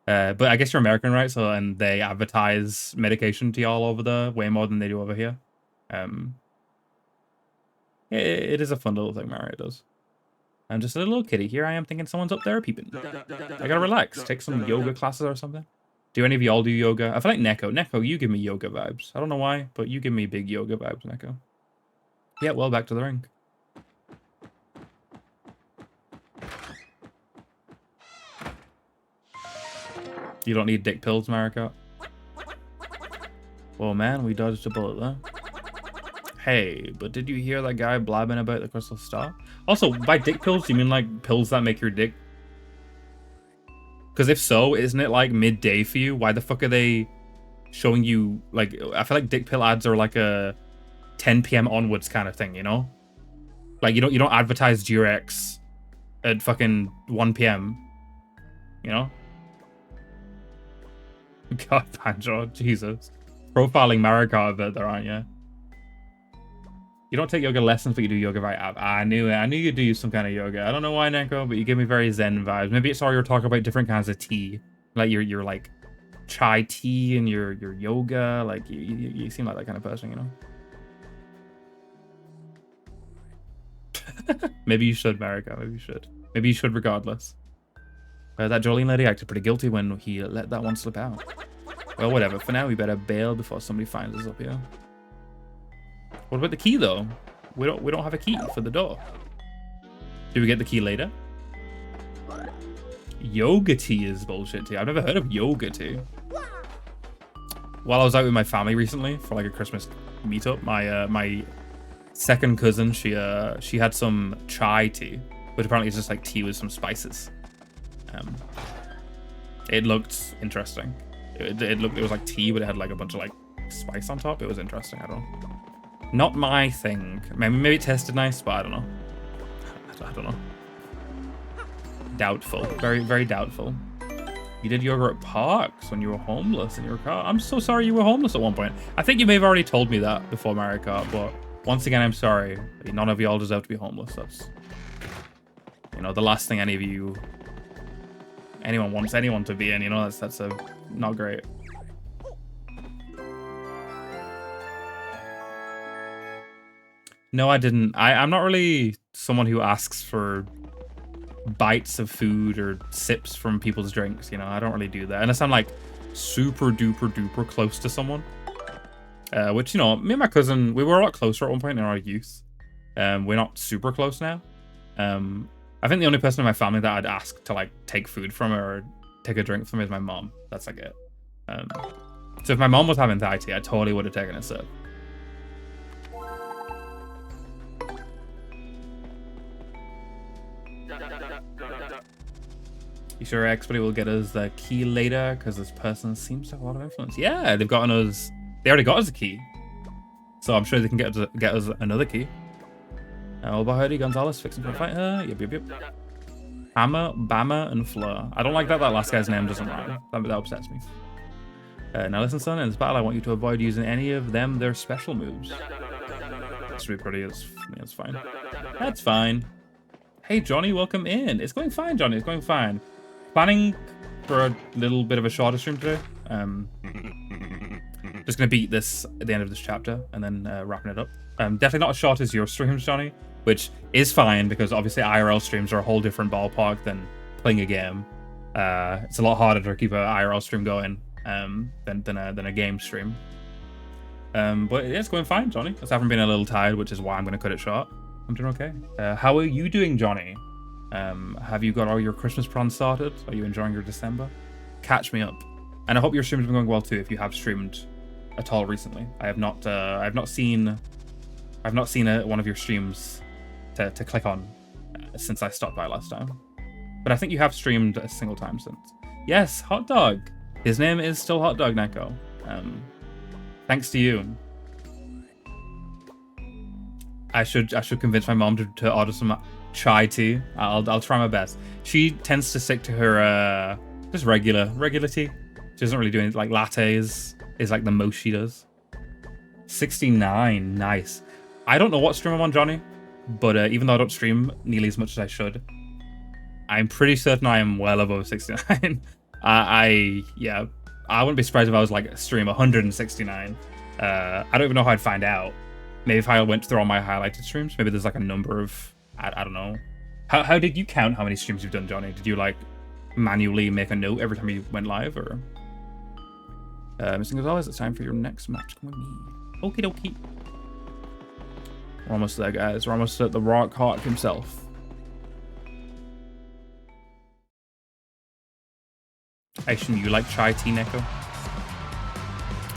But I guess you're American, right? So, and they advertise medication to y'all over there way more than they do over here. It is a fun little thing Mario does. I'm just a little kitty. Here I am thinking someone's up there peeping. I gotta relax. Take some yoga classes or something. Do any of y'all do yoga? I feel like Neko, you give me yoga vibes. I don't know why, but you give me big yoga vibes, Neko. Yeah, well, back to the ring. You don't need dick pills, Marika. Oh man, we dodged a bullet there. Hey, but did you hear that guy blabbing about the crystal star? Also, by dick pills, do you mean like pills that make your dick? Because if so, isn't it like midday for you? Why the fuck are they showing you like? I feel like dick pill ads are like a 10 p.m. onwards kind of thing, you know? Like you don't advertise Durex at fucking 1 p.m. You know? God, Banjo, Jesus. Profiling Marika a bit there, aren't you? You don't take yoga lessons, but you do yoga right app. I knew it. I knew you'd do some kind of yoga. I don't know why, Neko, but you give me very zen vibes. Maybe it's all you're talking about different kinds of tea. Like your like chai tea and your yoga. Like you seem like that kind of person, you know? Maybe you should, Marika. Maybe you should. Maybe you should regardless. That Jolene lady acted pretty guilty when he let that one slip out. Well, whatever. For now, we better bail before somebody finds us up here. What about the key, though? We don't have a key for the door. Do we get the key later? Yoga tea is bullshit tea. I've never heard of yoga tea. While I was out with my family recently for like a Christmas meetup, my second cousin, she had some chai tea, which apparently is just like tea with some spices. It looked interesting. It was like tea, but it had like a bunch of like spice on top. It was interesting. I don't know. Not my thing. Maybe it tasted nice, but I don't know. I don't know. Doubtful. Very, very doubtful. You did yoga at parks when you were homeless in your car. I'm so sorry you were homeless at one point. I think you may have already told me that before Mario Kart, but once again, I'm sorry. None of y'all deserve to be homeless. That's, you know, the last thing anyone wants anyone to be in, you know, that's not great. No, I didn't. I'm not really someone who asks for bites of food or sips from people's drinks, you know. I don't really do that unless I'm like super duper duper close to someone. Which, you know, me and my cousin, we were a lot closer at one point in our youth. We're not super close now. I think the only person in my family that I'd ask to like take food from or take a drink from is my mom. That's like it. So if my mom was having Thai tea, I totally would have taken a sip. You sure XBuddy will get us the key later? Because this person seems to have a lot of influence. Yeah, they've gotten us. They already got us a key, so I'm sure they can get us another key. Bahudi Gonzalez fixing for a fight. Yep. Hammer, Bama, and Fleur. I don't like that last guy's name doesn't rhyme. That upsets me. Now listen, son. In this battle, I want you to avoid using any of their special moves. This should be pretty. It's fine. That's fine. Hey, Johnny, welcome in. It's going fine, Johnny. It's going fine. Planning for a little bit of a shorter stream today. Just gonna beat this at the end of this chapter and then wrapping it up. Definitely not as short as your streams, Johnny, which is fine because obviously IRL streams are a whole different ballpark than playing a game. It's a lot harder to keep an IRL stream going than a game stream. But yeah, it's going fine, Johnny. I haven't been a little tired, which is why I'm gonna cut it short. I'm doing okay. How are you doing, Johnny? Have you got all your Christmas plans started? Are you enjoying your December? Catch me up. And I hope your stream's been going well too. If you have streamed at all recently, I have not. I've not seen one of your streams to click on since I stopped by last time. But I think you have streamed a single time since. Yes, Hot Dog. His name is still Hot Dog Neko. Thanks to you. I should convince my mom to order some chai tea. I'll try my best. She tends to stick to her just regular tea. She doesn't really do anything like lattes. Is like the most she does. 69, nice. I don't know what stream I'm on, Johnny, but even though I don't stream nearly as much as I should, I'm pretty certain I am well above 69. I wouldn't be surprised if I was like stream 169. I don't even know how I'd find out. Maybe if I went through all my highlighted streams, maybe there's like a number of, I don't know. How did you count how many streams you've done, Johnny? Did you like manually make a note every time you went live, or? Mr. Gonzalez, it's time for your next match. Come with me. Okie dokie. We're almost there, guys. We're almost at the Rock Hawk himself. I assume you like chai tea, Neko?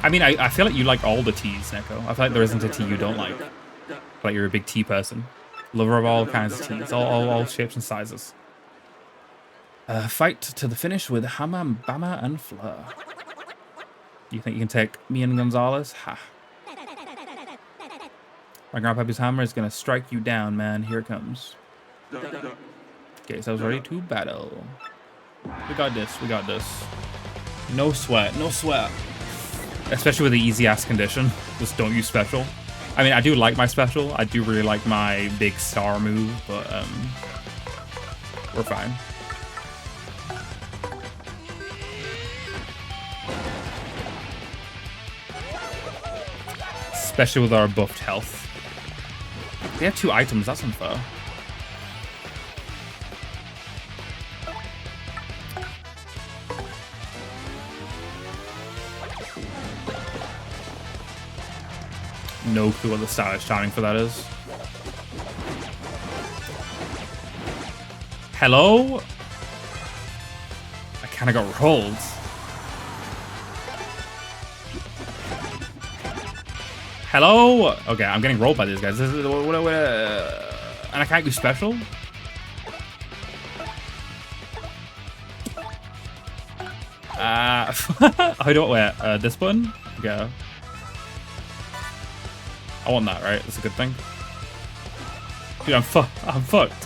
I mean, I feel like you like all the teas, Neko. I feel like there isn't a tea you don't like. I feel like you're a big tea person. Lover of all kinds of teas, all shapes and sizes. Fight to the finish with Hammer, Bama, and Fleur. You think you can take me and Gonzalez? Ha. My grandpappy's hammer is gonna strike you down, man. Here it comes. Okay, so I was ready to battle. We got this. We got this. No sweat. No sweat. Especially with the easy-ass condition. Just don't use special. I mean, I do like my special. I do really like my big star move, but we're fine. Especially with our buffed health. They have 2 items. That's unfair. No clue what the stylish timing for that is. Hello? I kind of got rolled. Hello? Okay, I'm getting rolled by these guys. And I can't do special? How do I wait? This button? Okay. I want that, right? That's a good thing. Dude, I'm fucked.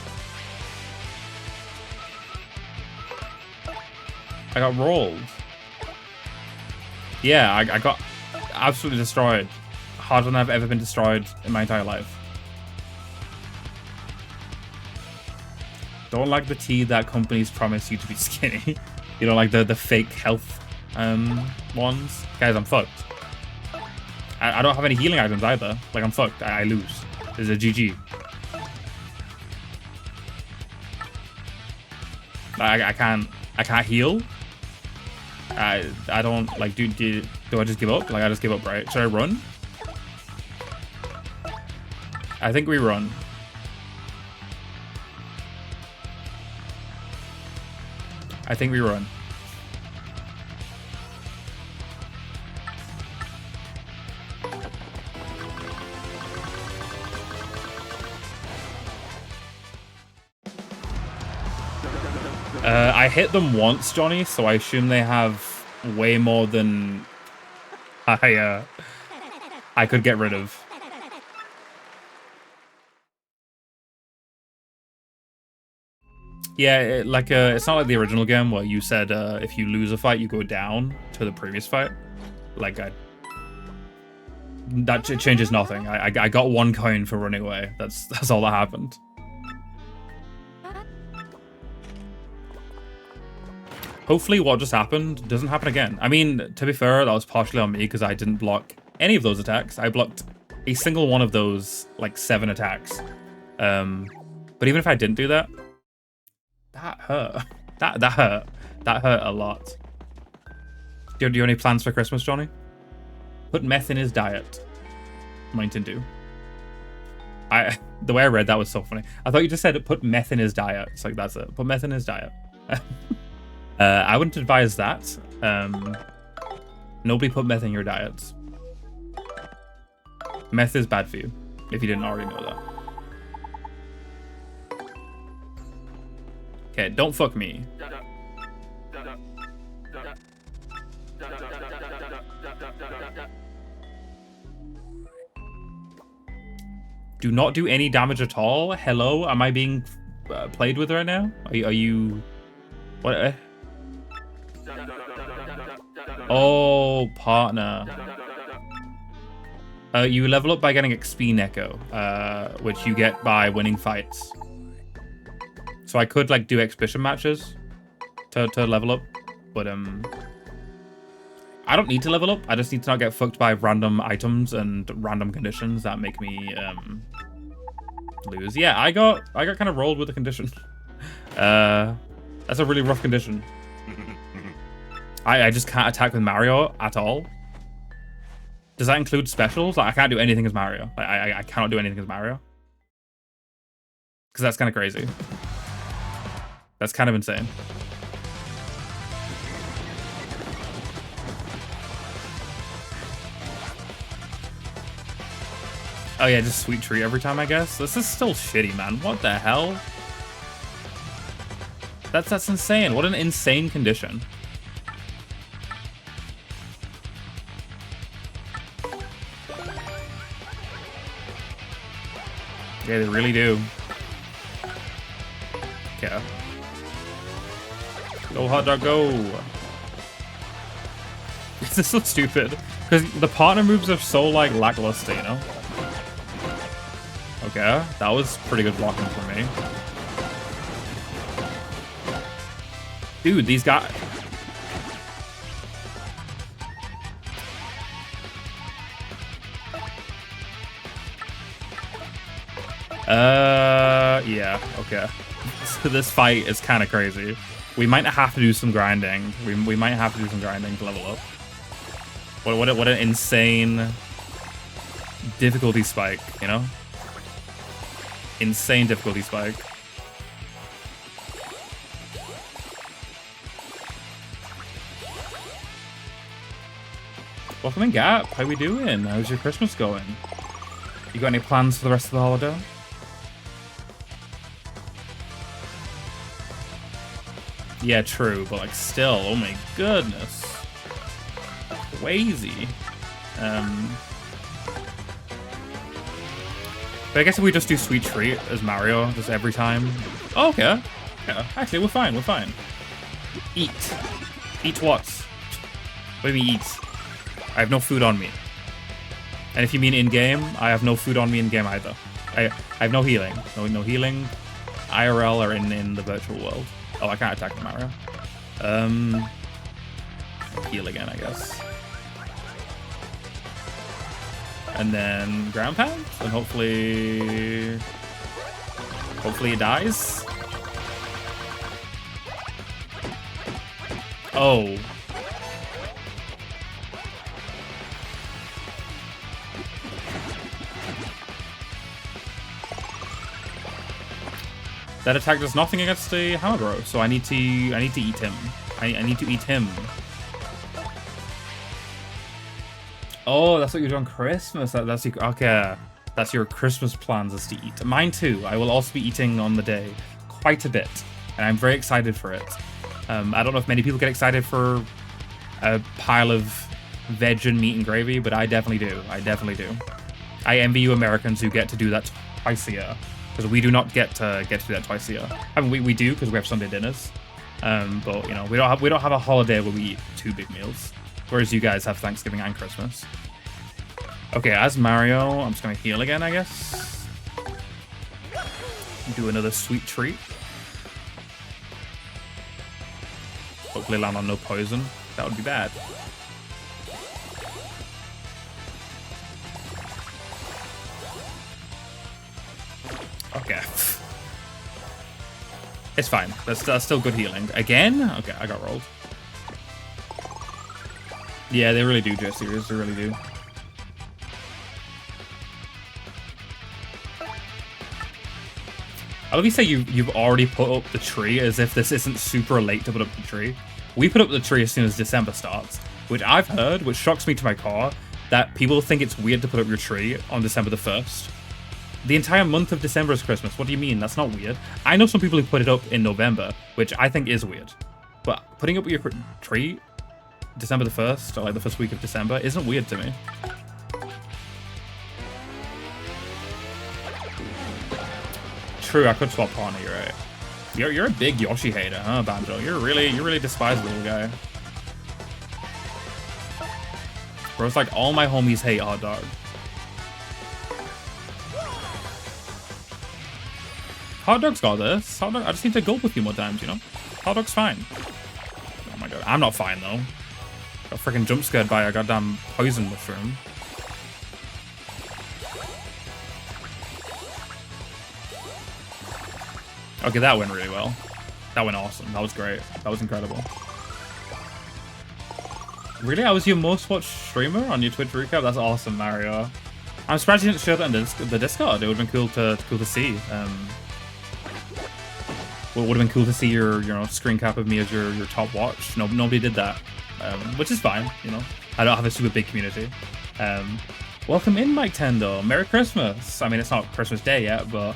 I got rolled. Yeah, I got absolutely destroyed. Harder than I've ever been destroyed in my entire life. Don't like the tea that companies promise you to be skinny. You know, like the fake health ones. Guys, I'm fucked. I don't have any healing items either. Like, I'm fucked. I lose. There's a GG. I can't heal. I don't like. Do I just give up? Like, I just give up, right? Should I run? I think we run. I think we run. I hit them once, Johnny, so I assume they have way more than I could get rid of. Yeah, it's not like the original game where you said if you lose a fight, you go down to the previous fight. Like, that changes nothing. I got 1 coin for running away. That's all that happened. Hopefully what just happened doesn't happen again. I mean, to be fair, that was partially on me because I didn't block any of those attacks. I blocked a single one of those, like, 7 attacks. But even if I didn't do that, that hurt. That hurt. That hurt a lot. Do you have any plans for Christmas, Johnny? Put meth in his diet. Mountain Dew. The way I read that was so funny. I thought you just said put meth in his diet. It's like, that's it. Put meth in his diet. I wouldn't advise that. Nobody put meth in your diets. Meth is bad for you, if you didn't already know that. Okay, don't fuck me. Do not do any damage at all. Hello, am I being played with right now? Are you... What? Oh, partner. You level up by getting XP Neko, which you get by winning fights. So I could like do exhibition matches to level up, but I don't need to level up. I just need to not get fucked by random items and random conditions that make me lose. Yeah, I got kind of rolled with the condition. That's a really rough condition. I just can't attack with Mario at all. Does that include specials? Like, I can't do anything as Mario. I cannot do anything as Mario. Because that's kind of crazy. That's kind of insane. Oh yeah, just sweet treat every time, I guess. This is still shitty, man. What the hell? That's insane. What an insane condition. Yeah, they really do. Okay. Go, hot dog, go. This is so stupid. Because the partner moves are so, like, lackluster, you know? Okay, that was pretty good blocking for me. Dude, these guys... Yeah, okay. So this fight is kind of crazy. We might have to do some grinding. We might have to do some grinding to level up. What an insane difficulty spike, you know? Insane difficulty spike. Welcome in, Gap. How we doing? How's your Christmas going? You got any plans for the rest of the holiday? Yeah, true, but like still, oh my goodness. Crazy. But I guess if we just do Sweet Treat as Mario just every time. Oh, okay. Yeah, actually, we're fine, we're fine. Eat. Eat what? What do you mean eat? I have no food on me. And if you mean in-game, I have no food on me in-game either. I have no healing. No healing. IRL or in the virtual world. Oh, I can't attack the Mario. Heal again, I guess. And then ground pound, and hopefully it dies. Oh. That attack does nothing against the Hammer Bro, so I need to eat him. I need to eat him. Oh, that's what you do on Christmas. That's your, okay. That's your Christmas plans, is to eat. Mine too. I will also be eating on the day quite a bit, and I'm very excited for it. I don't know if many people get excited for a pile of veg and meat and gravy, but I definitely do. I definitely do. I envy you Americans who get to do that twice a year, because we do not get to do that twice a year. I mean, we do because we have Sunday dinners, but you know, we don't have a holiday where we eat 2 big meals, whereas you guys have Thanksgiving and Christmas. Okay, as Mario, I'm just gonna heal again, I guess. Do another Sweet Treat. Hopefully land on no poison. That would be bad. Okay. It's fine. That's still good healing. Again? Okay, I got rolled. Yeah, they really do, J-Series. They really do. I love you say you've already put up the tree as if this isn't super late to put up the tree. We put up the tree as soon as December starts, which I've heard, which shocks me to my core, that people think it's weird to put up your tree on December the 1st. The entire month of December is Christmas. What do you mean? That's not weird. I know some people who put it up in November, which I think is weird. But putting up your tree December the 1st, or like the first week of December, isn't weird to me. True, I could swap partner, you're right. You're a big Yoshi hater, huh, Banjo? You really despise the little guy. Bro, it's like all my homies hate Hot Dog. Hot Dog's got this. Hot Dog, I just need to gulp with you more times, you know? Hot Dog's fine. Oh my god, I'm not fine though. Got freaking jump scared by a goddamn poison mushroom. Okay, that went really well. That went awesome. That was great. That was incredible. Really? I was your most watched streamer on your Twitch recap? That's awesome, Mario. I'm surprised you didn't share that in the Discord. It would have been cool to see. Well, it would have been cool to see your screen cap of me as your top watch. No, nobody did that, which is fine. You know, I don't have a super big community. Welcome in, Mike Tendo. Merry Christmas. I mean, it's not Christmas Day yet, but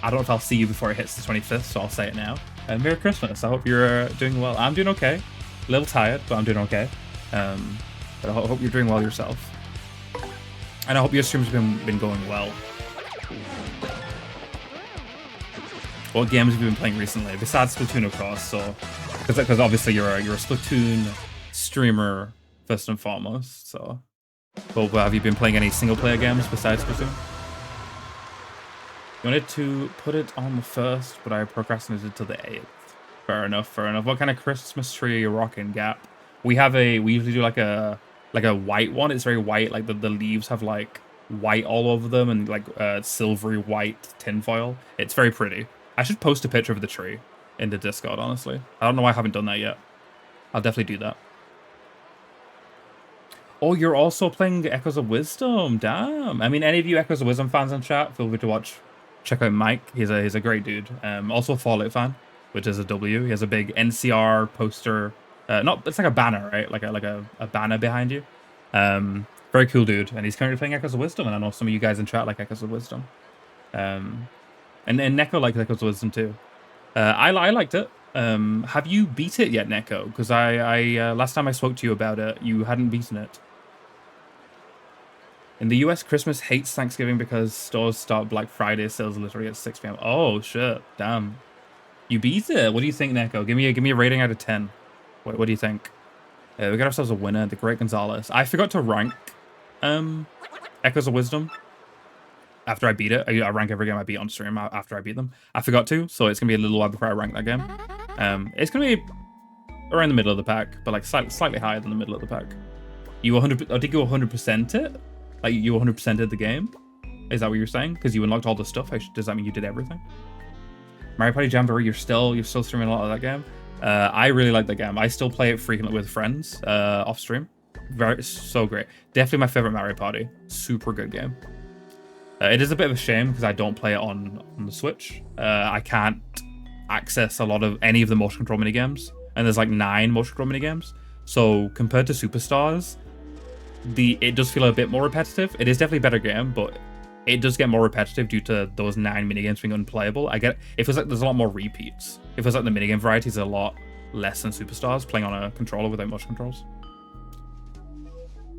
I don't know if I'll see you before it hits the 25th, so I'll say it now. Merry Christmas. I hope you're doing well. I'm doing okay. A little tired, but I'm doing okay. But I hope you're doing well yourself. And I hope your stream's been going well. What games have you been playing recently? Besides Splatoon, of course, so... Because obviously you're a Splatoon streamer, first and foremost, so... But have you been playing any single-player games besides Splatoon? You wanted to put it on the 1st, but I procrastinated till the 8th. Fair enough, fair enough. What kind of Christmas tree are you rocking, Gap? We usually do like a white one. It's very white, like the leaves have like white all over them and like silvery white tinfoil. It's very pretty. I should post a picture of the tree in the Discord, honestly. I don't know why I haven't done that yet. I'll definitely do that. Oh, you're also playing Echoes of Wisdom. Damn. I mean, any of you Echoes of Wisdom fans in chat, feel free to check out Mike. He's a great dude. Also a Fallout fan, which is a W. He has a big NCR poster. It's like a banner, right? Like a banner behind you. Very cool dude, and he's currently playing Echoes of Wisdom, and I know some of you guys in chat like Echoes of Wisdom. And Neko likes Echoes of Wisdom too. I liked it. Have you beat it yet, Neko? Because I last time I spoke to you about it, you hadn't beaten it. In the US, Christmas hates Thanksgiving because stores start Black Friday sales literally at 6 p.m. Oh shit, damn. You beat it. What do you think, Neko? Give me a rating out of 10. What do you think? We got ourselves a winner, the Great Gonzalez. I forgot to rank Echoes of Wisdom after I beat it. I rank every game I beat on stream after I beat them. I forgot to, so it's gonna be a little while before I rank that game. It's gonna be around the middle of the pack, but like slightly higher than the middle of the pack. You 100? I think you 100% it. Like you 100%ed the game. Is that what you're saying? Because you unlocked all the stuff. Does that mean you did everything? Mario Party Jamboree. You're still streaming a lot of that game. I really like that game. I still play it frequently with friends off stream. So great. Definitely my favorite Mario Party. Super good game. It is a bit of a shame because I don't play it on the Switch. I can't access any of the motion control minigames, and there's like 9 motion control minigames. So compared to Superstars, it does feel a bit more repetitive. It is definitely a better game, but it does get more repetitive due to those 9 minigames being unplayable. I get it. It feels like there's a lot more repeats. It feels like the minigame variety is a lot less than Superstars, playing on a controller without motion controls.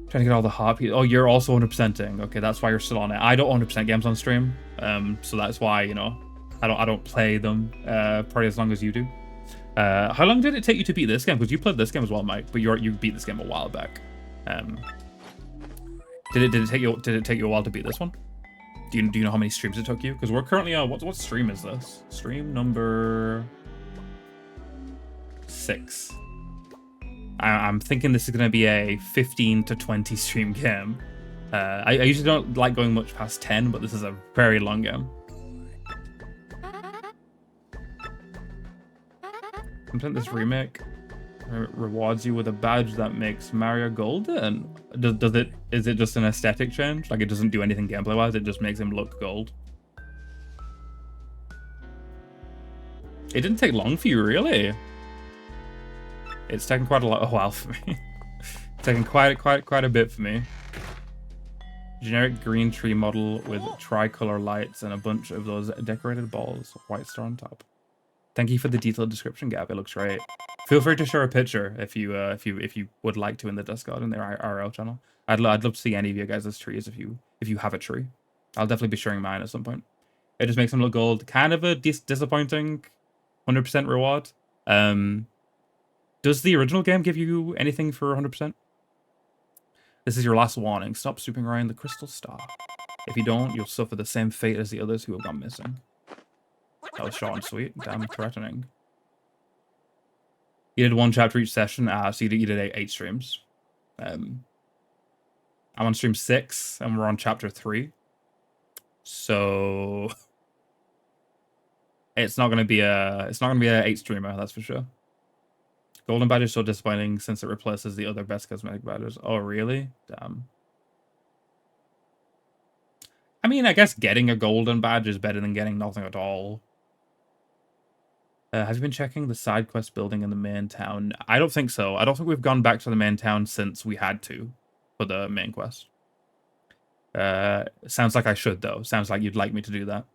Trying to get all the heartbeat. Oh, you're also 100%ing. Okay, that's why you're still on it. I don't 100% games on stream, so that's why, you know, I don't play them probably as long as you do. How long did it take you to beat this game? Because you played this game as well, Mike, but you beat this game a while back. Did it take you a while to beat this one? Do you know how many streams it took you? Because we're currently on what stream is this? Stream number 6. I'm thinking this is going to be a 15 to 20 stream game. I usually don't like going much past 10, but this is a very long game. Sometimes this remake rewards you with a badge that makes Mario golden. Is it just an aesthetic change? Like it doesn't do anything gameplay wise, it just makes him look gold. It didn't take long for you, really. It's taken quite a while for me. It's taken quite a bit for me. Generic green tree model with tricolor lights and a bunch of those decorated balls. White star on top. Thank you for the detailed description, Gab. It looks great. Feel free to share a picture if you would like to in the Discord in their IRL channel. I'd love to see any of you guys' trees if you have a tree. I'll definitely be sharing mine at some point. It just makes them look gold. Kind of a disappointing 100% reward. Does the original game give you anything for 100%? This is your last warning. Stop swooping around the crystal star. If you don't, you'll suffer the same fate as the others who have gone missing. That was short and sweet. Damn threatening. You did 1 chapter each session. So you did 8 streams. I'm on stream 6, and we're on chapter 3. So it's not gonna be a 8 streamer, that's for sure. Golden badge is so disappointing since it replaces the other best cosmetic badges. Oh, really? Damn. I mean, I guess getting a golden badge is better than getting nothing at all. Have you been checking the side quest building in the main town? I don't think so. I don't think we've gone back to the main town since we had to for the main quest. Sounds like I should, though. Sounds like you'd like me to do that.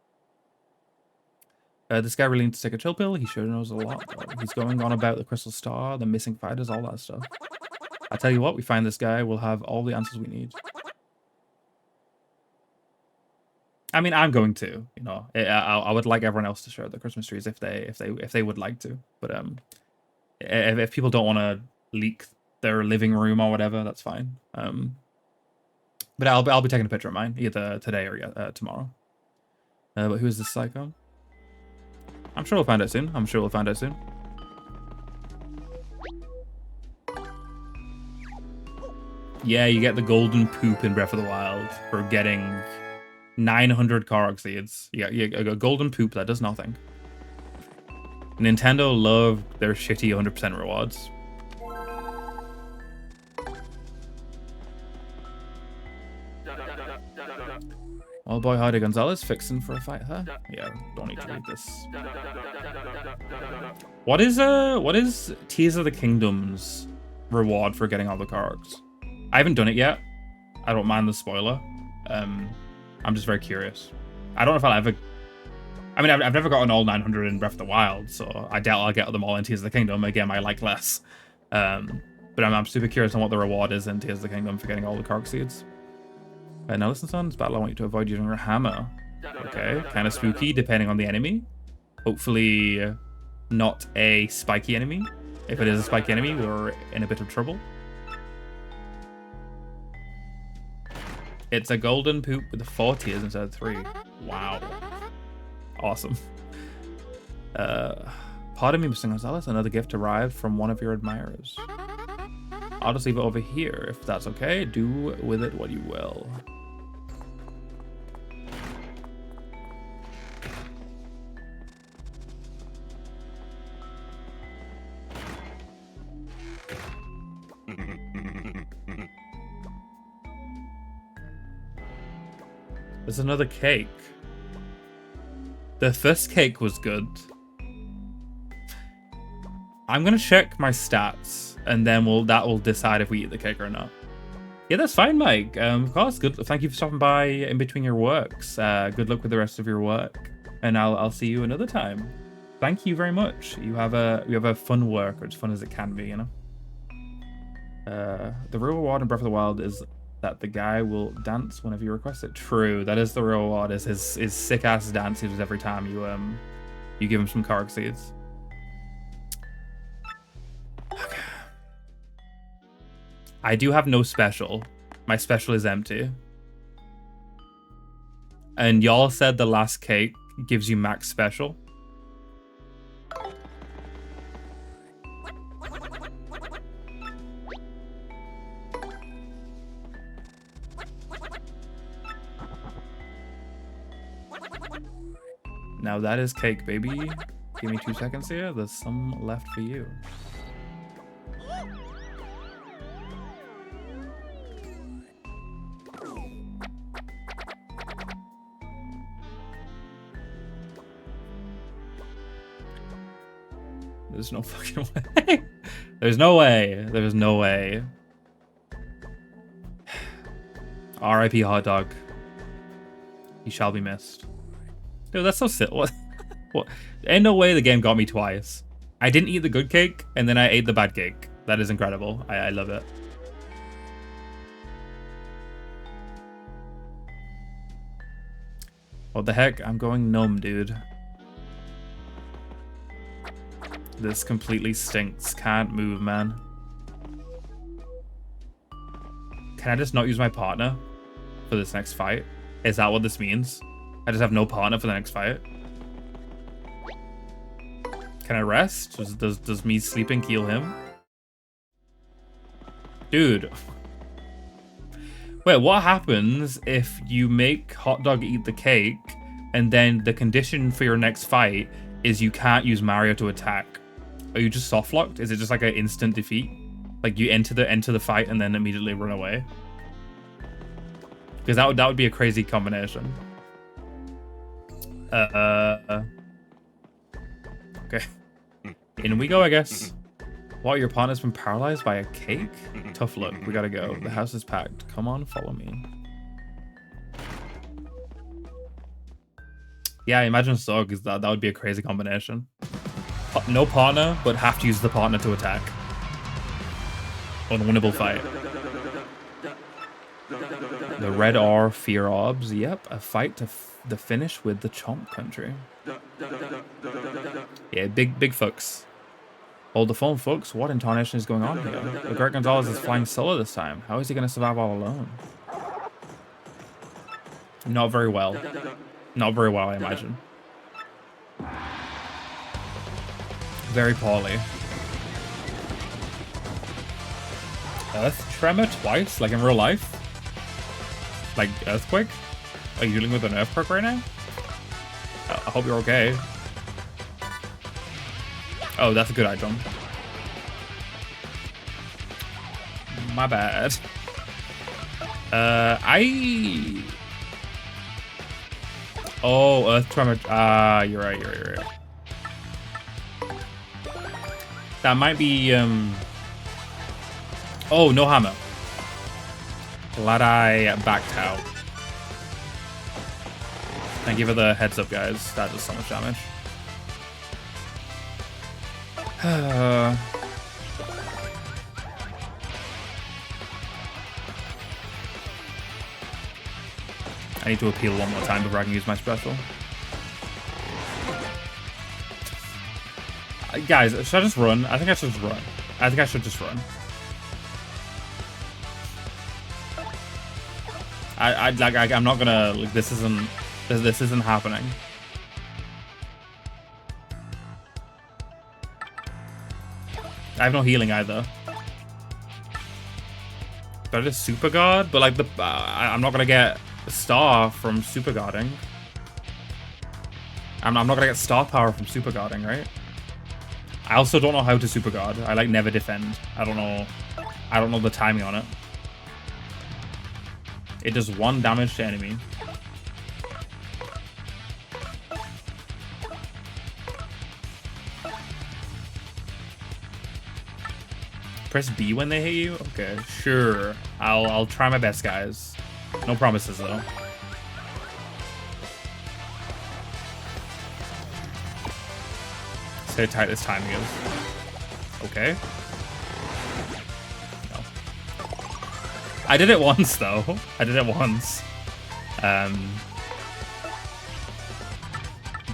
This guy really needs to take a chill pill. He sure knows a lot, though. He's going on about the crystal star, the missing fighters, all that stuff. I tell you what, we find this guy, we'll have all the answers we need. I mean, I'm going to, you know, I would like everyone else to share the Christmas trees if they would like to. But if people don't want to leak their living room or whatever, that's fine. But I'll be taking a picture of mine either today or tomorrow. But who is this psycho? I'm sure we'll find out soon. Yeah, you get the golden poop in Breath of the Wild for getting 900 Korok seeds. Yeah, a golden poop that does nothing. Nintendo love their shitty 100% rewards. Oh boy, Hardy Gonzalez fixing for a fight, huh? Yeah, don't need to read this. What is Tears of the Kingdom's reward for getting all the Koroks? I haven't done it yet. I don't mind the spoiler. I'm just very curious. I don't know if I'll ever... I mean, I've never gotten all 900 in Breath of the Wild, so I doubt I'll get them all in Tears of the Kingdom. Again, I like less. But I'm super curious on what the reward is in Tears of the Kingdom for getting all the Korok Seeds. Now listen, son, this battle I want you to avoid using your hammer. Okay, kind of spooky depending on the enemy. Hopefully not a spiky enemy. If it is a spiky enemy, we're in a bit of trouble. It's a golden poop with 4 tears instead of 3. Wow. Awesome. Pardon me, Mr. Gonzalez. Another gift arrived from one of your admirers. I'll just leave it over here, if that's okay. Do with it what you will. There's another cake. The first cake was good. I'm gonna check my stats, and then that will decide if we eat the cake or not. Yeah, that's fine, Mike. Of course, good. Thank you for stopping by in between your works. Good luck with the rest of your work, and I'll see you another time. Thank you very much. You have a fun work, or as fun as it can be, you know. The real reward in Breath of the Wild is that the guy will dance whenever you request it. True, that is the real reward. Is his sick ass dance he does every time you give him some Korok Seeds. Okay. I do have no special. My special is empty. And y'all said the last cake gives you max special. Now that is cake, baby. Give me 2 seconds here. There's some left for you. There's no fucking way. There's no way. There's no way. R.I.P. hot dog. He shall be missed. Dude, that's so silly. What? What? Ain't no way the game got me twice. I didn't eat the good cake, and then I ate the bad cake. That is incredible. I love it. What the heck? I'm going numb, dude. This completely stinks. Can't move, man. Can I just not use my partner for this next fight? Is that what this means? I just have no partner for the next fight. Can I rest? Does me sleeping heal him? Dude. Wait, what happens if you make Hot Dog eat the cake and then the condition for your next fight is you can't use Mario to attack? Are you just soft locked? Is it just like an instant defeat? Like you enter the fight and then immediately run away? Because that would be a crazy combination. Okay. In we go, I guess. What, your partner's been paralyzed by a cake? Tough luck. We gotta go. The house is packed. Come on, follow me. Yeah, I imagine so, because that would be a crazy combination. No partner, but have to use the partner to attack. Unwinnable fight. The Red R Fear Orbs. Yep, a fight to the finish with the Chomp Country. Yeah, big fucks. Hold the phone, folks. What intonation is going on here? The Great Gonzalez is flying solo this time. How is he going to survive all alone? Not very well. Not very well, I imagine. Very poorly. Earth tremor twice? Like in real life? Like earthquake? Are you dealing with an earthquake right now? I hope you're okay. Oh, that's a good item. My bad. Oh, earth tremor. You're right. That might be, Oh, no hammer. Glad I backed out. Thank you for the heads up, guys. That does so much damage. I need to appeal one more time before I can use my special. Guys, should I just run? I think I should just run. I think I should just run. I'm not gonna, like, this isn't happening. I have no healing either. But I just super guard, but like I'm not gonna get star from super guarding. I'm not gonna get star power from super guarding, right? I also don't know how to super guard. I like never defend. I don't know the timing on it. It does 1 damage to enemy. Press B when they hit you? Okay, sure. I'll try my best, guys. No promises though. See how tight this timing is. Okay. No. I did it once though. I did it once.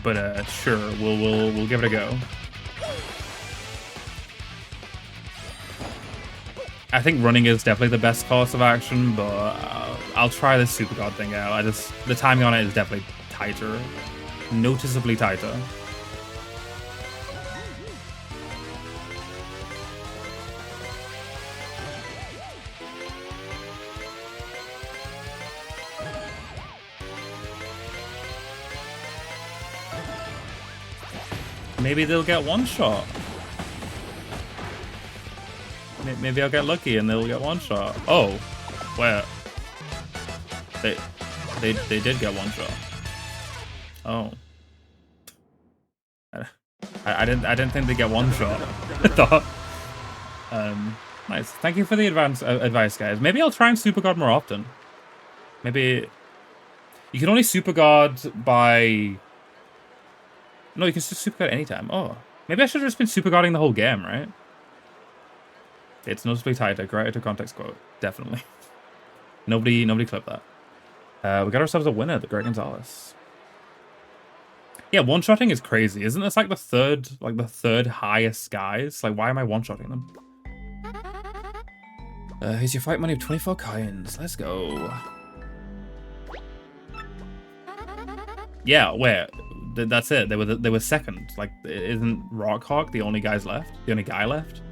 But sure, we'll give it a go. I think running is definitely the best course of action, but I'll try this super guard thing out. The timing on it is definitely tighter, noticeably tighter. Maybe they'll get one shot. Maybe I'll get lucky and they'll get one shot. Oh, where? They did get one shot. Oh, I didn't think they'd get one shot. I thought. Nice. Thank you for the advice, guys. Maybe I'll try and super guard more often. Maybe you can only super guard by. No, you can just super guard anytime. Oh, maybe I should have just been super guarding the whole game, right? It's noticeably tighter. Greater context quote. Definitely. Nobody clipped that. We got ourselves a winner, the Greg Gonzalez. Yeah, one-shotting is crazy. Isn't this like the third highest guys? Like, why am I one-shotting them? Here's your fight money of 24 coins. Let's go. Yeah, where? That's it. They were second. Like, isn't Rockhawk the only guys left? The only guy left?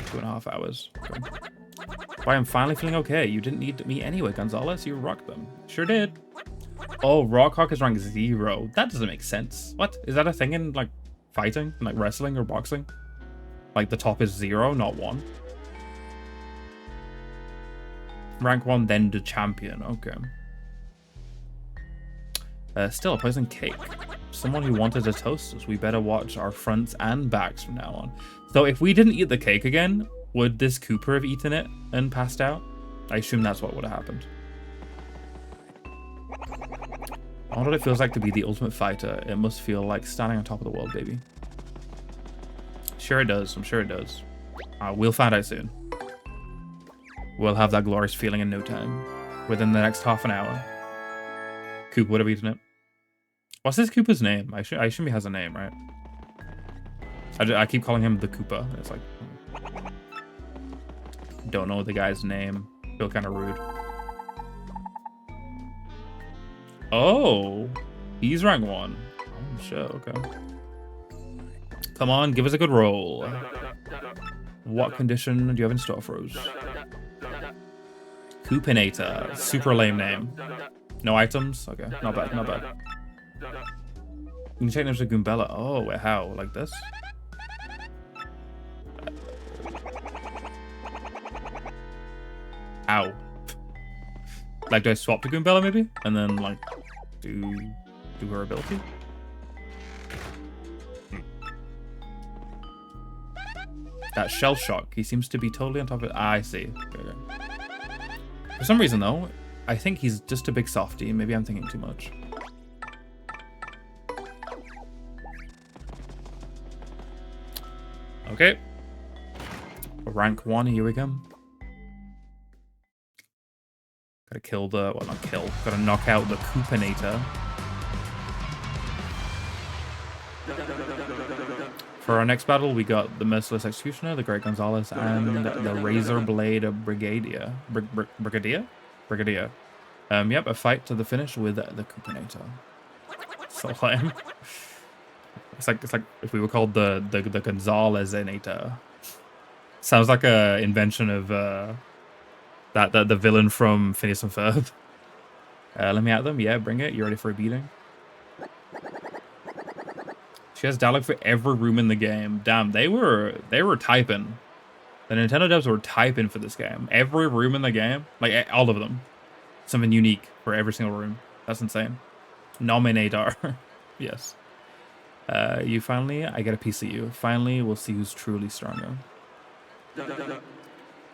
Two and a half hours. Okay. Why, I'm finally feeling okay. You didn't need me anyway, Gonzalez. You rocked them. Sure did. Oh, Rockhawk is rank 0. That doesn't make sense. What? Is that a thing in, like, fighting? In, like, wrestling or boxing? Like, the top is 0, not 1? Rank 1, then the champion. Okay. Still a poison cake. Someone who wanted to toast us. We better watch our fronts and backs from now on. So if we didn't eat the cake again, would this Cooper have eaten it and passed out? I assume that's what would have happened. I wonder what it feels like to be the ultimate fighter. It must feel like standing on top of the world, baby. Sure it does. I'm sure it does. We'll find out soon. We'll have that glorious feeling in no time. Within the next half an hour. Coop would have eaten it. What's this Koopa's name? I assume he has a name, right? I keep calling him the Koopa. It's like... Don't know the guy's name. Feel kind of rude. Oh! He's rank 1. Oh, shit, okay. Come on, give us a good roll. What condition do you have in store for us? Coopinator. Super lame name. No items? Okay, not bad, not bad. You can check names to Goombella. Oh, wait, how? Like this? Ow. Like, do I swap to Goombella maybe? And then, like, do her ability? That shell shock. He seems to be totally on top of it. Ah, I see. Okay. For some reason, though, I think he's just a big softie. Maybe I'm thinking too much. Okay. Rank 1, here we go. Gotta kill the... Well, not kill. Gotta knock out the Koopinator. For our next battle, we got the Merciless Executioner, the Great Gonzalez, and the Razor Blade Brigadier. Brigadier. Yep, a fight to the finish with the Koopinator. So lame. It's like if we were called the Gonzalez-inator. Sounds like a invention of the villain from Phineas and Ferb. Let me at them. Yeah, bring it. You ready for a beating? She has dialogue for every room in the game. Damn, they were typing. The Nintendo devs were typing for this game. Every room in the game, like all of them, something unique for every single room. That's insane. Nominator. Yes. You finally, I get a piece of you. Finally, we'll see who's truly stronger.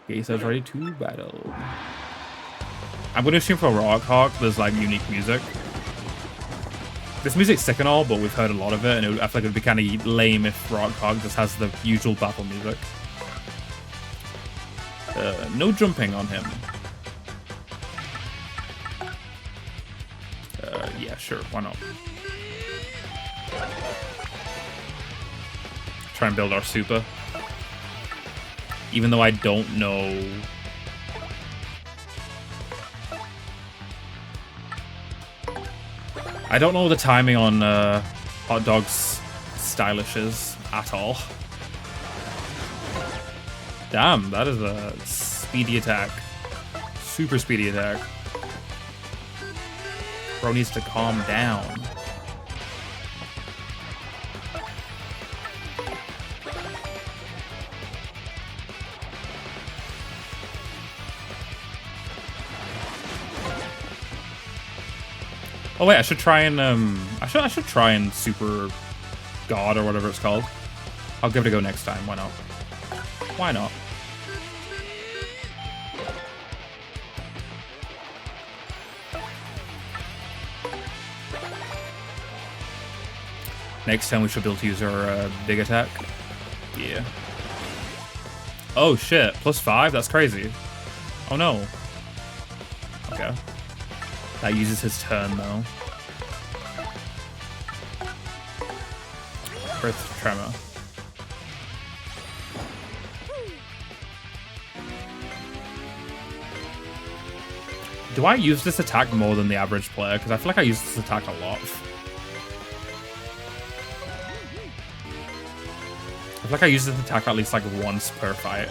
Geysa's ready to battle. I'm gonna assume for Rockhawk, there's like unique music. This music's sick and all, but we've heard a lot of it, and I feel like it would be kind of lame if Rockhawk just has the usual battle music. No jumping on him. Yeah, sure, why not? Try and build our super. Even though I don't know... I don't know the timing on Hot Dog's stylishes at all. Damn, that is a speedy attack. Super speedy attack. Bro needs to calm down. Oh wait, I should try and I should try and super God or whatever it's called. I'll give it a go next time. Why not? Why not? Next time we should be able to use our big attack. Yeah. Oh shit! +5? That's crazy. Oh no. Okay. That uses his turn, though. Earth Tremor. Do I use this attack more than the average player? Because I feel like I use this attack a lot. I feel like I use this attack at least like once per fight.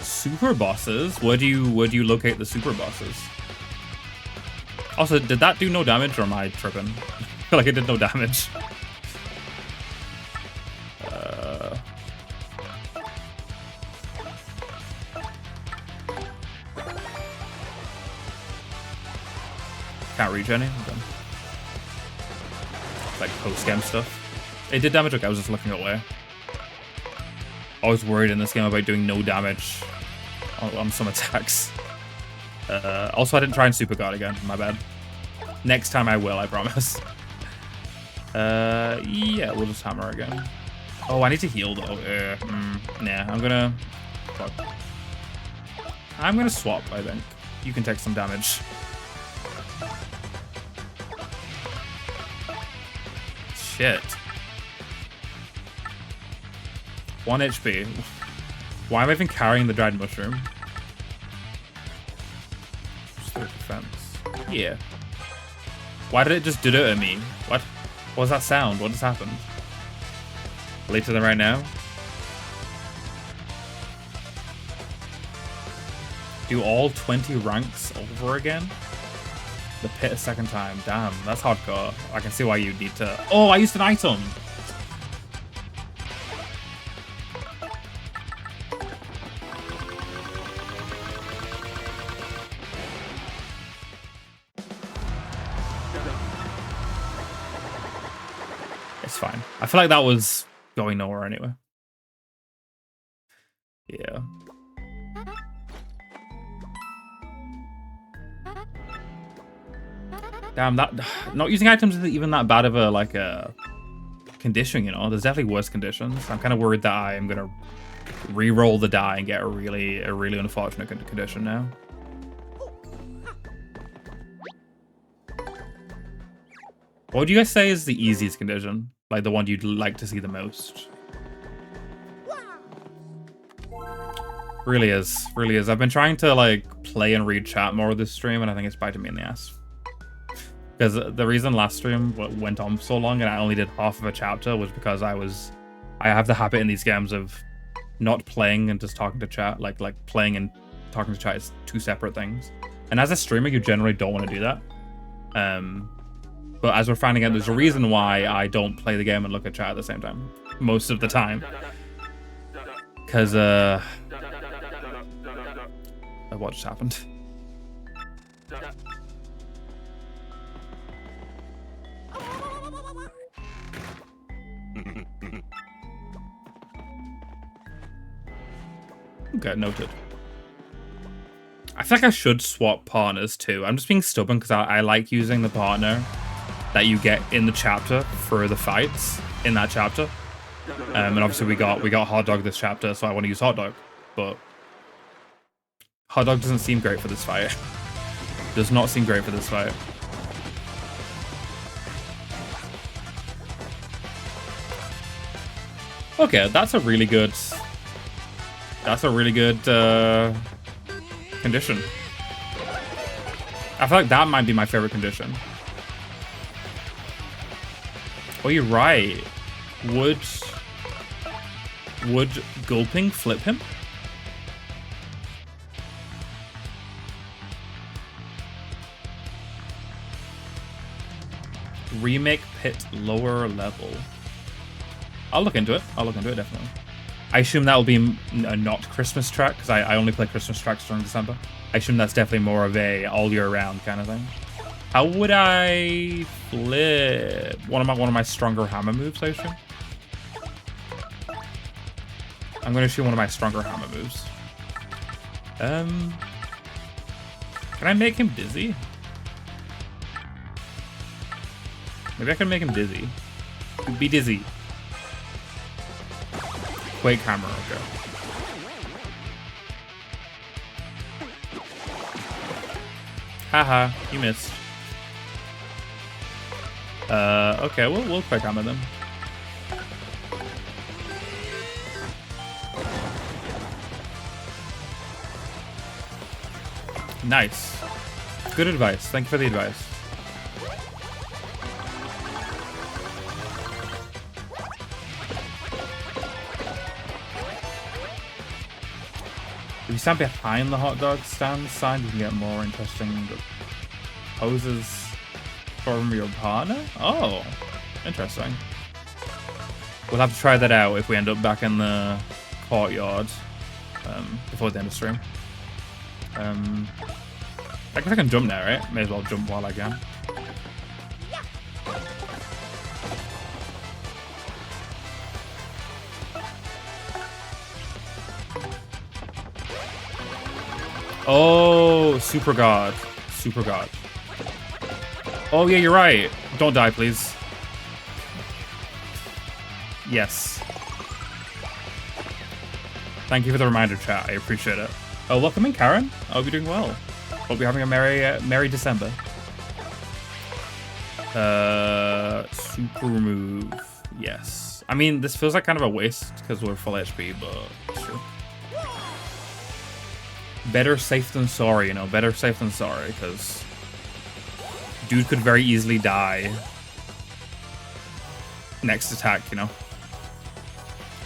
Super bosses? Where do you locate the super bosses? Also, did that do no damage, or am I tripping? I feel like it did no damage. Can't reach any. Okay. Like post-game stuff. It did damage. Okay, I was just looking away. Always worried in this game about doing no damage on some attacks. Also, I didn't try and Super God again. My bad. Next time I will, I promise. Yeah, we'll just hammer again. Oh, I need to heal though. Nah, I'm gonna... Fuck. I'm gonna swap, I think. You can take some damage. Shit. 1 HP. Why am I even carrying the dried mushroom? Just their defense. Yeah. Why did it just do it at me? What? What was that sound? What just happened? Later than right now? Do all 20 ranks over again? The pit a second time. Damn, that's hardcore. I can see why you need to... Oh, I used an item! It's fine. I feel like that was going nowhere anyway. Yeah. Damn, that not using items isn't even that bad of a like a condition, you know. There's definitely worse conditions. I'm kind of worried that I am gonna re-roll the die and get a really unfortunate condition now. What would you guys say is the easiest condition? Like the one you'd like to see the most? Really is. Really is. I've been trying to like play and read chat more with this stream, and I think it's biting me in the ass. Because the reason last stream went on so long and I only did half of a chapter was because I have the habit in these games of not playing and just talking to chat. Like playing and talking to chat is two separate things. And as a streamer, you generally don't want to do that. But as we're finding out, there's a reason why I don't play the game and look at chat at the same time. Most of the time. Because, what just happened? Okay, noted. I feel like I should swap partners too. I'm just being stubborn because I like using the partner that you get in the chapter for the fights in that chapter. And obviously we got Hot Dog this chapter, so I want to use Hot Dog. But Hot Dog doesn't seem great for this fight. Does not seem great for this fight. Okay, that's a really good condition. I feel like that might be my favorite condition. Oh, you're right. Would gulping flip him? Remake pit lower level. I'll look into it. Definitely. I assume that will be a not Christmas track because I only play Christmas tracks during December. I assume that's definitely more of a all year round kind of thing. How would I flip one of my stronger hammer moves? I assume. I'm going to shoot one of my stronger hammer moves. Can I make him dizzy? Maybe I can make him dizzy. Be dizzy. Quake hammer, okay. Haha, you missed. Okay, we'll quake hammer them. Nice. Good advice. Thank you for the advice. If you stand behind the hot dog stand sign, you can get more interesting poses from your partner. Oh, interesting. We'll have to try that out if we end up back in the courtyard before the end of stream. I guess I can jump now, right? May as well jump while I can. Oh, Super God. Super God. Oh, yeah, you're right. Don't die, please. Yes. Thank you for the reminder, chat. I appreciate it. Oh, welcome in, Karen. I hope you're doing well. Hope you're having a merry December. Super move. Yes. I mean, this feels like kind of a waste because we're full HP, but sure. Better safe than sorry, you know. Better safe than sorry, because dude could very easily die. Next attack, you know.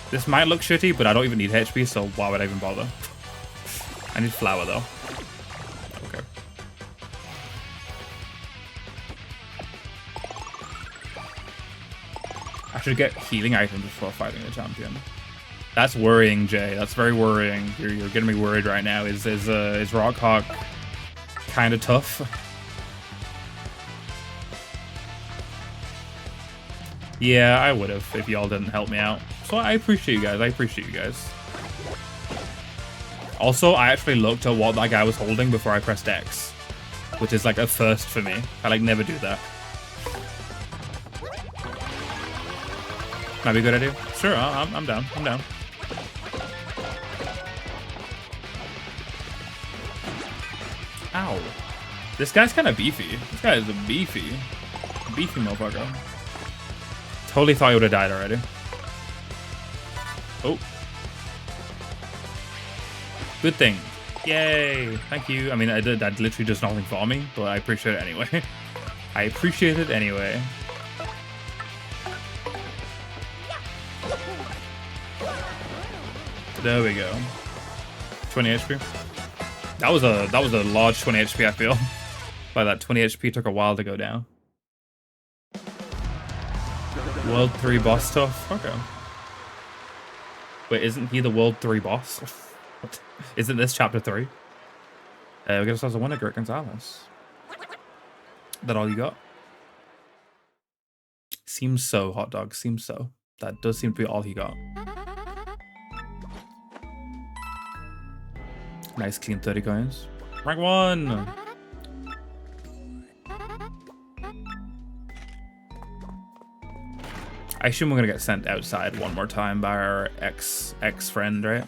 This might look shitty, but I don't even need HP, so why would I even bother? I need flour, though. Okay. I should get healing items before fighting the champion. That's worrying, Jay. That's very worrying. You're getting me worried right now. Is Rockhawk kind of tough? Yeah, I would have if y'all didn't help me out. So I appreciate you guys. I appreciate you guys. Also, I actually looked at what that guy was holding before I pressed X, which is like a first for me. I like never do that. Might be a good idea. Sure, I'm down. I'm down. Ow. This guy's kind of beefy. This guy is a beefy motherfucker. Totally thought he would have died already. Oh. Good thing. Yay. Thank you. I mean, that literally does nothing for me, but I appreciate it anyway. I appreciate it anyway. There we go. 20 HP. That was a large 20 HP, I feel. By that 20 HP took a while to go down. World 3 boss stuff? Okay. Wait, isn't he the World 3 boss? What? Isn't this chapter 3? We get ourselves a winner, Gert Gonzalez. That all you got? Seems so, hot dog. Seems so. That does seem to be all he got. Nice clean 30 coins. Rank 1! I assume we're gonna get sent outside one more time by our ex-friend, right?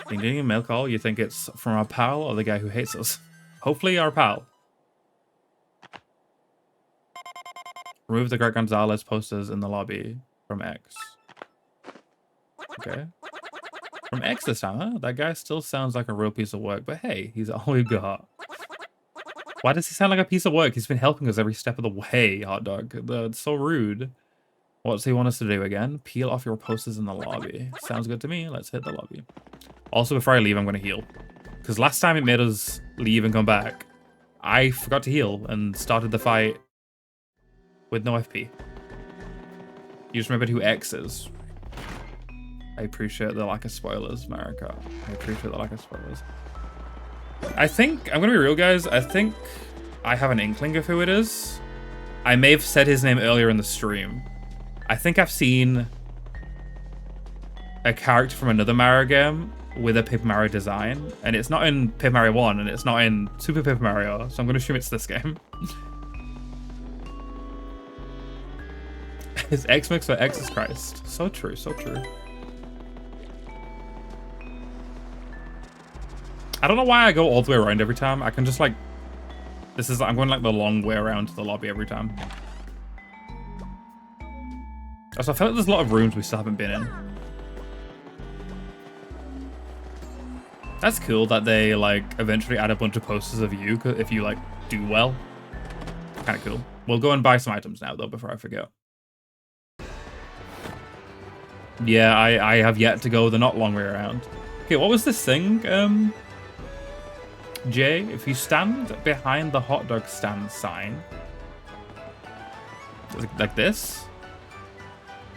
Ding ding, mail call. You think it's from our pal or the guy who hates us? Hopefully our pal. Remove the Gert Gonzalez posters in the lobby from X. Okay. From X this time, huh? That guy still sounds like a real piece of work, but hey, he's all we got. Why does he sound like a piece of work? He's been helping us every step of the way, hot dog. That's so rude. What does he want us to do again? Peel off your posters in the lobby. Sounds good to me. Let's hit the lobby. Also, before I leave, I'm going to heal. Because last time it made us leave and come back, I forgot to heal and started the fight with no FP. You just remembered who X is. I appreciate the lack of spoilers, Marika. I appreciate the lack of spoilers. I think, I'm gonna be real, guys. I think I have an inkling of who it is. I may have said his name earlier in the stream. I think I've seen a character from another Mario game with a Paper Mario design, and it's not in Paper Mario 1, and it's not in Super Paper Mario, so I'm gonna assume it's this game. His X mix for X's Christ. So true, so true. I don't know why I go all the way around every time. I can just like, I'm going like the long way around to the lobby every time. Also, I feel like there's a lot of rooms we still haven't been in. That's cool that they like eventually add a bunch of posters of you if you like do well. Kind of cool. We'll go and buy some items now though before I forget. Yeah, I have yet to go the not long way around. Okay, what was this thing? Jay, if you stand behind the hot dog stand sign, like this,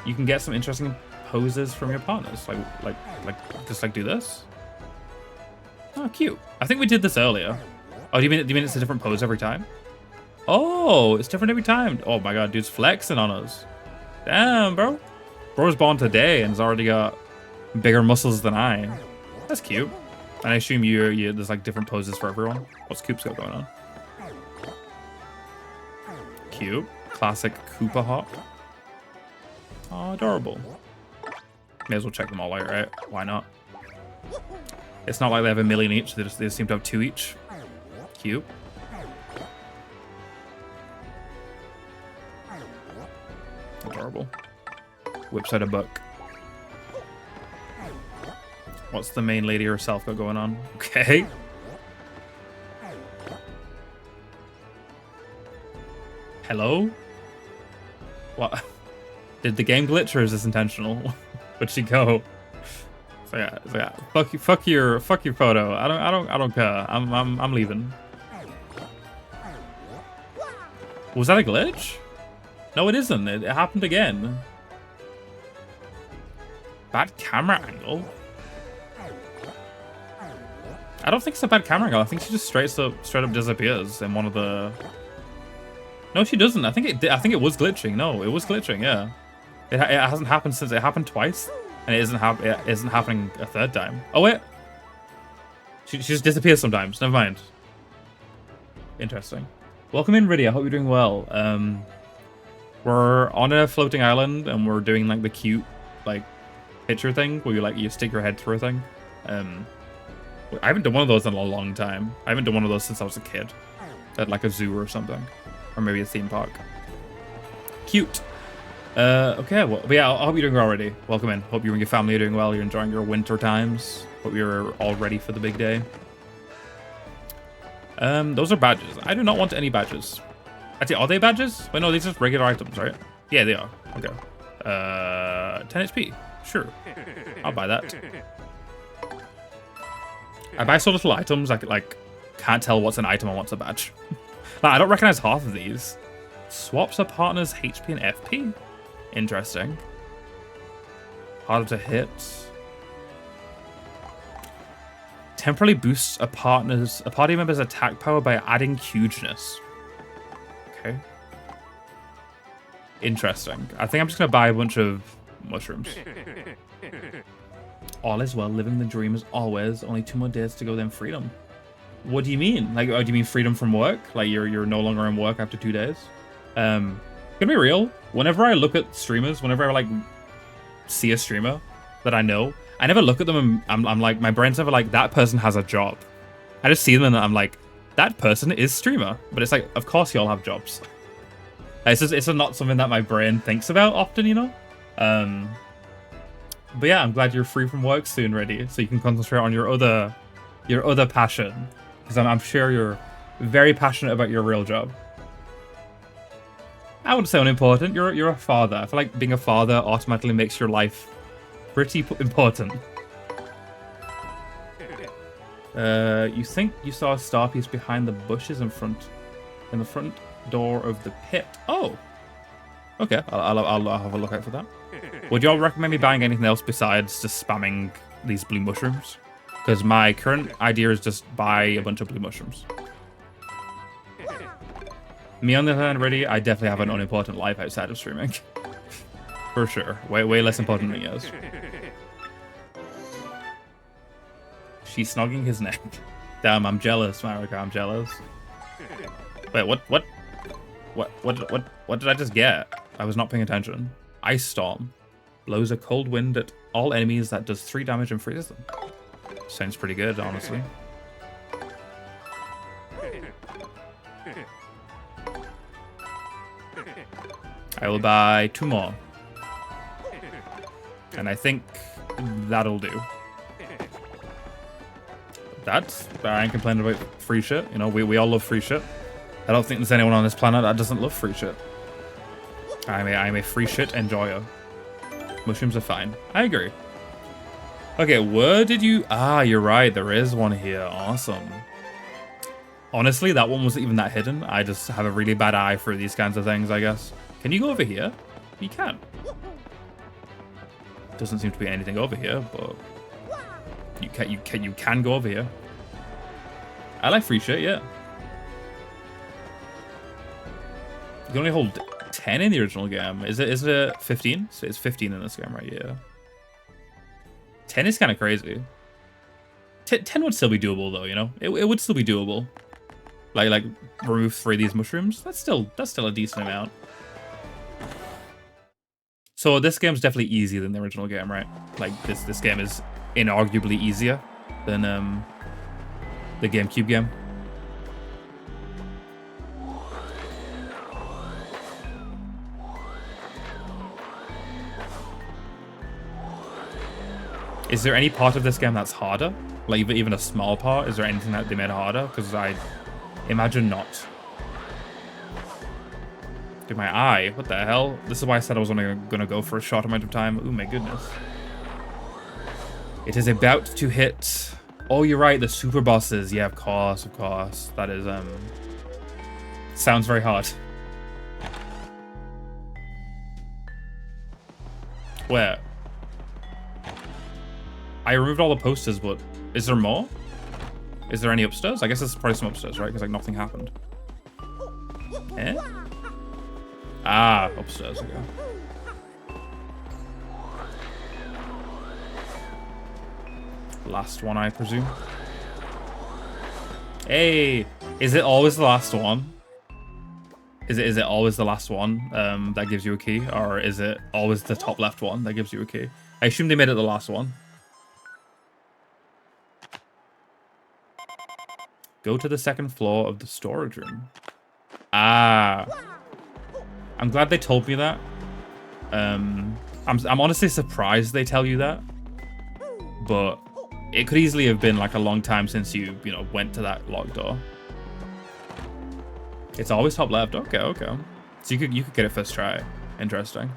you can get some interesting poses from your partners. Like just like do this. Oh, cute. I think we did this earlier. Oh, do you mean it's a different pose every time? Oh, it's different every time. Oh my god, dude's flexing on us. Damn, bro. Bro's born today and has already got bigger muscles than I. That's cute. And I assume there's like different poses for everyone. What's Coop's got going on? Cute. Classic Koopa hop. Oh, adorable. May as well check them all out, right? Why not? It's not like they have a million each. They just seem to have 2 each. Cute. Adorable. Whips out a book. What's the main lady herself got going on? Okay. Hello? What? Did the game glitch or is this intentional? Where'd she go? So yeah. Fuck your photo. I don't care. I'm leaving. Was that a glitch? No, it isn't. It happened again. Bad camera angle. I don't think it's a bad camera angle. I think she just straight up disappears in one of the... No, she doesn't. I think it was glitching. No, it was glitching. Yeah, it hasn't happened since it happened twice, and it isn't happening a third time. Oh wait, she just disappears sometimes. Never mind. Interesting. Welcome in, Riddy. I hope you're doing well. We're on a floating island, and we're doing like the cute like picture thing where you stick your head through a thing. I haven't done one of those in a long time. I haven't done one of those since I was a kid, at like a zoo or something, or maybe a theme park. Cute. Okay. Well, but yeah, I hope you're doing well already. Welcome in. Hope you and your family are doing well. You're enjoying your winter times. Hope you're all ready for the big day. Those are badges. I do not want any badges. Actually, are they badges? Wait, no, these are just regular items, right? Yeah, they are. Okay. 10 HP. Sure. I'll buy that. I buy so little items, I can't tell what's an item and what's a badge. Like, I don't recognize half of these. Swaps a partner's HP and FP? Interesting. Harder to hit. Temporarily boosts a party member's attack power by adding hugeness. Okay. Interesting. I think I'm just gonna buy a bunch of mushrooms. All is well, living the dream as always. Only 2 more days to go, then freedom. What do you mean? Like, do you mean freedom from work? Like you're no longer in work after 2 days? Gonna be real. Whenever I look at streamers, whenever I like see a streamer that I know, I never look at them and I'm like, my brain's never like, that person has a job. I just see them and I'm like, that person is streamer. But it's like, of course you all have jobs. It's just not something that my brain thinks about often, you know? But yeah, I'm glad you're free from work soon, Ready, so you can concentrate on your other passion. Because I'm sure you're very passionate about your real job. I wouldn't say unimportant. You're a father. I feel like being a father automatically makes your life pretty important. You think you saw a star piece behind the bushes in the front door of the pit? Oh, okay. I'll have a look out for that. Would y'all recommend me buying anything else besides just spamming these blue mushrooms? Because my current idea is just buy a bunch of blue mushrooms. Me on the other hand, Ready, I definitely have an unimportant life outside of streaming. For sure. Way less important than he is. She's snogging his neck. Damn, I'm jealous, Marika, I'm jealous. Wait, what did I just get? I was not paying attention. Ice Storm. Blows a cold wind at all enemies that does 3 damage and freezes them. Sounds pretty good, honestly. I will buy 2 more. And I think that'll do. I ain't complaining about free shit. You know, we all love free shit. I don't think there's anyone on this planet that doesn't love free shit. I'm a free shit enjoyer. Mushrooms are fine. I agree. Okay, where did you... Ah, you're right. There is one here. Awesome. Honestly, that one wasn't even that hidden. I just have a really bad eye for these kinds of things, I guess. Can you go over here? You can. Doesn't seem to be anything over here, but... You can go over here. I like free shit, yeah. You can only hold 10 in the original game. Is it 15? So it's 15 in this game, right? Yeah. 10 is kind of crazy. 10 would still be doable though, you know? It would still be doable. Like remove 3 of these mushrooms. That's still a decent amount. So this game's definitely easier than the original game, right? Like this game is inarguably easier than the GameCube game. Is there any part of this game that's harder? Like even a small part? Is there anything that they made harder? Because I imagine not. Dude, my eye. What the hell? This is why I said I was only gonna go for a short amount of time. Oh my goodness. It is about to hit... Oh, you're right. The super bosses. Yeah, of course, of course. That is, sounds very hard. Where? I removed all the posters, but is there more? Is there any upstairs? I guess there's probably some upstairs, right? Because like nothing happened. Eh? Ah, upstairs again. Last one, I presume. Hey, is it always the last one? Is it always the last one that gives you a key, or is it always the top left one that gives you a key? I assume they made it the last one. Go to the second floor of the storage room. Ah, I'm glad they told me that. I'm honestly surprised they tell you that, but it could easily have been like a long time since you went to that locked door. It's always top left. Okay, okay. So you could get it first try. Interesting.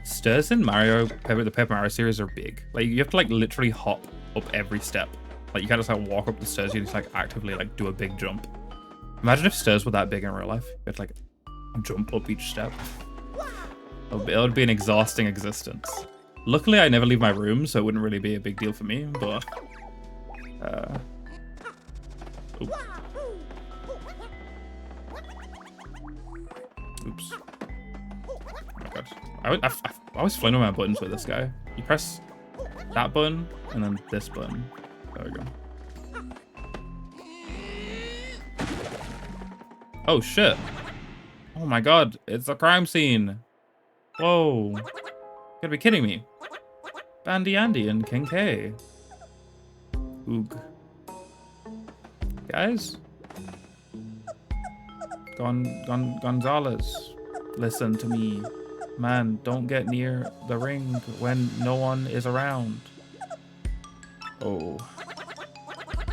Stairs in the Paper Mario series are big. Like you have to like literally hop up every step. Like you can't just like walk up the stairs. You just like actively like do a big jump. Imagine if stairs were that big in real life. You had to like jump up each step. It would be an exhausting existence. Luckily, I never leave my room, so it wouldn't really be a big deal for me. But oops. Oh my god. I always fling my buttons with this guy. You press that button and then this button. There we go. Oh shit. Oh my god, it's a crime scene. Whoa. You gotta be kidding me. Bandy Andy and King K. Oog. Guys? Gonzalez. Listen to me. Man, don't get near the ring when no one is around. Oh.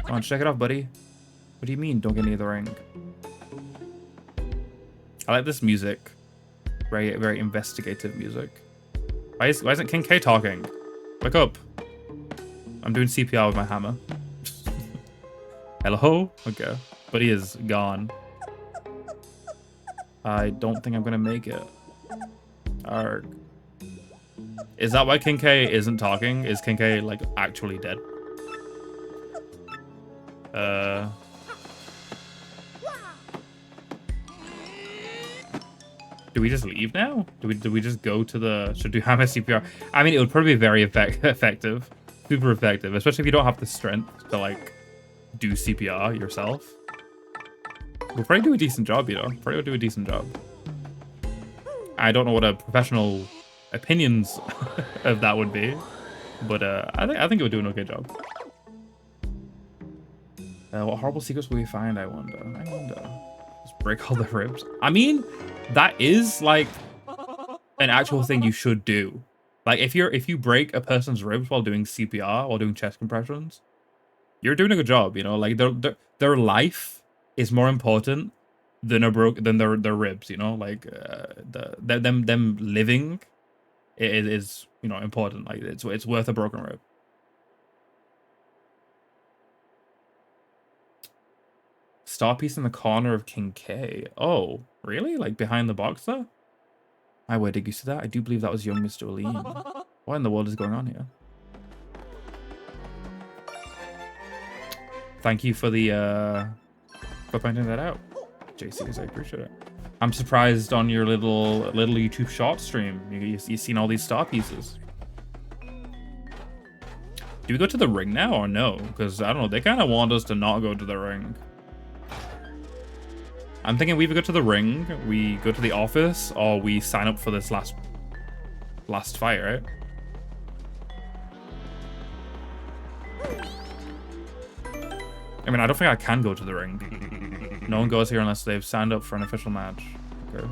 Come on, check it off, buddy. What do you mean, don't get near the ring? I like this music. Very, very investigative music. Why isn't King K talking? Wake up. I'm doing CPR with my hammer. Hello? Okay. But he is gone. I don't think I'm gonna make it. Arg. Is that why King K isn't talking? Is King K like actually dead? Do we just leave now? Do we just go to the... Should do hammer CPR? I mean, it would probably be very effective. Super effective. Especially if you don't have the strength to, like, do CPR yourself. We'll probably do a decent job, you know? Probably do a decent job. I don't know what a professional opinions of that would be. But I think it would do an okay job. What horrible secrets will we find, I wonder? Just break all the ribs. I mean, that is like an actual thing you should do. Like if you break a person's ribs while doing CPR, while doing chest compressions, you're doing a good job, you know? Like their life is more important than their ribs, you know? Like them living is you know, important. Like it's worth a broken rib. Star piece in the corner of King K. Oh, really? Like behind the box there? My word, did you see that? I do believe that was young Mr. Aline. What in the world is going on here? Thank you for the for pointing that out, JCs. I appreciate it. I'm surprised on your little YouTube short stream. You've seen all these star pieces. Do we go to the ring now or no? Because I don't know. They kind of want us to not go to the ring. I'm thinking we either go to the ring, we go to the office, or we sign up for this last fight, right? I mean, I don't think I can go to the ring. No one goes here unless they've signed up for an official match. Okay.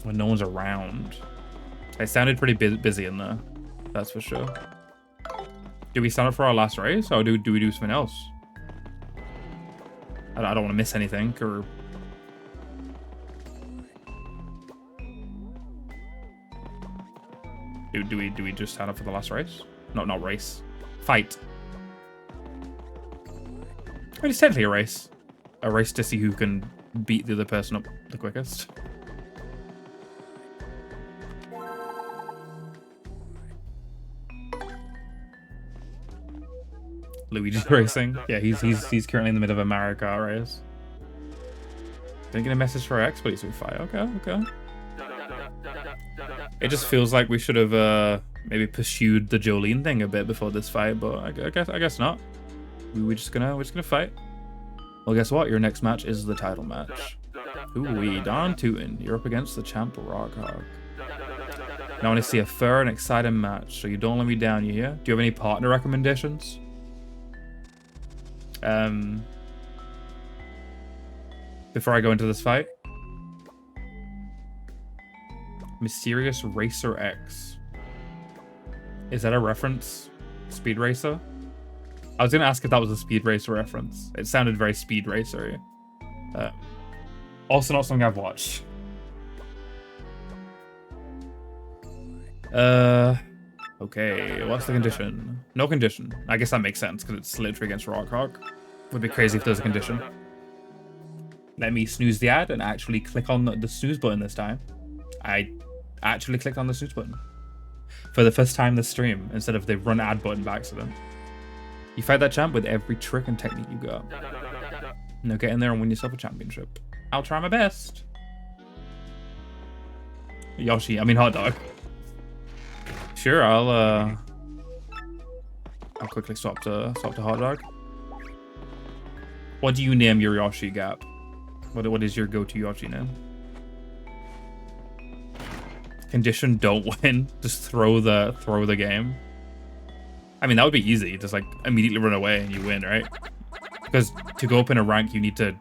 When no one's around. I sounded pretty busy in there. That's for sure. Do we sign up for our last race, or do we do something else? I don't want to miss anything, or... do we just sign up for the last race? No, not race. Fight. I mean, it's technically a race. A race to see who can beat the other person up the quickest. Luigi's racing. Yeah, he's currently in the middle of a Mario Kart race. Didn't get a message for X, but he's with fight. Okay. It just feels like we should have maybe pursued the Jolene thing a bit before this fight, but I guess not. We're just gonna fight. Well, guess what? Your next match is the title match. Ooh-wee, Don Tootin, you're up against the champ Rockhog. Now I want to see a fair and exciting match, so you don't let me down, you hear? Do you have any partner recommendations? Before I go into this fight. Mysterious Racer X. Is that a reference? Speed Racer? I was gonna ask if that was a Speed Racer reference. It sounded very Speed Racer-y. Also not something I've watched. Okay, what's the condition? No condition. I guess that makes sense because it's literally against Rockhog. Would be crazy if there's a condition. Let me snooze the ad and actually click on the snooze button this time. I actually clicked on the snooze button. For the first time this stream, instead of the run ad button by accident. You fight that champ with every trick and technique you got. Now get in there and win yourself a championship. I'll try my best. Yoshi, I mean hot dog. Sure, I'll quickly swap to hot dog. What do you name your Yoshi, Gap? What is your go-to Yoshi name? Condition, don't win. Just throw the game. I mean, that would be easy. Just like immediately run away and you win, right? Because to go up in a rank, you need to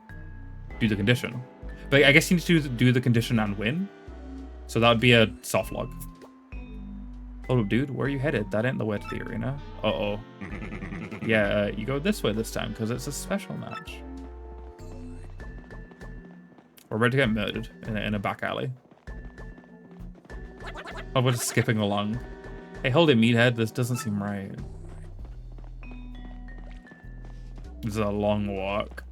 do the condition. But I guess you need to do the condition and win. So that would be a soft log. Hold up, dude. Where are you headed? That ain't the way to the arena. Uh-oh. Yeah, you go this way this time because it's a special match. We're ready to get murdered in a back alley. Oh, we're just skipping along. Hey, hold it, meathead. This doesn't seem right. This is a long walk.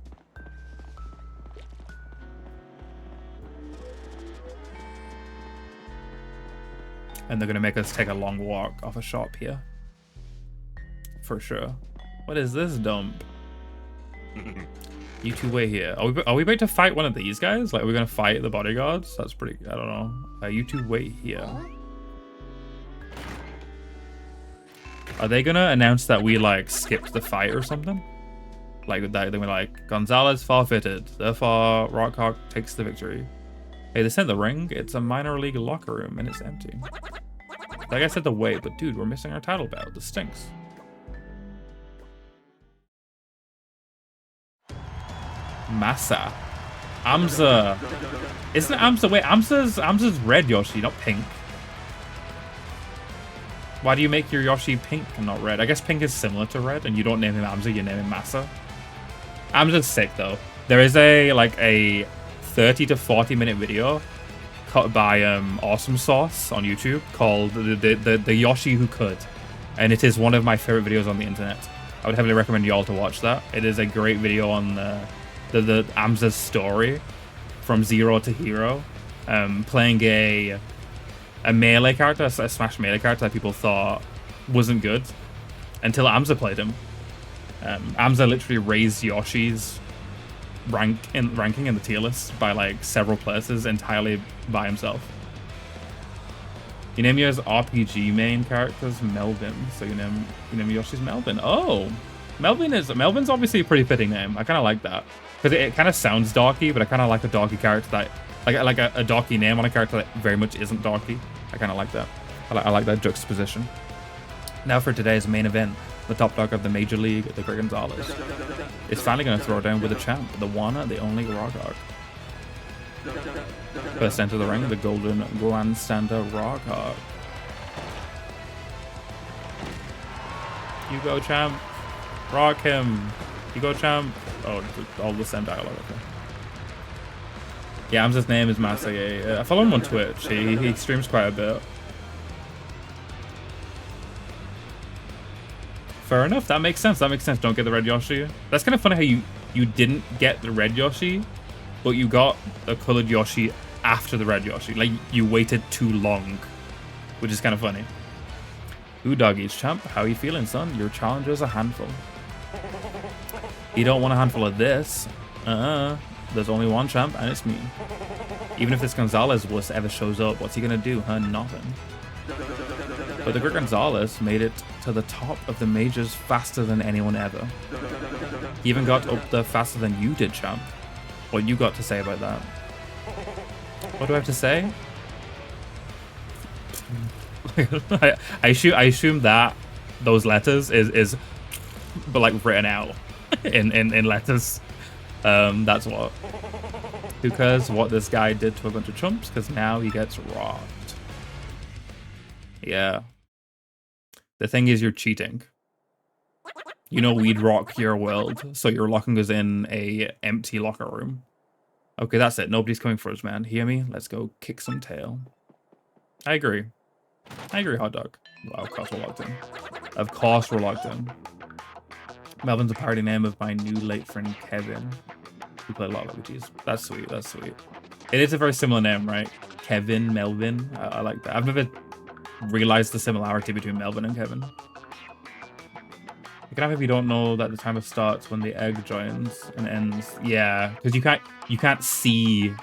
And they're going to make us take a long walk off a shop here. For sure. What is this dump? You two wait here. Are we about to fight one of these guys? Like, are we going to fight the bodyguards? That's pretty... I don't know. You two wait here. Are they going to announce that we, like, skipped the fight or something? Like, that they were like, Gonzalez forfeited. Therefore, Rockhog takes the victory. Hey, they sent the ring. It's a minor league locker room, and it's empty. Like I said, the way, but dude, we're missing our title belt. This stinks. Massa. Amza. Isn't Amza... Wait, Amza's red Yoshi, not pink. Why do you make your Yoshi pink and not red? I guess pink is similar to red, and you don't name him Amza, you name him Massa. Amza's sick, though. There is a 30 to 40 minute video cut by Awesome Sauce on YouTube called the Yoshi Who Could, and it is one of my favorite videos on the internet. I would heavily recommend you all to watch that. It is a great video on the Amza's story from zero to hero, playing a melee character, a Smash melee character that people thought wasn't good until Amza played him. Amza literally raised Yoshi's ranking in the tier list by like several places entirely by himself. You name yours RPG main characters Melvin, so you name Yoshi's Melvin. Oh, Melvin's obviously a pretty fitting name. I kind of like that because it kind of sounds darky, but I kind of like a darky character that like a darky name on a character that very much isn't darky. I kind of like that. I like that juxtaposition. Now for today's main event. The top dog of the Major League, the Greg Gonzalez, is finally going to throw down with the champ, the one, the only Rockhog. First enter the ring, the golden grandstander Rockhog. You go, champ. Rock him. You go, champ. Oh, all the same dialogue. Okay. Yeah, his name is Massa. I follow him on Twitch. He streams quite a bit. Fair enough. That makes sense. That makes sense. Don't get the red Yoshi. That's kind of funny how you didn't get the red Yoshi, but you got the colored Yoshi after the red Yoshi. Like, you waited too long, which is kind of funny. Ooh, doggies, champ. How you feeling, son? Your challenger's a handful. You don't want a handful of this. There's only one champ, and it's me. Even if this Gonzalez wuss ever shows up, what's he gonna do? Huh? Nothing. But the Great Gonzalez made it to the top of the majors faster than anyone ever. He even got up there faster than you did, champ. What you got to say about that? What do I have to say? I assume that those letters is but like written out in letters. That's what. Who cares what this guy did to a bunch of chumps? Because now he gets robbed. Yeah. The thing is, you're cheating. You know we'd rock your world, so you're locking us in a empty locker room. Okay, that's it. Nobody's coming for us, man. Hear me? Let's go kick some tail. I agree. I agree, hot dog. Well, of course we're locked in. Of course we're locked in. Melvin's a parody name of my new late friend Kevin. We play a lot of RPGs. That's sweet. That's sweet. It is a very similar name, right? Kevin, Melvin. I like that. I've never realized the similarity between Melvin and Kevin. You can have if you don't know that the timer starts when the egg joins and ends. Yeah, because you can't see.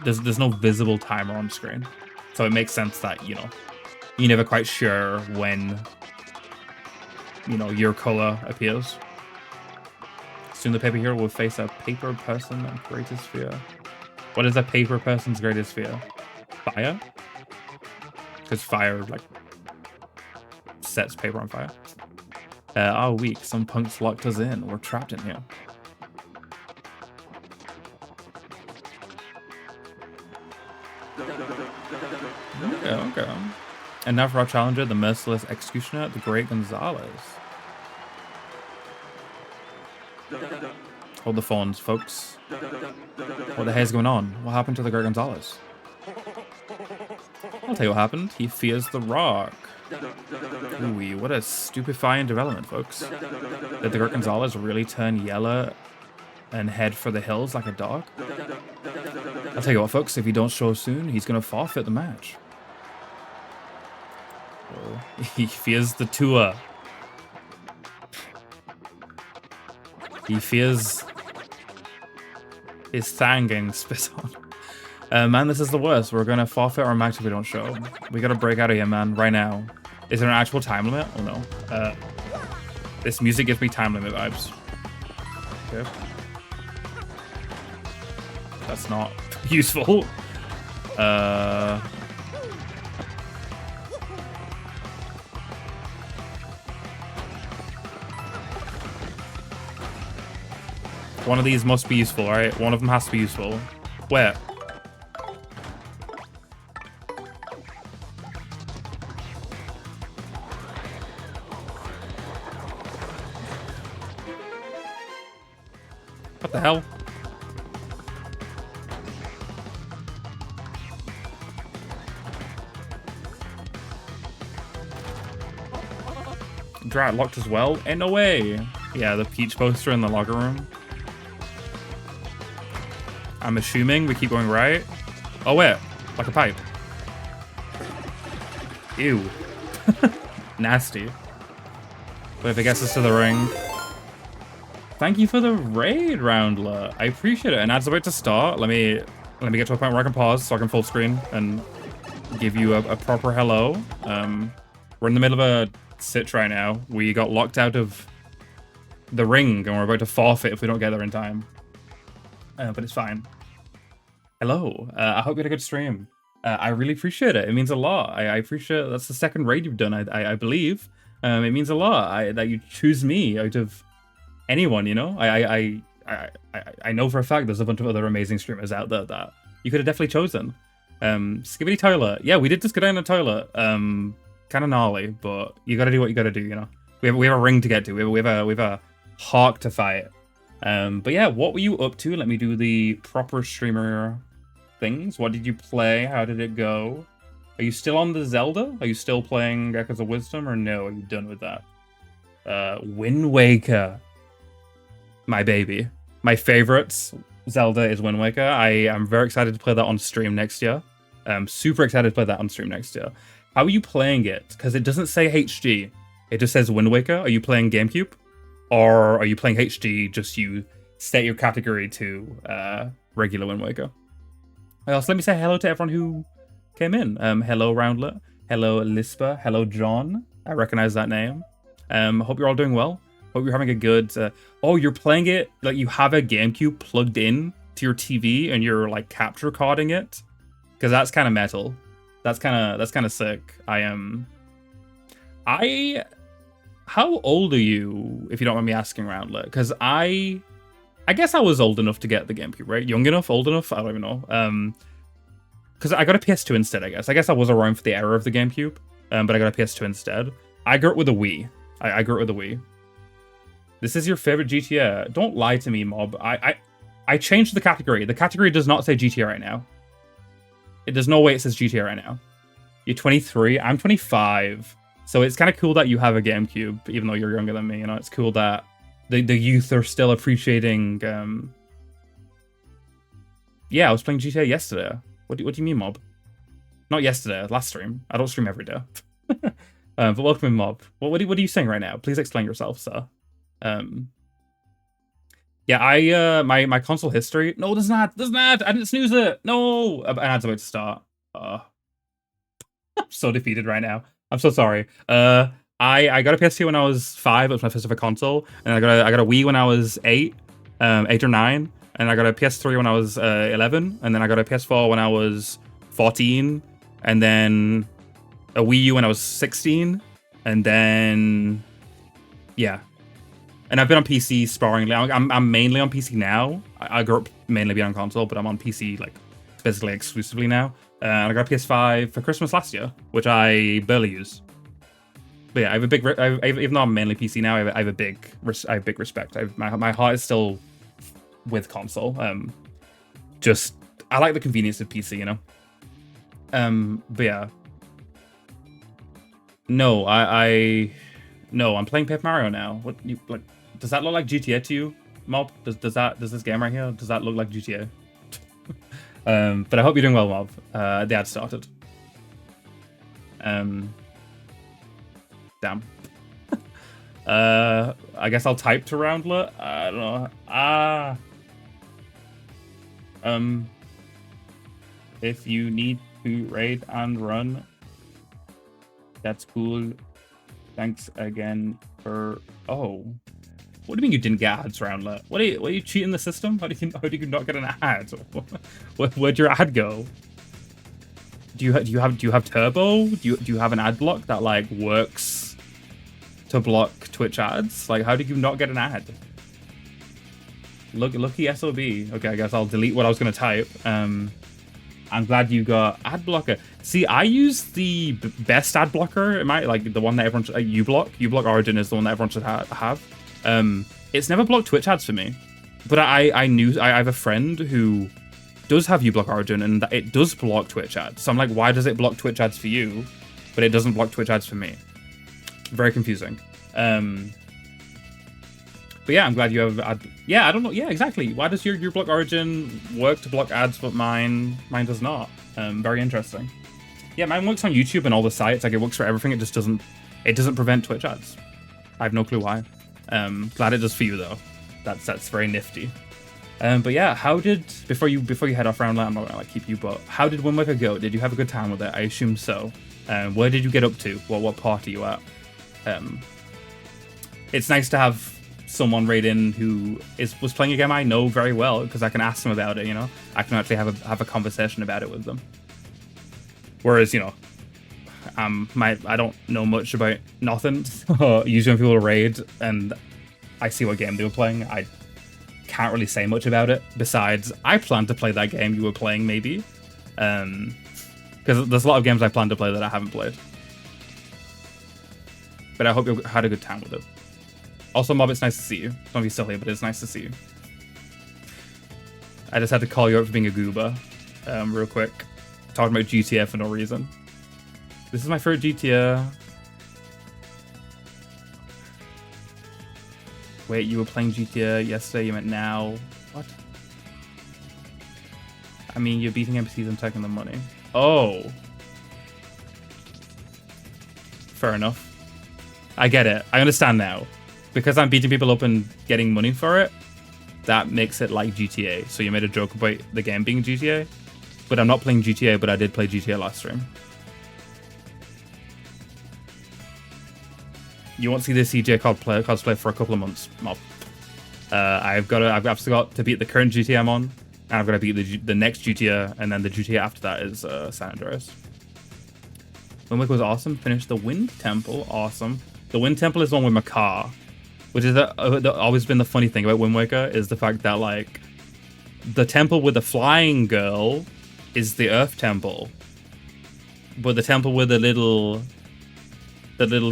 There's no visible timer on screen, so it makes sense that you're never quite sure when your color appears. Soon the paper hero will face a paper person and greatest fear. What is a paper person's greatest fear? Fire? Because fire, like, sets paper on fire. Our week, some punks locked us in. We're trapped in here. Okay. And now for our challenger, the merciless executioner, the Great Gonzalez. Hold the phones, folks. What the hell's going on? What happened to the Great Gonzalez? I'll tell you what happened. He fears the rock. Ooh, what a stupefying development, folks. Did the Great Gonzalez really turn yellow and head for the hills like a dog? I'll tell you what, folks. If he don't show soon, he's going to forfeit the match. Oh, he fears the tour. He fears his thang getting spit on. Man, this is the worst. We're gonna forfeit our match if we don't show. We gotta break out of here, man, right now. Is there an actual time limit? Oh no. This music gives me time limit vibes. Okay. That's not useful. One of these must be useful, right? One of them has to be useful. Where? What the hell? Drat locked as well? Ain't no way. Yeah, the Peach poster in the locker room. I'm assuming we keep going right. Oh, wait. Like a pipe. Ew. Nasty. But if it gets us to the ring... Thank you for the raid, Roundler. I appreciate it. And as about to start, let me get to a point where I can pause so I can full screen and give you a proper hello. We're in the middle of a sitch right now. We got locked out of the ring and we're about to forfeit if we don't get there in time. But it's fine. Hello. I hope you had a good stream. I really appreciate it. It means a lot. I appreciate that's the second raid you've done, I believe. It means a lot that you choose me out of anyone, you know? I know for a fact there's a bunch of other amazing streamers out there that you could have definitely chosen. Skibidi Toilet. Yeah, we did just go down the toilet. Kind of gnarly, but you gotta do what you gotta do, you know? We have a ring to get to. We have a hawk to fight. But yeah, what were you up to? Let me do the proper streamer things. What did you play? How did it go? Are you still on the Zelda? Are you still playing Echoes of Wisdom, or no? Are you done with that? Wind Waker. My baby. My favorite Zelda is Wind Waker. I am very excited to play that on stream next year. I'm super excited to play that on stream next year. How are you playing it? Because it doesn't say HD. It just says Wind Waker. Are you playing GameCube? Or are you playing HD, just you set your category to regular Wind Waker? Also, let me say hello to everyone who came in. Hello, Roundlet. Hello, Lispa. Hello, John. I recognize that name. Hope you're all doing well. Hope you're having a good... oh, you're playing it like you have a GameCube plugged in to your TV and you're like capture carding it? Because that's kind of metal. That's kind of sick. How old are you, if you don't mind me asking, Roundlet? Because I guess I was old enough to get the GameCube, right? Young enough, old enough? I don't even know. Because I got a PS2 instead, I guess. I guess I was around for the era of the GameCube, but I got a PS2 instead. I grew up with a Wii. I grew up with a Wii. This is your favorite GTA. Don't lie to me, Mob. I changed the category. The category does not say GTA right now. There's no way it says GTA right now. You're 23. I'm 25. So it's kind of cool that you have a GameCube, even though you're younger than me. You know, it's cool that the youth are still appreciating. Yeah, I was playing GTA yesterday. What do you mean, Mob? Not yesterday. Last stream. I don't stream every day. But welcome in, Mob. What are you saying right now? Please explain yourself, sir. Yeah, my console history. No, there's not. I didn't snooze it. No, an ad's about to start. I'm so defeated right now. I'm so sorry. I got a PS2 when I was 5. It was my first ever console, and I got a Wii when I was 8 or 9, and I got a PS3 when I was 11, and then I got a PS4 when I was 14, and then a Wii U when I was 16, and then yeah. And I've been on PC sparingly. I'm mainly on PC now. I grew up mainly being on console, but I'm on PC like basically exclusively now. And I got a PS5 for Christmas last year, which I barely use. But yeah, I have a big. Even though I'm mainly PC now, I have a big respect. My heart is still with console. Just I like the convenience of PC, you know. But yeah. No, no, I'm playing Paper Mario now. What you like? Does that look like GTA to you, Mob? Does this game right here? Does that look like GTA? But I hope you're doing well, Mob. The ad started. Damn. I guess I'll type to Roundlet. I don't know. If you need to raid and run, that's cool. Thanks again for... Oh. What do you mean you didn't get ads, Roundlet? What are you cheating the system? How do you not get an ad? Where'd your ad go? Do you have Turbo? Do you have an ad block that like works to block Twitch ads? Like, how did you not get an ad? Lucky SOB. Okay, I guess I'll delete what I was gonna type. I'm glad you got ad blocker. See, I use the best ad blocker. It might like the one that everyone should, uBlock. uBlock Origin is the one that everyone should have. It's never blocked Twitch ads for me, but I have a friend who does have uBlock Origin and it does block Twitch ads. So I'm like, why does it block Twitch ads for you, but it doesn't block Twitch ads for me? Very confusing. But yeah, I'm glad you have ad. Yeah, I don't know. Yeah, exactly. Why does your uBlock Origin work to block ads, but mine does not? Very interesting. Yeah, mine works on YouTube and all the sites. Like it works for everything. It just doesn't prevent Twitch ads. I have no clue why. Glad it does for you though. That's very nifty. But yeah, how did before you head off, Roundlet, I'm not gonna like keep you, but how did Wind Waker go? Did you have a good time with it? I assume so. Where did you get up to? What part are you at? It's nice to have someone right in who was playing a game I know very well, because I can ask them about it. You know, I can actually have a conversation about it with them. Whereas, you know, I don't know much about nothing. Usually when people raid and I see what game they were playing, I can't really say much about it. Besides, I plan to play that game you were playing, maybe. Because there's a lot of games I plan to play that I haven't played. But I hope you had a good time with it. Also, Mob, it's nice to see you. Don't know if you're still here, but it's nice to see you. I just had to call you out for being a goober, real quick. Talking about GTA for no reason. This is my favorite GTA. Wait, you were playing GTA yesterday, you meant now. What? I mean, you're beating NPCs and taking the money. Oh. Fair enough. I get it. I understand now. Because I'm beating people up and getting money for it, that makes it like GTA. So you made a joke about the game being GTA. But I'm not playing GTA, but I did play GTA last stream. You won't see the CJ cosplay for a couple of months, Mob. I've still got to beat the current GTA I'm on, and I've got to beat the next GTA, and then the GTA after that is San Andreas. Wind Waker was awesome. Finished the Wind Temple, awesome. The Wind Temple is the one with Makar, which is always been the funny thing about Wind Waker is the fact that like the temple with the flying girl is the Earth Temple, but the temple with the little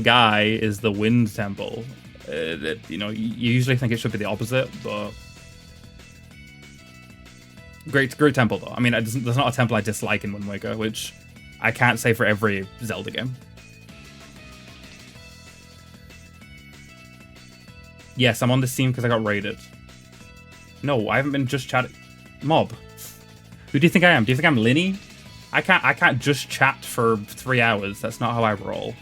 guy is the Wind Temple. You know, you usually think it should be the opposite, but great temple though. I mean, there's not a temple I dislike in Wind Waker, which I can't say for every Zelda game. Yes, I'm on this team because I got raided. No, I haven't been just chatting. Mob, who do you think I am? Do you think I'm Linny? I can't just chat for 3 hours. That's not how I roll.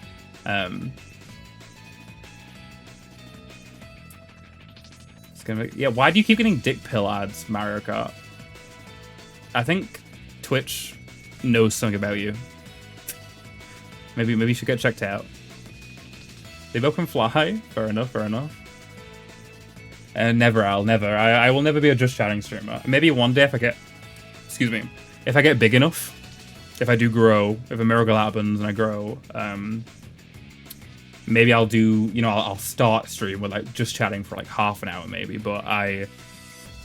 It's gonna be, yeah. Why do you keep getting dick pill ads, Mario Kart? I think Twitch knows something about you. Maybe you should get checked out. They both can fly. Fair enough. Never, I will never be a just chatting streamer. Maybe one day if I get, excuse me, if I get big enough, if I do grow, if a miracle happens and I grow, maybe I'll do, you know, I'll start stream with like just chatting for like half an hour maybe, but I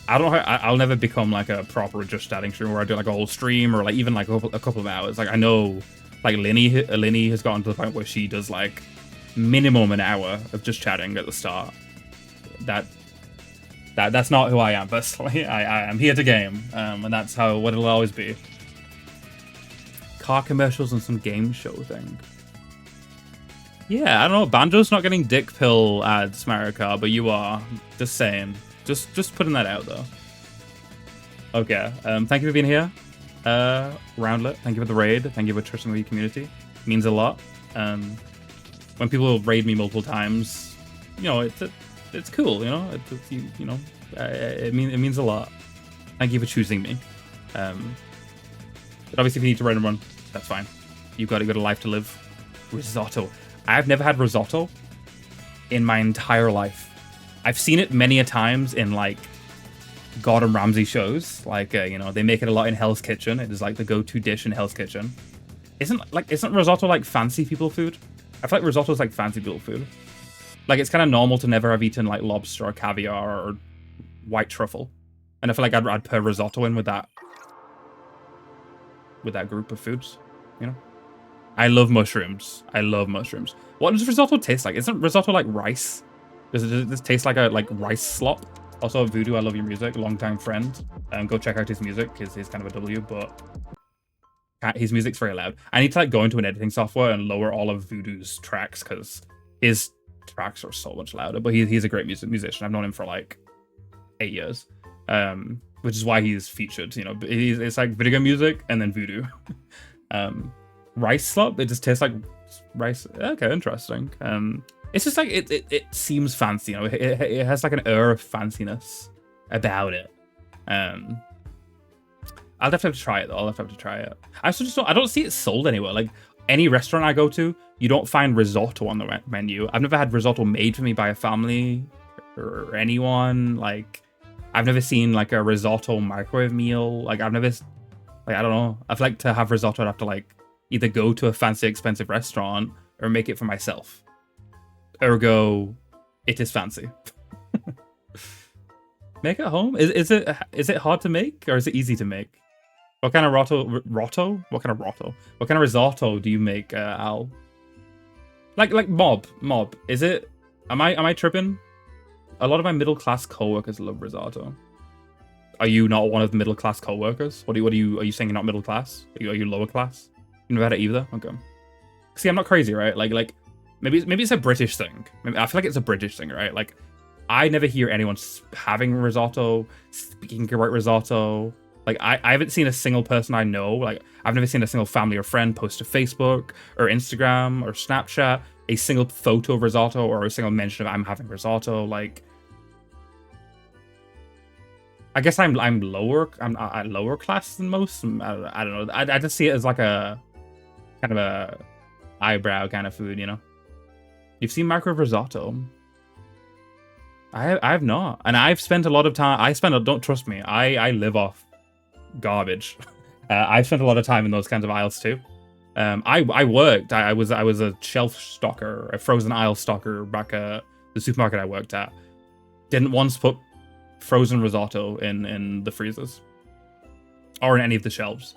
don't know, I'll never become like a proper just chatting streamer where I do like a whole stream or like even like a couple of hours. Like I know like Linny has gotten to the point where she does like minimum an hour of just chatting at the start. That's not who I am personally. I am here to game, and that's what it'll always be. Car commercials and some game show thing. Yeah, I don't know. Banjo's not getting dick pill ads, Mario Kart, but you are. Just saying. Just putting that out though. Okay. Thank you for being here. Roundlet, thank you for the raid. Thank you for trusting the community. It means a lot. When people raid me multiple times, you know, it's cool, you know. It means a lot. Thank you for choosing me. But obviously, if you need to raid and run, that's fine. You've got a life to live. Risotto. I've never had risotto in my entire life. I've seen it many a times in like Gordon Ramsay shows. Like you know, they make it a lot in Hell's Kitchen. It is like the go-to dish in Hell's Kitchen. Isn't risotto like fancy people food? I feel like risotto is like fancy people food. Like, it's kind of normal to never have eaten, like, lobster or caviar or white truffle. And I feel like I'd pair risotto in with that group of foods, you know? I love mushrooms. What does risotto taste like? Isn't risotto like rice? Does this taste like a rice slop? Also, Voodoo, I love your music. Longtime friend. Go check out his music. He's kind of a W, but his music's very loud. I need to, like, go into an editing software and lower all of Voodoo's tracks because his tracks are so much louder, but he's a great musician. I've known him for like 8 years, which is why he's featured. You know, it's like video game music and then Voodoo. Rice slop, it just tastes like rice. Okay, interesting. It's just like it seems fancy. You know, it has like an air of fanciness about it. I'll definitely have to try it though. I don't see it sold anywhere. Like any restaurant I go to, you don't find risotto on the menu. I've never had risotto made for me by a family or anyone. Like, I've never seen like a risotto microwave meal. Like, I don't know. I'd like to have risotto. I'd have to like either go to a fancy, expensive restaurant or make it for myself. Ergo, it is fancy. Make it at home? Is it hard to make or is it easy to make? What kind of risotto? What kind of risotto do you make, Al? Like mob. Is it? Am I tripping? A lot of my middle class coworkers love risotto. Are you not one of the middle class coworkers? Are you saying you're not middle class? Are you lower class? You never had it either? Okay. See, I'm not crazy, right? Like maybe it's a British thing. I feel like it's a British thing, right? Like I never hear anyone having risotto, speaking about risotto. Like, I haven't seen a single person I know, like, I've never seen a single family or friend post to Facebook or Instagram or Snapchat a single photo of risotto or a single mention of I'm having risotto. Like, I guess I'm lower class than most. I don't know. I just see it as like a kind of a eyebrow kind of food, you know. You've seen microwave risotto. I have not, and I've spent a lot of time. Don't trust me. I live off garbage. I've spent a lot of time in those kinds of aisles too. I worked. I was a shelf stocker, a frozen aisle stocker back at the supermarket I worked at. Didn't once put frozen risotto in the freezers or in any of the shelves.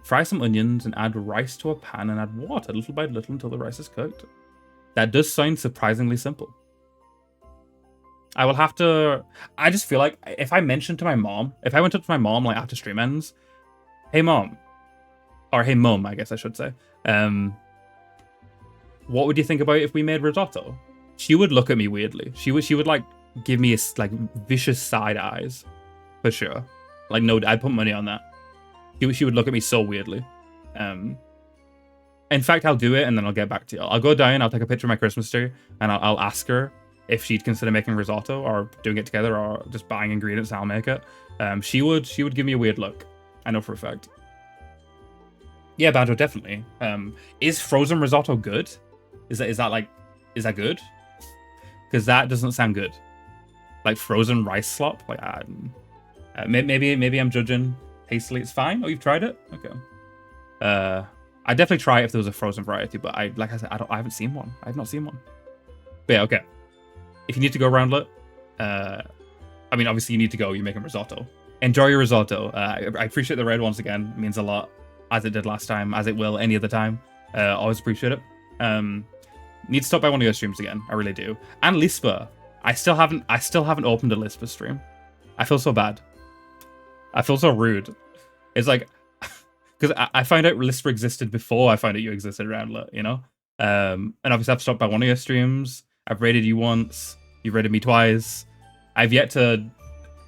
Fry some onions and add rice to a pan and add water little by little until the rice is cooked. That does sound surprisingly simple. I will have to... I just feel like if I mentioned to my mom, if I went up to my mom like after stream ends, hey mom, or hey mum, I guess I should say, what would you think about if we made risotto? She would look at me weirdly. She would like give me like vicious side eyes, for sure. Like, no, I'd put money on that. She would look at me so weirdly. In fact, I'll do it and then I'll get back to you. I'll go down, I'll take a picture of my Christmas tree, and I'll ask her if she'd consider making risotto or doing it together or just buying ingredients and I'll make it. She would give me a weird look. I know for a fact. Yeah, Badger, definitely. Is frozen risotto good? Is that good? Because that doesn't sound good. Like frozen rice slop. Like maybe I'm judging hastily. It's fine. Oh, you've tried it? Okay. I'd definitely try it if there was a frozen variety, but like I said, I haven't seen one. I've not seen one. But yeah, okay. If you need to go roundlet, I mean, obviously you need to go. You're making risotto. Enjoy your risotto. I appreciate the red once again. It means a lot, as it did last time, as it will any other time. Always appreciate it. Need to stop by one of your streams again. I really do. And Lispa. I still haven't opened a Lispa stream. I feel so bad. I feel so rude. It's like, because I found out Lispa existed before I found out you existed Roundlet, you know? And obviously I've stopped by one of your streams. I've rated you once. You've rated me twice. I've yet to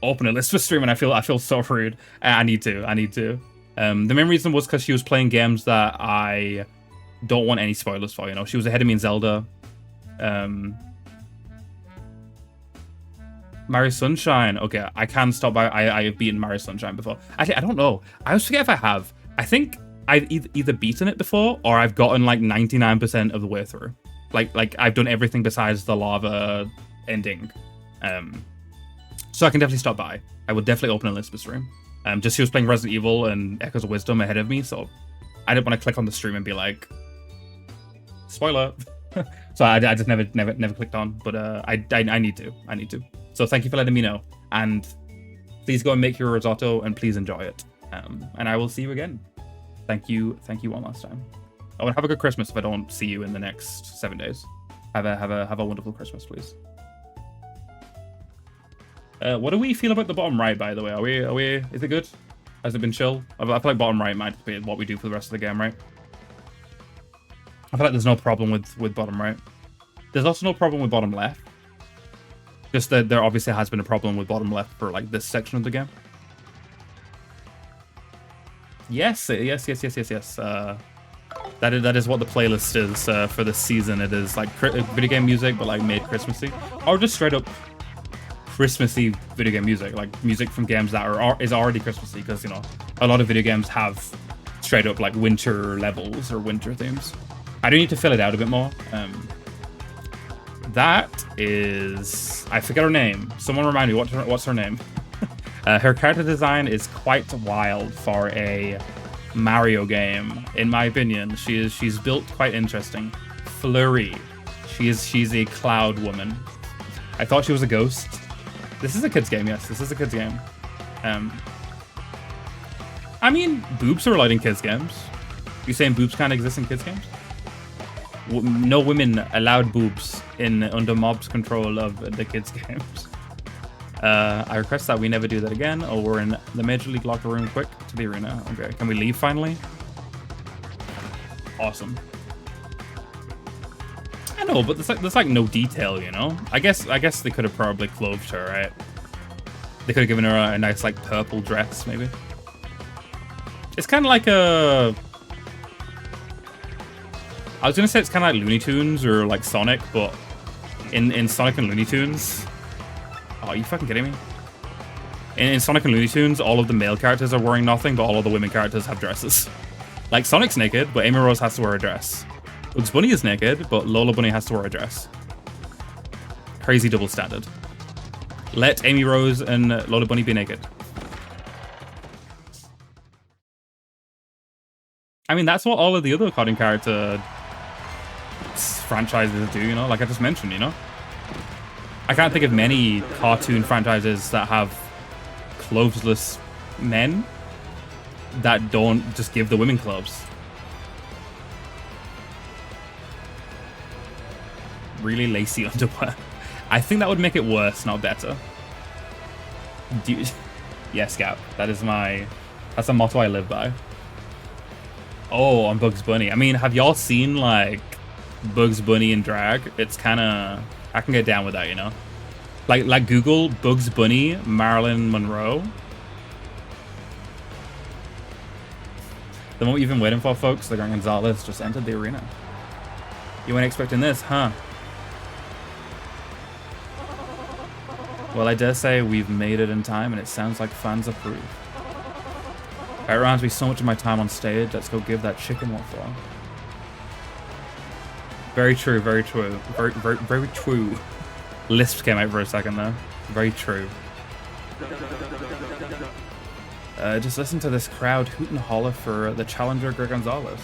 open a Lispa stream and I feel so rude. I need to. The main reason was because she was playing games that I don't want any spoilers for, you know? She was ahead of me in Zelda. Mario Sunshine. Okay, I can stop by. I have beaten Mario Sunshine before. Actually, I don't know. I always forget if I have. I think I've either beaten it before or I've gotten like 99% of the way through. Like I've done everything besides the lava ending. So I can definitely stop by. I will definitely open a Lispa stream. Just she was playing Resident Evil and Echoes of Wisdom ahead of me, so I didn't want to click on the stream and be like, spoiler. So I just never clicked on, but I need to. So thank you for letting me know, and please go and make your risotto and please enjoy it. And I will see you again. Thank you one last time. Oh, and have a good Christmas if I don't see you in the next 7 days. Have a wonderful Christmas, please. What do we feel about the bottom right, by the way? Are we? Is it good? Has it been chill? I feel like bottom right might be what we do for the rest of the game, right? I feel like there's no problem with bottom right. There's also no problem with bottom left. Just that there obviously has been a problem with bottom left for like this section of the game. Yes. That is what the playlist is for this season. It is like video game music, but like made Christmassy, or just straight up Christmassy video game music, like music from games that is already Christmassy, because you know a lot of video games have straight up like winter levels or winter themes. I do need to fill it out a bit more. That is... I forget her name. Someone remind me, what's her name? Her character design is quite wild for a Mario game, in my opinion. She's built quite interesting. Flurry. She's a cloud woman. I thought she was a ghost. This is a kid's game, yes. This is a kid's game. I mean, boobs are allowed in kids' games. You saying boobs can't exist in kids' games? No women allowed boobs under mob's control of the kids' games. I request that we never do that again. Oh, we're in the Major League locker room. Quick to the arena. Okay, can we leave finally? Awesome. know, but there's like no detail, you know. I guess they could have probably clothed her, right? They could have given her a nice like purple dress, maybe. It's kind of like a. I was gonna say it's kind of like Looney Tunes or like Sonic, but in Sonic and Looney Tunes. Oh, are you fucking kidding me? In Sonic and Looney Tunes, all of the male characters are wearing nothing, but all of the women characters have dresses. Like Sonic's naked, but Amy Rose has to wear a dress. Bugs Bunny is naked, but Lola Bunny has to wear a dress. Crazy double standard. Let Amy Rose and Lola Bunny be naked. I mean, that's what all of the other cartoon character franchises do, you know? Like I just mentioned, you know? I can't think of many cartoon franchises that have clothesless men that don't just give the women clothes. Really lacy underwear. I think that would make it worse, not better. Yes, Gap. That's a motto I live by. Oh, on Bugs Bunny. I mean, have y'all seen like Bugs Bunny in drag? It's kind of, I can get down with that, you know. Like Google Bugs Bunny Marilyn Monroe. The moment you've been waiting for, folks. The Greg Gonzalez just entered the arena. You weren't expecting this, huh? Well, I dare say we've made it in time, and it sounds like fans approve. It reminds me so much of my time on stage. Let's go give that chicken what for. Very true, very true. Very true. Lisp came out for a second there. Very true. Just listen to this crowd hoot and holler for the challenger, Greg Gonzalez.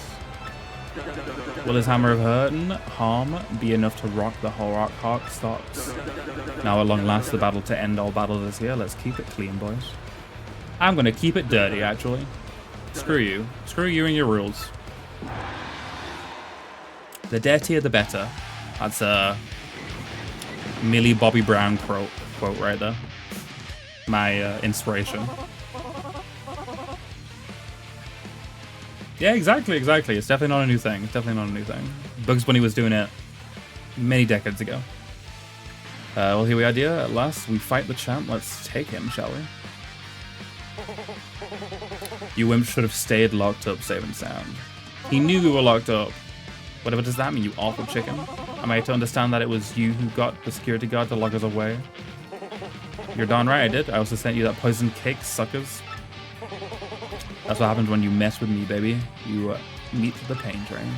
Will his hammer of hurt and harm be enough to rock the whole rock hawk stocks? Now at long last the battle to end all battles is here. Let's keep it clean, boys. I'm gonna keep it dirty, actually. Screw you. Screw you and your rules. The dirtier the better. That's a Millie Bobby Brown quote right there. My inspiration. Yeah, exactly. It's definitely not a new thing. Bugs Bunny was doing it many decades ago. Well, here we are, dear. At last, we fight the champ. Let's take him, shall we? You wimps should have stayed locked up, safe and sound. He knew we were locked up. Whatever does that mean, you awful chicken? Am I to understand that it was you who got the security guard to lock us away? You're darn right I did. I also sent you that poison cake, suckers. That's what happens when you mess with me, baby. You meet the pain train.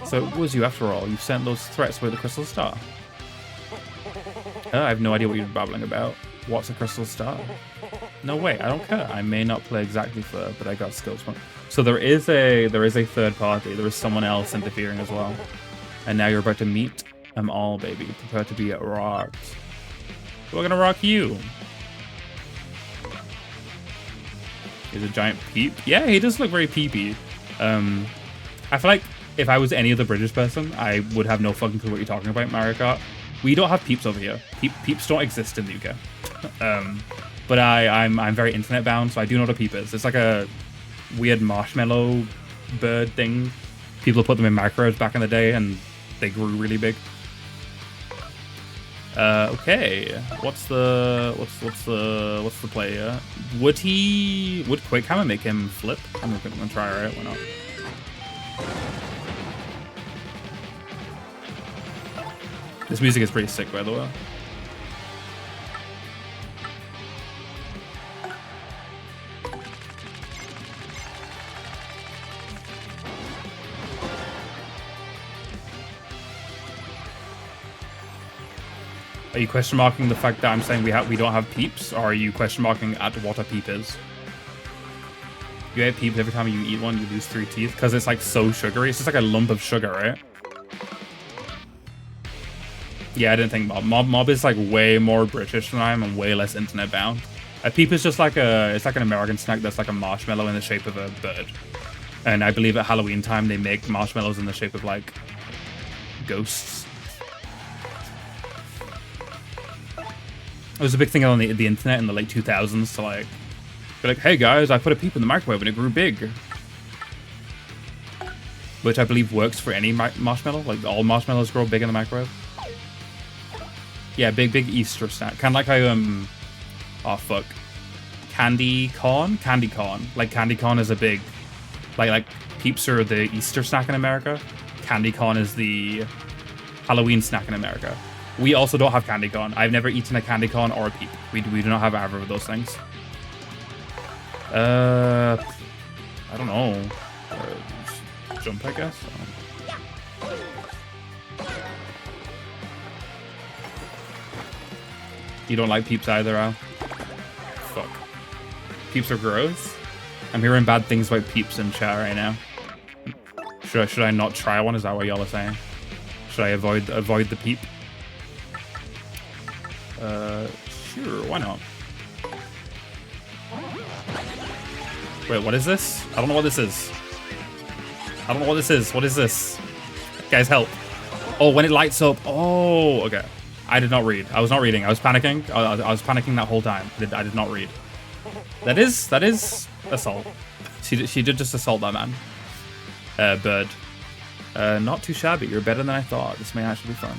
So it was you after all. You sent those threats with the Crystal Star. I have no idea what you're babbling about. What's a Crystal Star? No way, I don't care. I may not play exactly fair, but I got skills. So there is a third party. There is someone else interfering as well. And now you're about to meet them all, baby. Prepare to be rocked. We're gonna rock you. He's a giant peep. Yeah, he does look very peepy. I feel like if I was any other British person, I would have no fucking clue what you're talking about, Mario Kart. We don't have peeps over here. Peeps don't exist in the UK. But I'm very internet bound, so I do know what a peep is. It's like a weird marshmallow bird thing. People put them in microwaves back in the day, and they grew really big. Okay. What's the play here? Would Quick Hammer make him flip? I'm gonna try, right? Why not? This music is pretty sick, by the way. Are you question marking the fact that I'm saying we don't have peeps, or are you question marking at what a peep is? You get peeps every time you eat one, you lose 3 teeth because it's like so sugary. It's just like a lump of sugar, right? Yeah, I didn't think Mob is like way more British than I am and way less internet bound. A peep is just like it's like an American snack that's like a marshmallow in the shape of a bird. And I believe at Halloween time they make marshmallows in the shape of like ghosts. It was a big thing on the internet in the late 2000s to like be like, hey guys, I put a peep in the microwave and it grew big. which I believe works for any marshmallow. Like all marshmallows grow big in the microwave. Yeah, big Easter snack. Kind of like how oh fuck, candy corn. Like candy corn is a big, like Peeps are the Easter snack in America. Candy corn is the Halloween snack in America. We also don't have candy corn. I've never eaten a candy corn or a Peep. We do not have either of those things. I don't know. Jump, I guess. You don't like Peeps either, Al? Fuck. Peeps are gross? I'm hearing bad things about Peeps in chat right now. Should I not try one? Is that what y'all are saying? Should I avoid the Peep? Sure, why not? Wait, what is this? I don't know what this is. I don't know what this is. What is this? Guys, help. Oh, when it lights up. Oh, okay. I did not read. I was not reading. I was panicking. I was panicking that whole time. I did not read. That is assault. She did just assault that man. Bird. Not too shabby. You're better than I thought. This may actually be fun.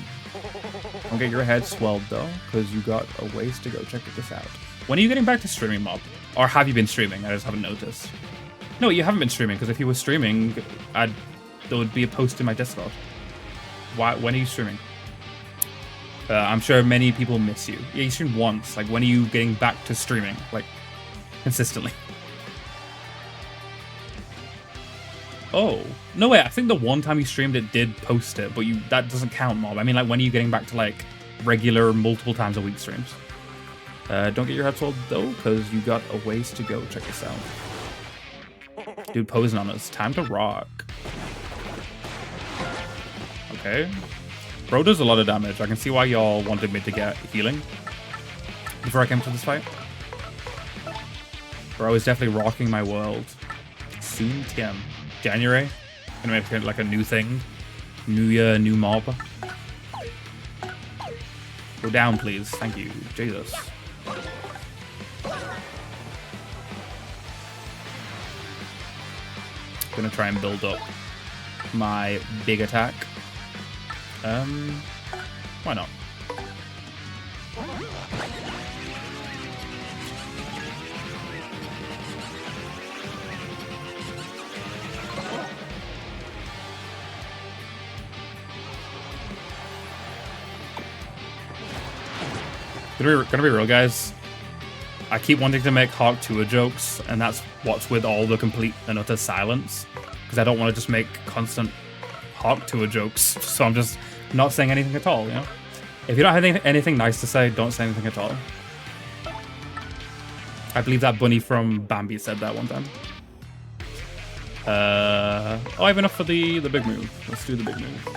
Don't get your head swelled though, because you got a ways to go. Check this out. When are you getting back to streaming, Mob? Or have you been streaming? I just haven't noticed. No, you haven't been streaming, because if you were streaming, there would be a post in my Discord. Why? When are you streaming? I'm sure many people miss you. Yeah, you streamed once. Like, when are you getting back to streaming? Like, consistently. Oh. No, wait, I think the one time you streamed it did post it, but that doesn't count, Mob. I mean, like, when are you getting back to, like, regular multiple times a week streams? Don't get your head swelled, though, because you got a ways to go. Check this out. Dude posing on us. Time to rock. Okay. Bro does a lot of damage. I can see why y'all wanted me to get healing before I came to this fight. Bro is definitely rocking my world. Soon TM. January. Gonna make it like a new thing. New year, new mob. Go down, please. Thank you. Jesus. Gonna try and build up my big attack. Why not? Gonna be real, guys. I keep wanting to make Hawk Tuah jokes, and that's what's with all the complete and utter silence. Because I don't want to just make constant Hawk Tuah jokes, so I'm just not saying anything at all, you know? If you don't have anything nice to say, don't say anything at all. I believe that bunny from Bambi said that one time. Oh, I have enough for the big move. Let's do the big move.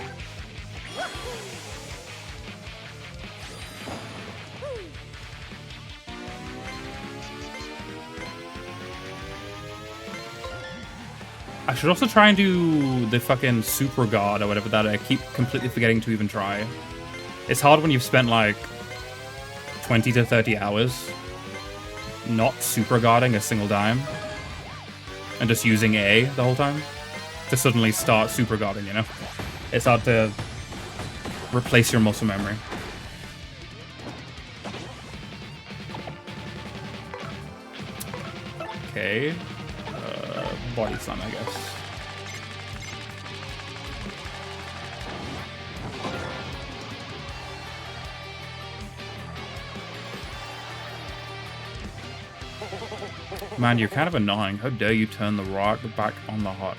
I should also try and do the fucking Super Guard or whatever that I keep completely forgetting to even try. It's hard when you've spent like 20 to 30 hours not Super Guarding a single time and just using A the whole time to suddenly start Super Guarding, you know? It's hard to replace your muscle memory. Okay. Body slam, I guess. Man, you're kind of annoying. How dare you turn the rock back on the Hawk?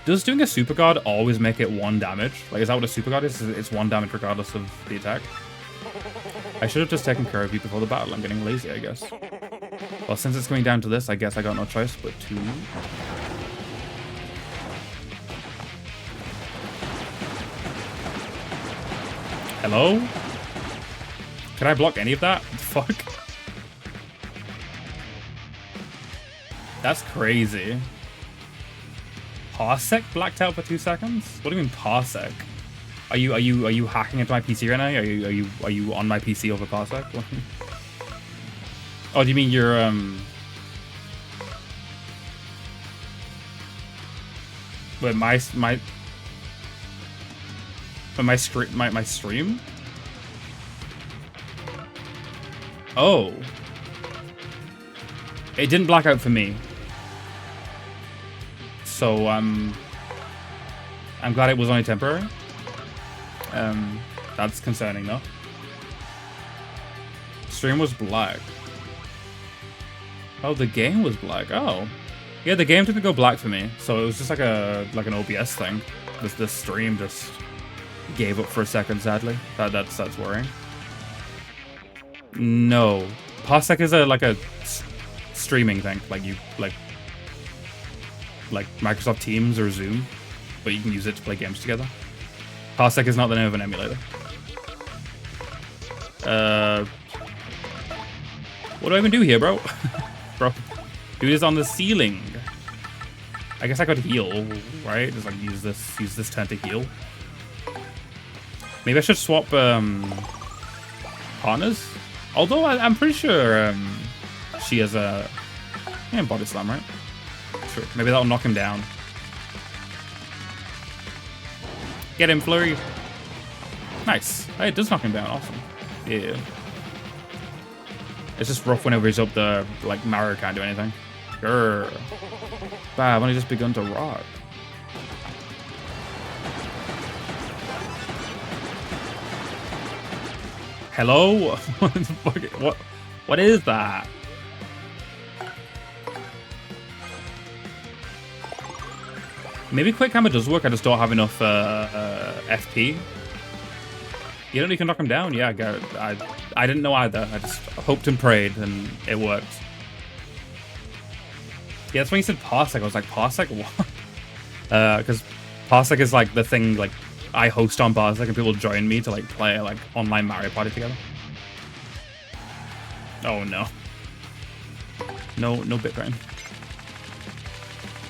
Does doing a Super Guard always make it 1 damage? Like, is that what a Super Guard is? It's 1 damage regardless of the attack? I should have just taken care of you before the battle. I'm getting lazy, I guess. Well, since it's coming down to this, I guess I got no choice but to... Hello? Can I block any of that? Fuck. That's crazy. Parsec blacked out for 2 seconds? What do you mean Parsec? Are you hacking into my PC right now? Are you on my PC over Parsec? Oh, do you mean you're Wait, My stream? Oh. It didn't black out for me. So, I'm glad it was only temporary. That's concerning though. Stream was black. Oh, the game was black. Oh. Yeah, the game didn't go black for me. So it was just like an OBS thing. This stream just gave up for a second, sadly. That's worrying. No. Parsec is like a streaming thing. Like Microsoft Teams or Zoom, but you can use it to play games together. Parsec is not the name of an emulator. What do I even do here, bro? Bro, dude is on the ceiling. I guess I could heal, right? Just like use this turn to heal. Maybe I should swap partners. Although I'm pretty sure she has a body slam, right? Sure. Maybe that'll knock him down. Get him, Flurry. Nice. Hey, it does knock him down. Awesome. Yeah. It's just rough whenever he's up the, like, Mario can't do anything. Grr. Bah, I've only just begun to rock. Hello? What is that? Maybe Quick Hammer does work, I just don't have enough FP. You don't need to knock him down? Yeah, I didn't know either. I just hoped and prayed, and it worked. Yeah, that's when you said Parsec. I was like, Parsec? What? Because Parsec is like the thing, like, I host on Parsec, and people join me to, like, play, like, online Mario Party together. Oh, no. No Bitcoin.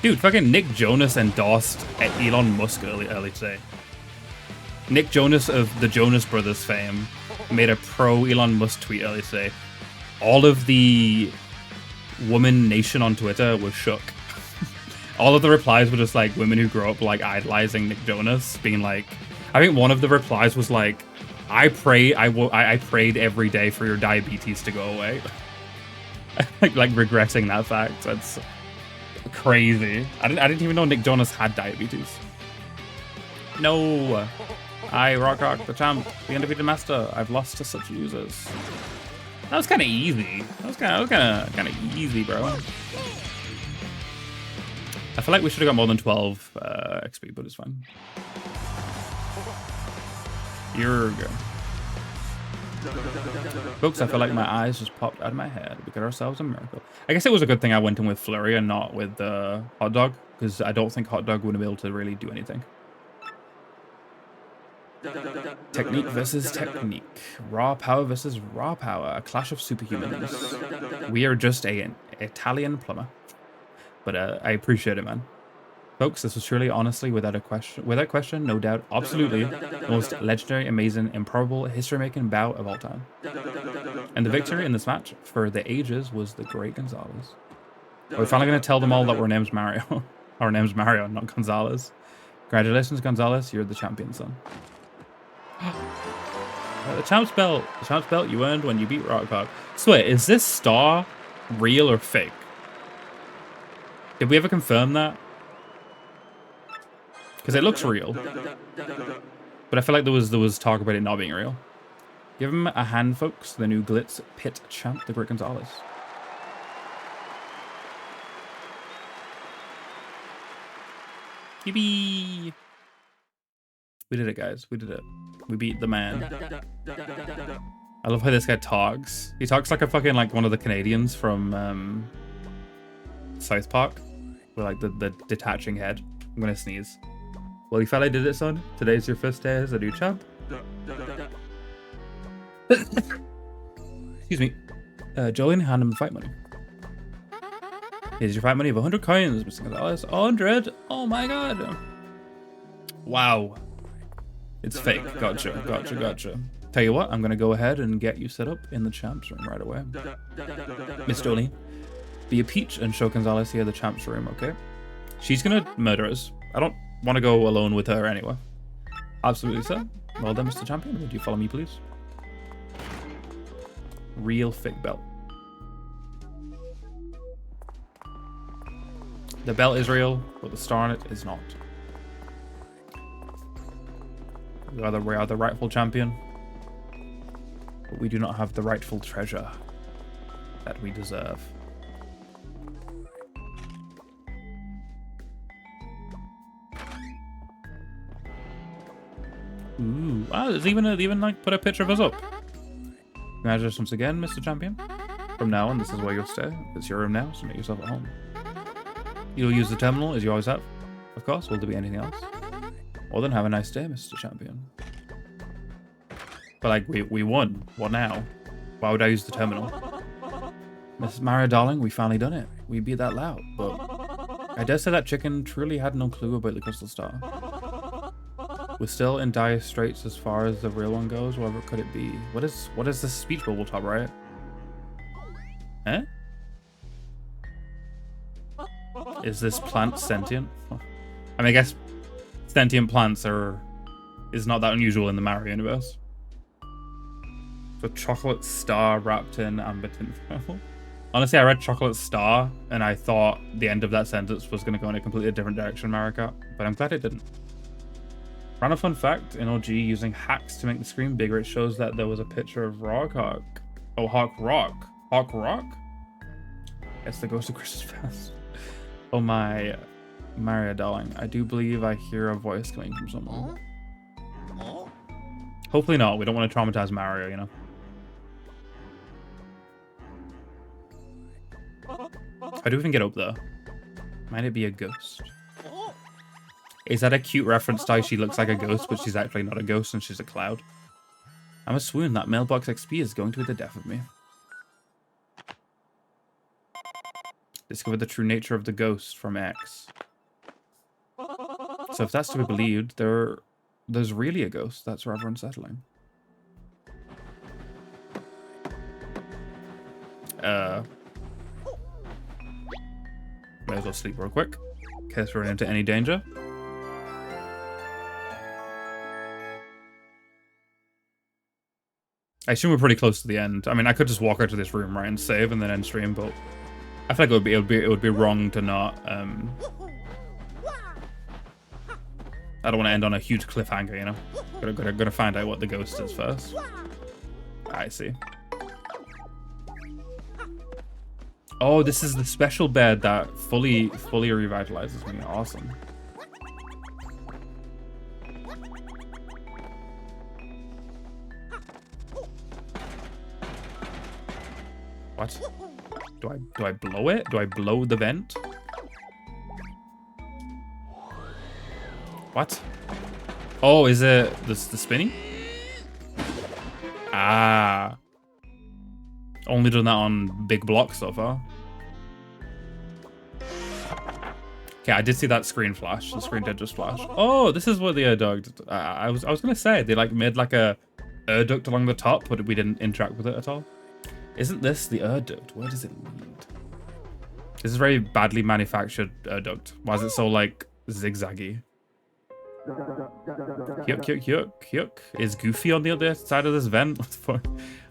Dude, fucking Nick Jonas endorsed Elon Musk early today. Nick Jonas of the Jonas Brothers fame made a pro Elon Musk tweet earlier today. All of the woman nation on Twitter was shook. All of the replies were just like women who grew up like idolizing Nick Jonas, being like, I think one of the replies was like, I prayed every day for your diabetes to go away. like regretting that fact. That's crazy. I didn't even know Nick Jonas had diabetes. No. Rock, the champ, the undefeated master. I've lost to such losers. That was kind of easy. That was kind of easy, bro. I feel like we should have got more than 12 XP, but it's fine. Here we go. Folks, I feel like my eyes just popped out of my head. We got ourselves a miracle. I guess it was a good thing I went in with Flurry and not with Hot Dog, because I don't think Hot Dog would have been able to really do anything. Technique versus technique. Raw power versus raw power. A clash of superhumans. We are just an Italian plumber. But I appreciate it, man. Folks, this was truly, honestly, without question, no doubt, absolutely, the most legendary, amazing, improbable, history-making bout of all time. And the victory in this match, for the ages, was the great Gonzalez. We're finally going to tell them all that our name's Mario. Our name's Mario, not Gonzalez. Congratulations, Gonzalez, you're the champion, son. The champ's belt you earned when you beat Rockhog. So wait, is this star real or fake? Did we ever confirm that? Because it looks real, but I feel like there was talk about it not being real. Give him a hand, folks. The new Glitz Pit champ, the Great Gonzalez. Yippee! We did it, guys. We did it. We beat the man. I love how this guy talks. He talks like a fucking, like, one of the Canadians from South Park. With, like, the detaching head. I'm gonna sneeze. Well, you fella did it, son. Today's your first day as a new champ. Excuse me. Jolene, hand him the fight money. Here's your fight money of 100 coins, Mr. Gonzalez. 100? Oh my god. Wow. It's fake. Gotcha. Tell you what, I'm gonna go ahead and get you set up in the champs room right away. Miss Jolene, be a peach and show Gonzalez here the champs room, okay? She's gonna murder us. I don't want to go alone with her anyway. Absolutely, sir. Well done, Mr. Champion. Would you follow me, please? Real thick belt. The belt is real, but the star on it is not. We are the rightful champion, but we do not have the rightful treasure that we deserve. Ooh, wow, there's even like put a picture of us up. Congratulations once again, Mr. Champion. From now on, this is where you'll stay. It's your room now, so make yourself at home. You'll use the terminal as you always have, of course. Will there be anything else? Well then, have a nice day, Mr. Champion. But like, we won. What now? Why would I use the terminal? Mrs. Mario, darling, we finally done it. We beat that loud, but I dare say that chicken truly had no clue about the crystal star. We're still in dire straits as far as the real one goes. Whatever could it be? What is this speech bubble top, right? Eh? Is this plant sentient? I mean, I guess sentient plants is not that unusual in the Mario universe. So chocolate star wrapped in amber tinfoil. Honestly, I read chocolate star and I thought the end of that sentence was going to go in a completely different direction, Mario Kart, but I'm glad it didn't. Random fun fact, in OG, using hacks to make the screen bigger, it shows that there was a picture of Hawk. Oh, Hawk Rock. Hawk Rock? It's the ghost of Christmas past. Oh my, Mario darling, I do believe I hear a voice coming from someone. Hopefully not, we don't want to traumatize Mario, you know? How do we even get up there? Might it be a ghost? Is that a cute reference to how she looks like a ghost, but she's actually not a ghost and she's a cloud? I'm a swoon, that mailbox XP is going to be the death of me. Discover the true nature of the ghost from X. So if that's to be believed, there's really a ghost. That's rather unsettling. May as well sleep real quick, in case we're into any danger. I assume we're pretty close to the end. I mean, I could just walk out to this room, right, and save and then end stream, but I feel like it would be wrong to not. I don't want to end on a huge cliffhanger, you know. Gotta find out what the ghost is first. I see. Oh, this is the special bed that fully revitalizes me. Awesome. What? Do I blow it? Do I blow the vent? What? Oh, is it the spinning? Ah. Only done that on big blocks so far. Okay, I did see that screen flash. The screen did just flash. Oh, this is what the air duct. I was gonna say they like made like a air duct along the top, but we didn't interact with it at all. Isn't this the air duct? Where does it lead? This is very badly manufactured air duct. Why is it so like zigzaggy? Yuck. Is Goofy on the other side of this vent?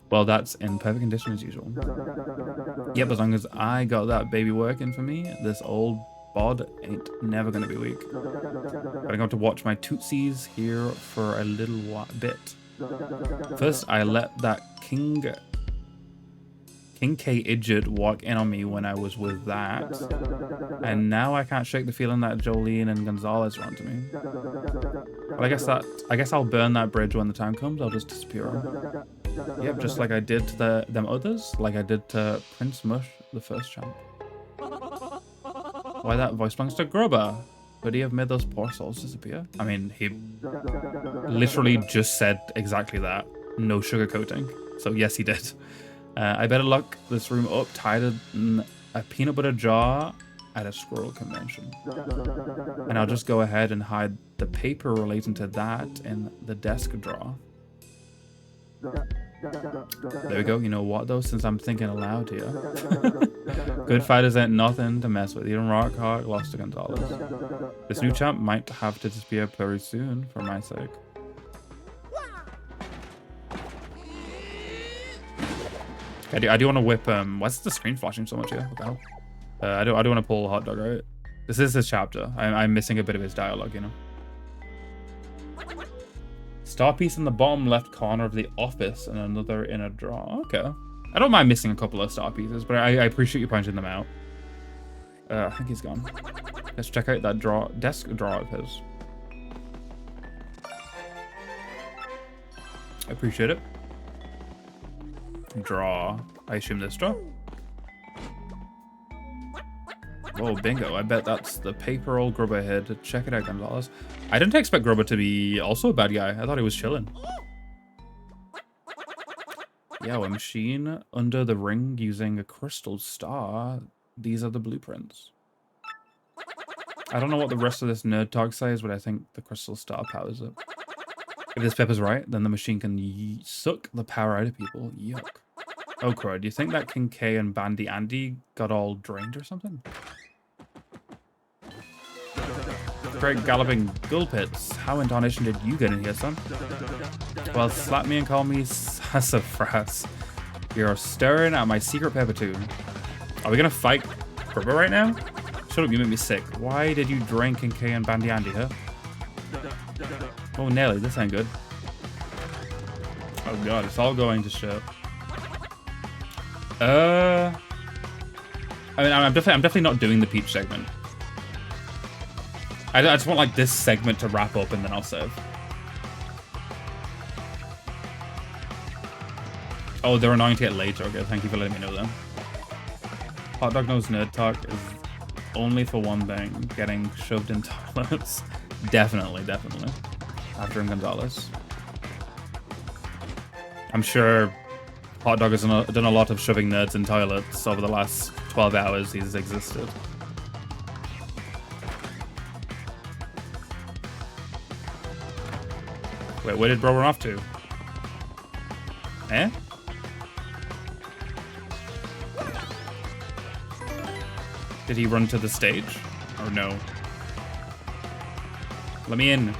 Well, that's in perfect condition as usual. Yep, as long as I got that baby working for me, this old bod ain't never gonna be weak. But I'm going to watch my tootsies here for a little bit. First, I let that King K Idjit walk in on me when I was with that, and now I can't shake the feeling that Jolene and Gonzalez are onto me. But I guess I'll burn that bridge when the time comes. I'll just disappear. Yep, just like I did to them others, like I did to Prince Mush, the first champ. Why that voice belongs to Grubba? Could he have made those poor souls disappear? I mean, he literally just said exactly that. No sugarcoating. So yes, he did. I better lock this room up tied in a peanut butter jar at a squirrel convention. And I'll just go ahead and hide the paper relating to that in the desk drawer. There we go. You know what though, since I'm thinking aloud here. Good fighters ain't nothing to mess with. Even Hawk lost to Gonzalez. This new champ might have to disappear very soon for my sake. I do want to whip. Why is the screen flashing so much here? What the hell? I do want to pull Hot Dog out. This is his chapter. I'm missing a bit of his dialogue, you know. Star piece in the bottom left corner of the office and another in a drawer. Okay. I don't mind missing a couple of star pieces, but I appreciate you pointing them out. I think he's gone. Let's check out that desk drawer of his. I appreciate it. Draw. I assume this drawer. Whoa, bingo. I bet that's the paper old Grubber head. Check it out, Gonzalez. I didn't expect Grubber to be also a bad guy. I thought he was chilling. Yeah, a machine under the ring using a crystal star. These are the blueprints. I don't know what the rest of this nerd talk says, but I think the crystal star powers it. If this paper's right, then the machine can suck the power out of people. Yuck. Oh, crud. Do you think that King K and Bandy Andy got all drained or something? Great galloping Gulpits. How in tarnation did you get in here, son? Well, slap me and call me sassafras. You're staring at my secret paper too. Are we gonna fight Grubber right now? Shut up, you make me sick. Why did you drain King K and Bandy Andy, huh? Oh, Nelly, this ain't good. Oh god, it's all going to shit. I mean, I'm definitely not doing the Peach segment. I just want like this segment to wrap up and then I'll save. Oh, they're annoying to get later. Okay, thank you for letting me know that. Hot Dog Knows Nerd Talk is only for one thing: getting shoved in toilets. Definitely. After him, Gonzalez. I'm sure Hot Dog has done a lot of shoving nerds in toilets over the last 12 hours he's existed. Wait, where did bro run off to? Eh? Did he run to the stage? Or no? Let me in.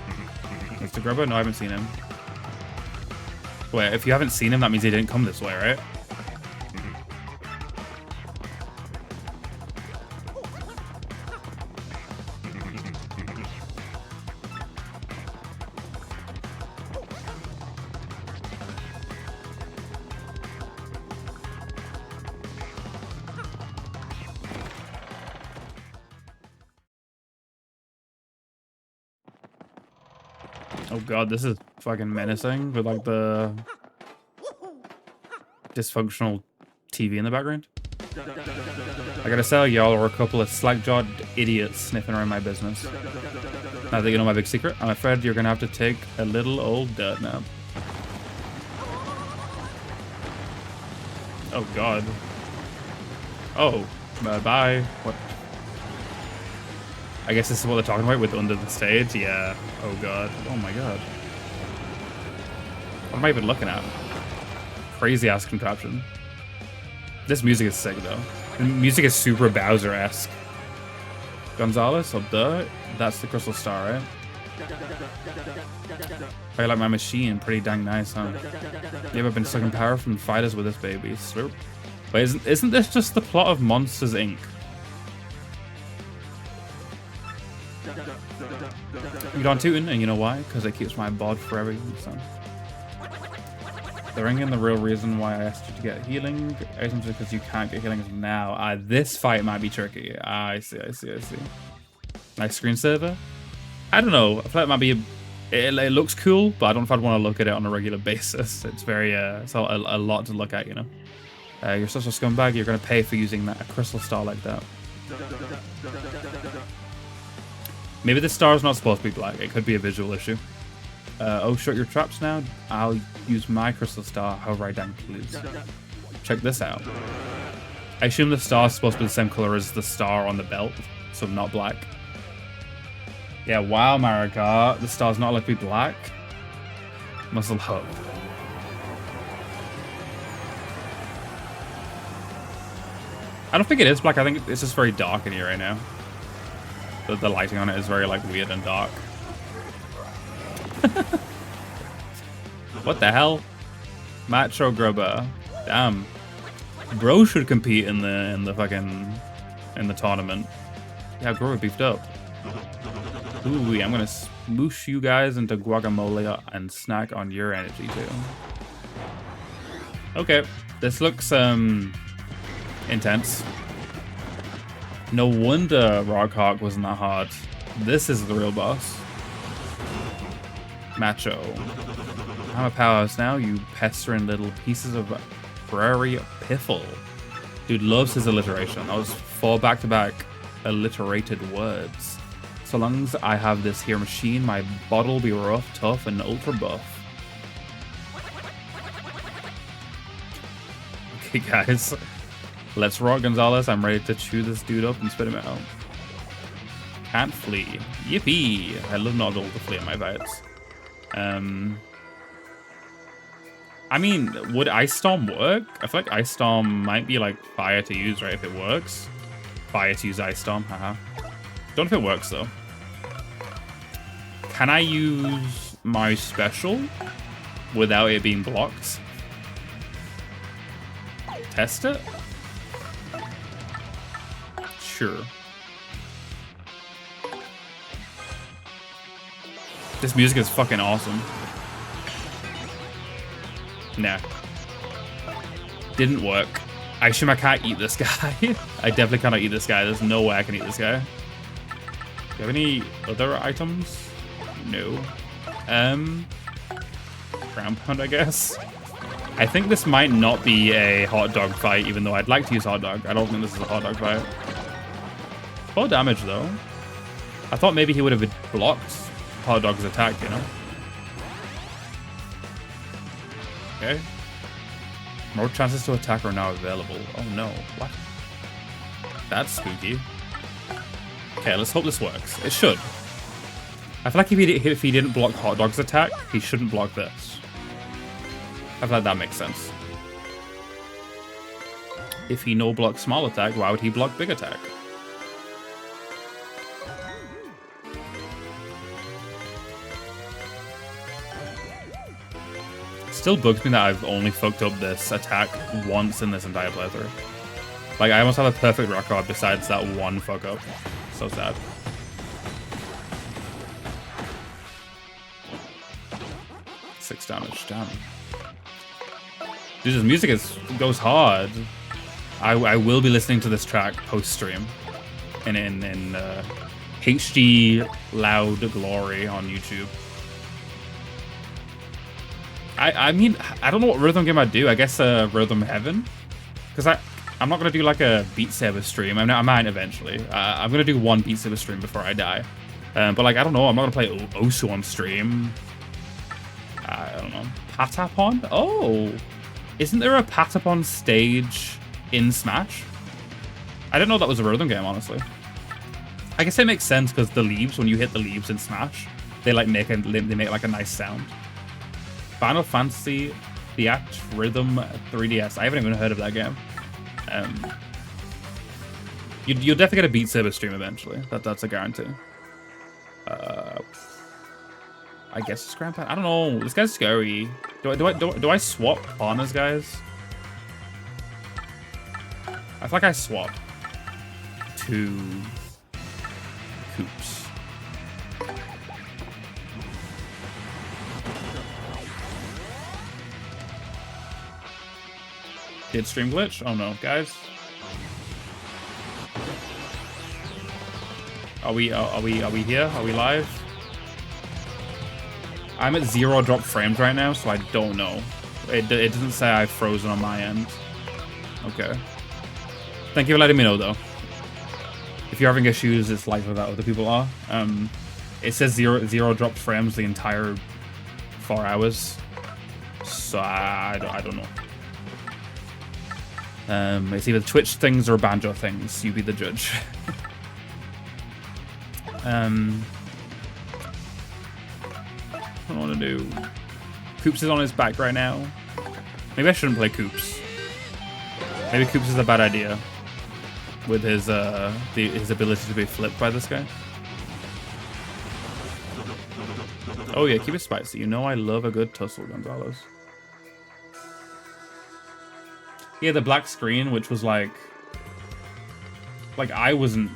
Mr. Grubber? No, I haven't seen him. Wait, if you haven't seen him, that means he didn't come this way, right? Oh god, this is fucking menacing with like the dysfunctional TV in the background. I gotta say, y'all are a couple of slack-jawed idiots sniffing around my business. Now that you know my big secret, I'm afraid you're gonna have to take a little old dirt nap. Oh god. Oh, bye. What? I guess this is what they're talking about with under the stage. Yeah. Oh god. Oh my god. What am I even looking at? Crazy ass contraption. This music is sick though. The music is super Bowser-esque. Gonzalez, up there. That's the crystal star, right? I like my machine. Pretty dang nice, huh? You ever been sucking power from fighters with this baby? Slurp. Wait, isn't this just the plot of Monsters, Inc.? You don't tootin', and you know why? Because it keeps my bod forever, son. The ring and the real reason why I asked you to get healing items is because you can't get healing now. This fight might be tricky. I see. Nice screensaver. I don't know. I feel like it might be. It looks cool, but I don't know if I'd want to look at it on a regular basis. It's very it's a lot to look at, you know. You're such a scumbag. You're gonna pay for using a crystal star like that. Maybe the star is not supposed to be black. It could be a visual issue. Oh, shut your traps now. I'll use my crystal star however I damn please. Check this out. I assume the star is supposed to be the same color as the star on the belt, so not black. Yeah, wow, Marika. The star's not like to be black. Muscle Hub. I don't think it is black. I think it's just very dark in here right now. The lighting on it is very like weird and dark. What the hell? Macho Grubber. Damn. Bro should compete in the fucking in the tournament. Yeah, Grover beefed up. Ooh, I'm gonna smoosh you guys into guacamole and snack on your energy too. Okay, this looks intense. No wonder Rockhawk wasn't that hard. This is the real boss. Macho. I'm a powerhouse now, you pestering little pieces of prairie piffle. Dude loves his alliteration. That was 4 back-to-back alliterated words. So long as I have this here machine, my body'll be rough, tough, and ultra buff. Okay, guys. Let's rock, Gonzalez. I'm ready to chew this dude up and spit him out. Can't flee. Yippee! I love not able to flee in my fights. I mean, would Ice Storm work? I feel like Ice Storm might be like fire to use, right? If it works. Fire to use Ice Storm, haha. Don't know if it works though. Can I use my special without it being blocked? Test it? Sure. This music is fucking awesome. Nah. Didn't work. I assume I can't eat this guy. I definitely cannot eat this guy. There's no way I can eat this guy. Do you have any other items? No. Ground pound, I guess. I think this might not be a hot dog fight, even though I'd like to use hot dog. I don't think this is a hot dog fight. 4 damage, though. I thought maybe he would have blocked hot dog's attack, you know? Okay. More chances to attack are now available. Oh no, what? That's spooky. Okay, let's hope this works. It should. I feel like if he didn't block hot dog's attack, he shouldn't block this. I feel like that makes sense. If he no blocks small attack, why would he block big attack? Still bugs me that I've only fucked up this attack once in this entire playthrough. Like, I almost have a perfect record besides that one fuck up. So sad. Six damage, damn. Dude, this music goes hard. I will be listening to this track post-stream in HD loud glory on YouTube. I mean, I don't know what rhythm game I'd do. I guess Rhythm Heaven, because I'm not gonna do like a Beat Saber stream. I might eventually. I'm gonna do one Beat Saber stream before I die. But like, I don't know. I'm not gonna play Osu on stream. I don't know. Patapon? Oh, isn't there a Patapon stage in Smash? I didn't know that was a rhythm game, honestly. I guess it makes sense because the leaves, when you hit the leaves in Smash, they like make like a nice sound. Final Fantasy Theat Rhythm 3DS. I haven't even heard of that game. You'll definitely get a Beat Saber stream eventually. That's a guarantee. I guess it's Grandpa. I don't know. This guy's scary. Do I swap partners, guys? I feel like I swapped to Koops. Did stream glitch? Oh no, guys. Are we here? Are we live? I'm at 0 drop frames right now, so I don't know. It doesn't say I've frozen on my end. Okay. Thank you for letting me know, though. If you're having issues, it's likely that other people are. It says zero drop frames the entire 4 hours. So I don't know. It's either Twitch things or Banjo things. You be the judge. I don't know what to do. Koops is on his back right now. Maybe I shouldn't play Koops. Maybe Koops is a bad idea. With his ability to be flipped by this guy. Oh yeah, keep it spicy. You know I love a good tussle, Gonzalez. Yeah, the black screen, which was like I wasn't,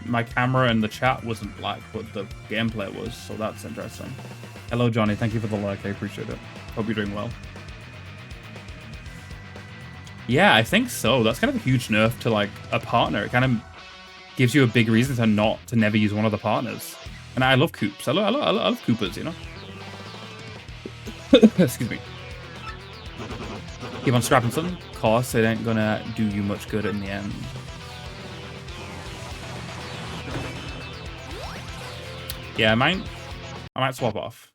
my camera and the chat wasn't black, but the gameplay was, so that's interesting. Hello, Johnny. Thank you for the like. I appreciate it. Hope you're doing well. Yeah, I think so. That's kind of a huge nerf to like a partner. It kind of gives you a big reason to never use one of the partners. And I love Koops. I love Koopas, you know? Excuse me. Keep on scrapping something. Of course, it ain't gonna do you much good in the end. Yeah, I might swap off.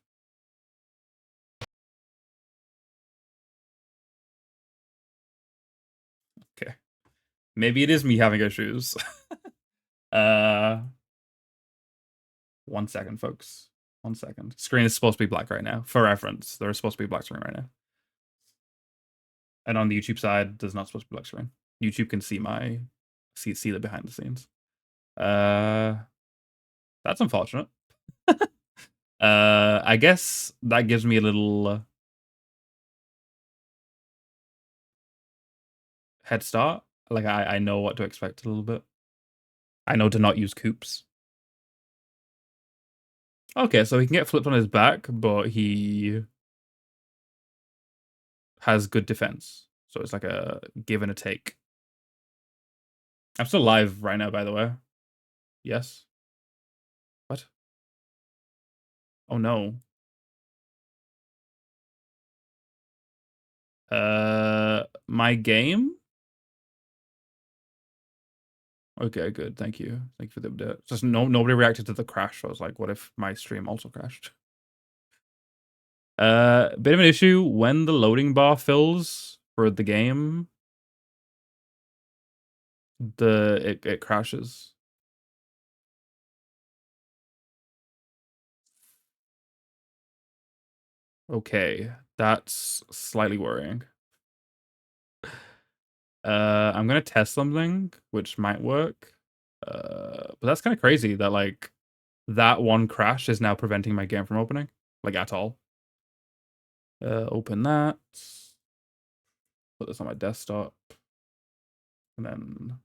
Okay. Maybe it is me having issues. 1 second, folks. 1 second. Screen is supposed to be black right now. For reference, there is supposed to be a black screen right now. And on the YouTube side, there's not supposed to be black screen. YouTube can see see the behind the scenes. That's unfortunate. I guess that gives me a little head start. Like I know what to expect a little bit. I know to not use Koops. Okay, so he can get flipped on his back, but he has good defense. So it's like a give and a take. I'm still live right now, by the way. Yes? What? Oh no. My game? Okay, good. Thank you. Thank you for the update. Just nobody reacted to the crash. I was like, what if my stream also crashed? Bit of an issue when the loading bar fills for the game. It crashes. Okay, that's slightly worrying. I'm gonna test something which might work. But that's kind of crazy that like that one crash is now preventing my game from opening, like at all. Open that. Put this on my desktop. And then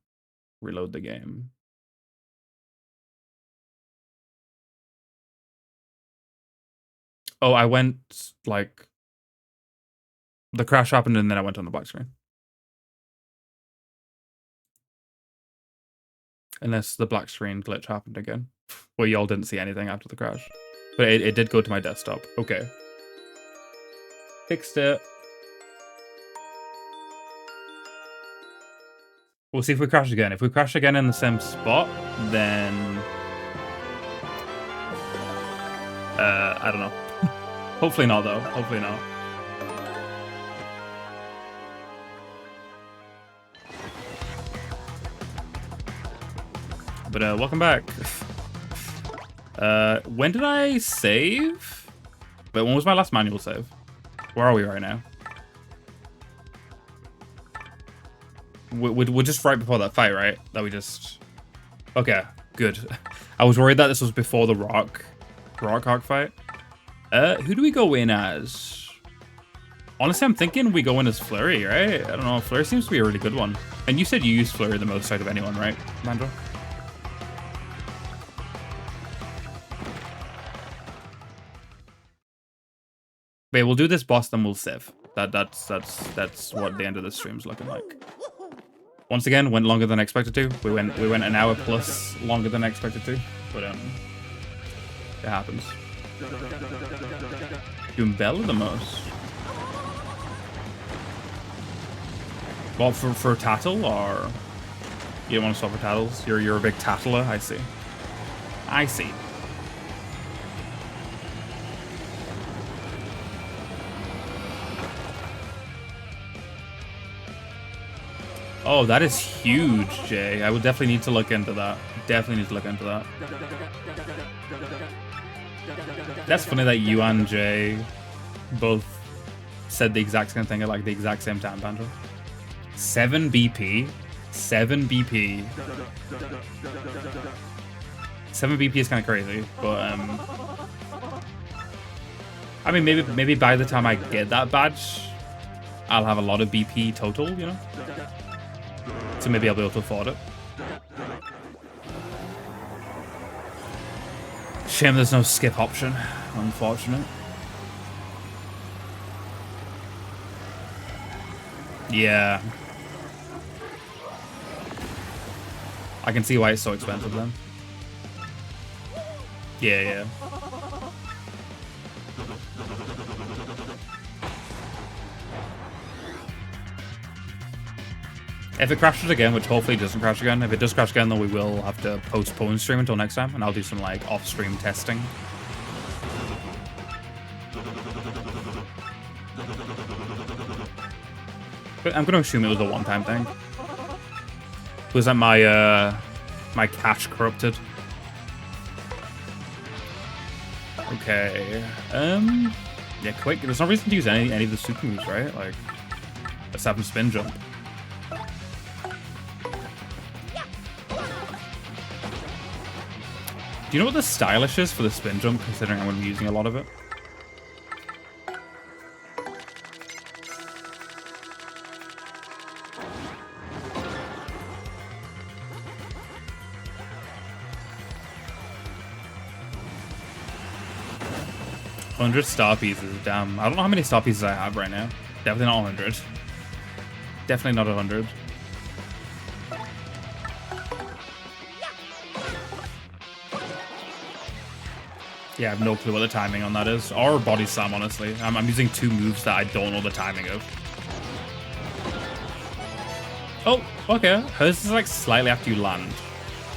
reload the game. Oh, I went like the crash happened and then I went on the black screen. Unless the black screen glitch happened again. Well, y'all didn't see anything after the crash. But it did go to my desktop. Okay. Fixed it. We'll see if we crash again. If we crash again in the same spot, then... I don't know. Hopefully not, though. Hopefully not. But welcome back. When did I save? But when was my last manual save? Where are we right now? We're just right before that fight, right? That we just... Okay, good. I was worried that this was before the Rock Hawk fight. Who do we go in as? Honestly, I'm thinking we go in as Flurry, right? I don't know. Flurry seems to be a really good one. And you said you use Flurry the most out of anyone, right, Mandro? Wait, we'll do this boss, then we'll save. That's what the end of the stream's looking like. Once again, went longer than I expected to. We went an hour plus longer than I expected to, but it happens. Doing Bella the most. Well, for Tattle, or you don't want to swap for Tattles? You're a big Tattler, I see. I see. Oh, that is huge, Jay. I would definitely need to look into that. Definitely need to look into that. That's funny that you and Jay both said the exact same thing at like the exact same time, Banjo. 7 BP. 7 BP. 7 BP is kind of crazy, but I mean, maybe by the time I get that badge, I'll have a lot of BP total, you know? So maybe I'll be able to afford it. Shame there's no skip option. Unfortunate. Yeah. I can see why it's so expensive then. Yeah, yeah. If it crashes again, which hopefully doesn't crash again, if it does crash again, then we will have to postpone stream until next time, and I'll do some like off-stream testing. But I'm gonna assume it was a one-time thing. Was that my my cache corrupted? Okay. Yeah, quick. There's no reason to use any of the super moves, right? Like a 7 spin jump. Do you know what the stylish is for the spin jump, considering I'm going to be using a lot of it? $100 star pieces, damn. I don't know how many star pieces I have right now. Definitely not 100. Definitely not 100. Yeah, I have no clue what the timing on that is. Or body slam, honestly. I'm using 2 moves that I don't know the timing of. Oh, okay. Hers is like slightly after you land.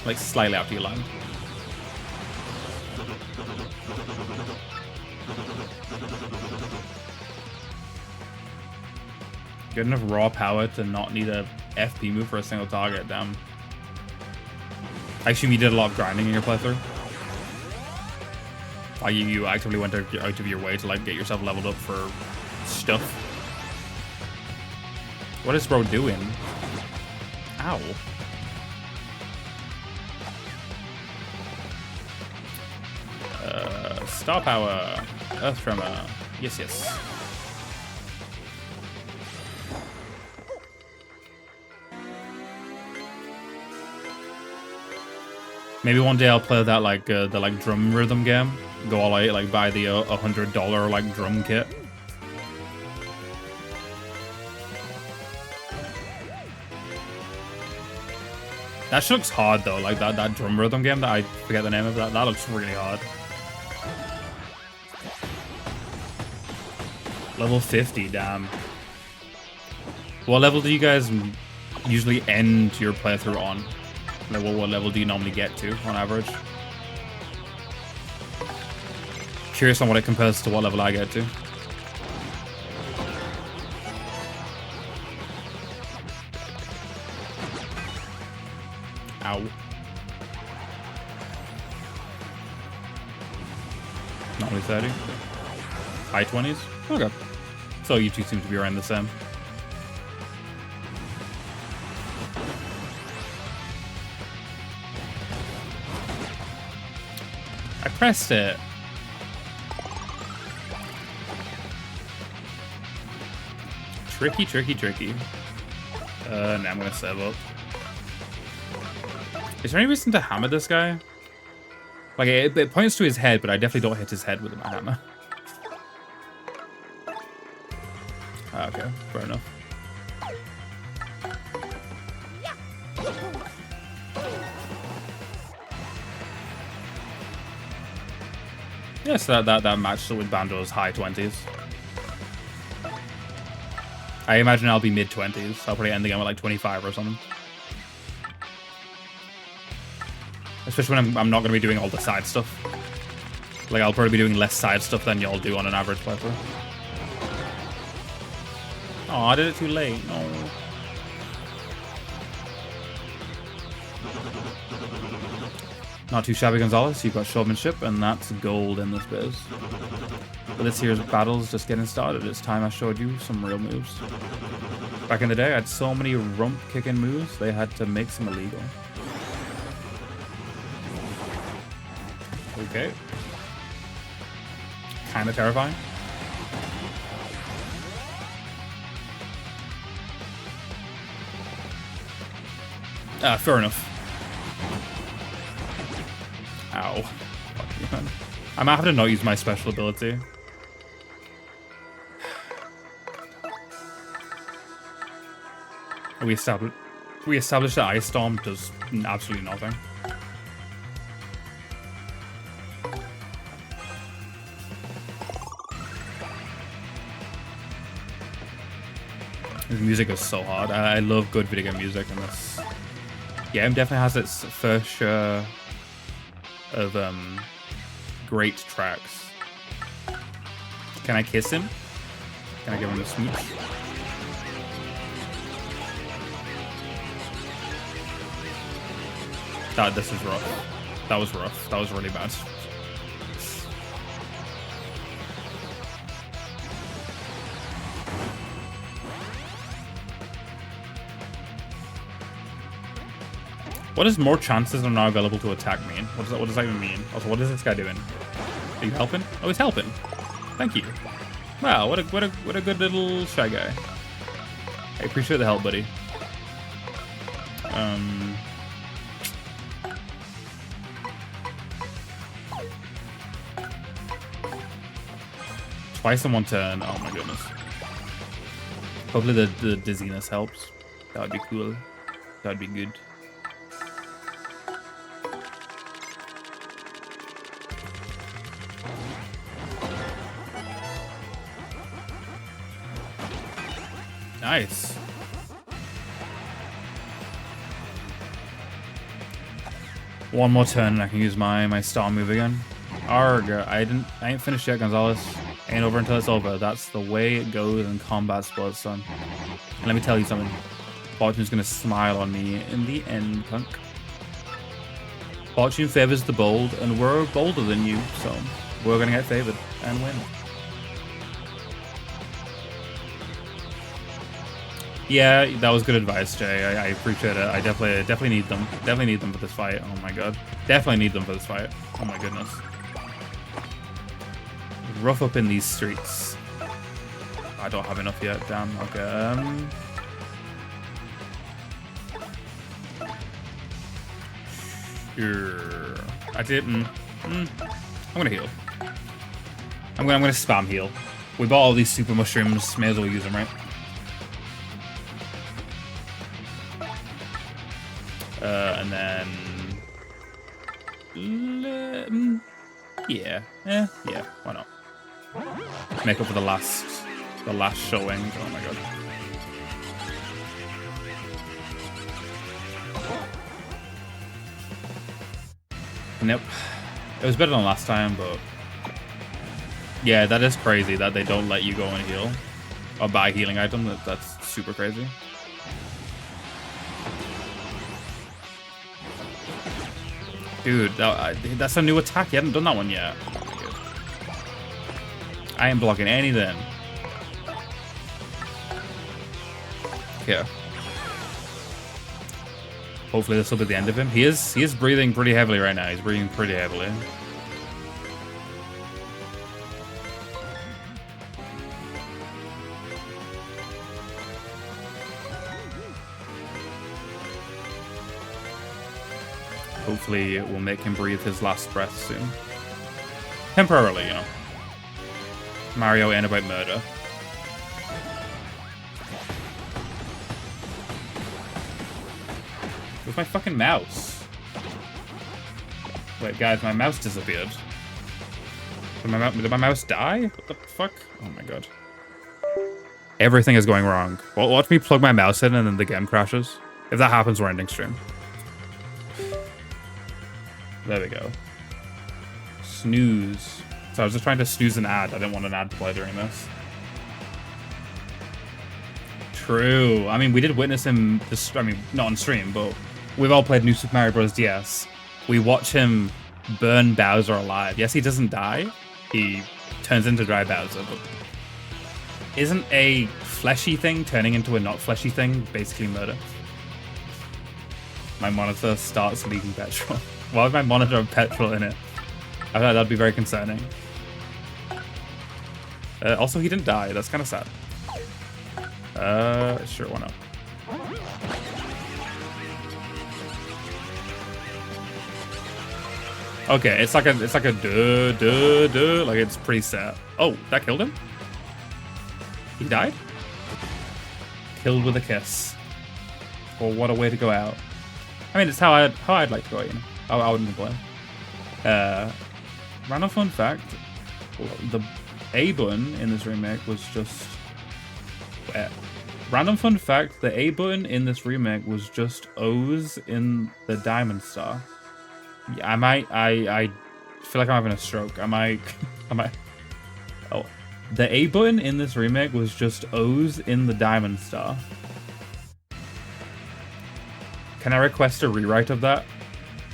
Like slightly after you land. Good enough raw power to not need a FP move for a single target, damn. I assume you did a lot of grinding in your playthrough. Like you actively went out of your way to like get yourself leveled up for stuff. What is bro doing? Ow. Star power. Earth tremor. Yes, yes. Maybe one day I'll play that like the like drum rhythm game. Go all out, like buy the $100 like drum kit. That shit looks hard though, like that drum rhythm game that I forget the name of that. That looks really hard. Level 50, damn. What level do you guys usually end your playthrough on? Like, what level do you normally get to on average? Curious on what it compares to what level I get to. Ow. Normally 30. High 20s? Okay. So you two seem to be around the same. I pressed it. Tricky, tricky, tricky. Now I'm gonna save up. Is there any reason to hammer this guy? Like, it points to his head, but I definitely don't hit his head with my hammer. Okay, fair enough. Yes, that matched with Bando's high 20s. I imagine I'll be mid 20s. I'll probably end the game at like 25 or something. Especially when I'm not going to be doing all the side stuff. Like, I'll probably be doing less side stuff than y'all do on an average playthrough. Oh, I did it too late. No. Not too shabby, Gonzalez. You've got showmanship, and that's gold in this biz. But this year's battle's just getting started. It's time I showed you some real moves. Back in the day, I had so many rump-kicking moves, they had to make some illegal. Okay. Kinda terrifying. Fair enough. Ow. Fuck you, man. I might have to not use my special ability. We established that Ice Storm does absolutely nothing. His music is so hard. I love good video game music, and this game definitely has its fair share of great tracks. Can I kiss him? Can I give him a smooch? This is rough. That was rough. That was really bad. What is more chances are now available to attack mean? What does that even mean? Also, what is this guy doing? Are you helping? Oh, he's helping. Thank you. Wow, what a good little shy guy. I appreciate the help, buddy. Twice in one turn. Oh my goodness. Hopefully the dizziness helps. That would be cool. That would be good. Nice. One more turn and I can use my star move again. Arg, I ain't finished yet, Gonzalez. Ain't over until it's over. That's the way it goes in combat sports, son. And let me tell you something. Fortune's gonna smile on me in the end, punk. Fortune favors the bold, and we're bolder than you, so we're gonna get favored and win. Yeah, that was good advice, Jay. I appreciate it. I definitely need them. Definitely need them for this fight. Oh my god. Definitely need them for this fight. Oh my goodness. Rough up in these streets. I don't have enough yet. Damn. Okay. Sure. I didn't. I'm gonna heal. I'm gonna spam heal. We bought all these super mushrooms. May as well use them, right? And then yeah, why not? Make up for the last showing. Oh my god. Nope. It was better than last time, but yeah, that is crazy that they don't let you go and heal or buy healing item. That's super crazy. Dude, that's a new attack. You haven't done that one yet. I ain't blocking anything. Yeah. Hopefully this will be the end of him. He is breathing pretty heavily right now. He's breathing pretty heavily. Hopefully it will make him breathe his last breath soon. Temporarily, you know. Mario ain't about murder. Where's my fucking mouse? Wait, guys, my mouse disappeared. Did my mouse die? What the fuck? Oh my god. Everything is going wrong. Well, watch me plug my mouse in and then the game crashes. If that happens, we're ending stream. There we go. Snooze. So I was just trying to snooze an ad. I didn't want an ad to play during this. True. I mean, we did witness him, I mean, not on stream, but we've all played New Super Mario Bros. DS. We watch him burn Bowser alive. Yes, he doesn't die. He turns into dry Bowser, but isn't a fleshy thing turning into a not fleshy thing basically murder? My monitor starts leaking petrol. Why would my monitor have petrol in it? I thought that'd be very concerning. Also, he didn't die. That's kind of sad. Sure, why not? Okay, it's like a duh duh duh. Like it's pretty set. Oh, that killed him? He died? Killed with a kiss. Well, what a way to go out. I mean, it's how I'd like to go out, you know. I wouldn't complain. Random fun fact: the A button in this remake was just. Random fun fact: the A button in this remake was just O's in the Diamond Star. Yeah, I feel like I'm having a stroke. Am I? Oh, the A button in this remake was just O's in the Diamond Star. Can I request a rewrite of that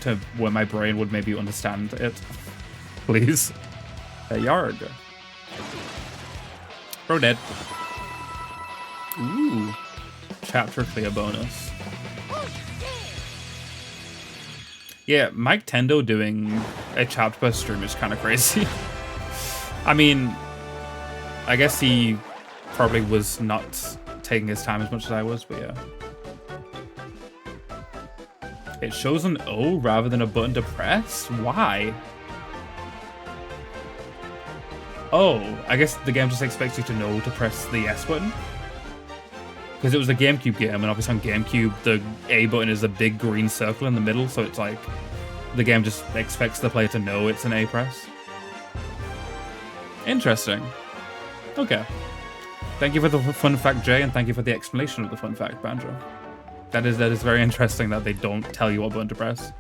to where my brain would maybe understand it? Please. Yarg. Bro dead. Ooh. Chapter clear bonus. Yeah, Mike Tendo doing a chapter per stream is kind of crazy. I mean, I guess he probably was not taking his time as much as I was, but yeah. It shows an O rather than a button to press? Why? Oh, I guess the game just expects you to know to press the S button. Because it was a GameCube game, and obviously on GameCube, the A button is a big green circle in the middle, so it's like the game just expects the player to know it's an A press. Interesting. Okay. Thank you for the fun fact, Jay, and thank you for the explanation of the fun fact, Banjo. That is very interesting that they don't tell you what button to press.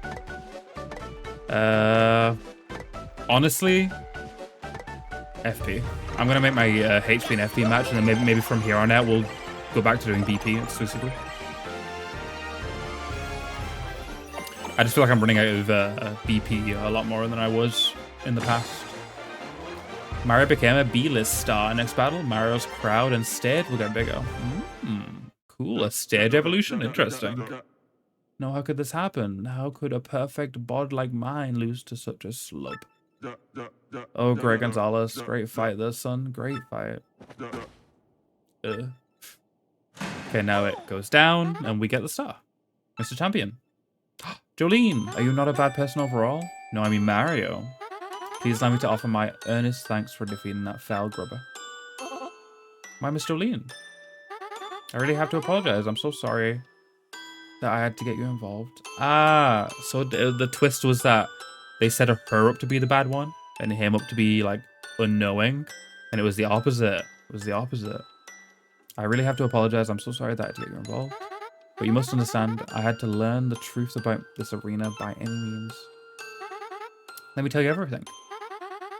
Honestly, FP. I'm gonna make my HP and FP match, and then maybe from here on out we'll go back to doing BP exclusively. I just feel like I'm running out of BP a lot more than I was in the past. Mario became a B-list star. Next battle, Mario's crowd and stage will get bigger. Cool, a stage evolution? Interesting. No, how could this happen? How could a perfect bod like mine lose to such a slope? Oh, Greg Gonzalez, great fight there, son. Great fight. Okay, now it goes down, and we get the star. Mr. Champion. Jolene, are you not a bad person overall? No, I mean Mario. Please allow me to offer my earnest thanks for defeating that foul grubber. Why, Miss Jolene? I really have to apologize. I'm so sorry that I had to get you involved. Ah, so the twist was that they set her up to be the bad one and him up to be, like, unknowing. And it was the opposite. It was the opposite. I really have to apologize. I'm so sorry that I had to get you involved. But you must understand, I had to learn the truth about this arena by any means. Let me tell you everything.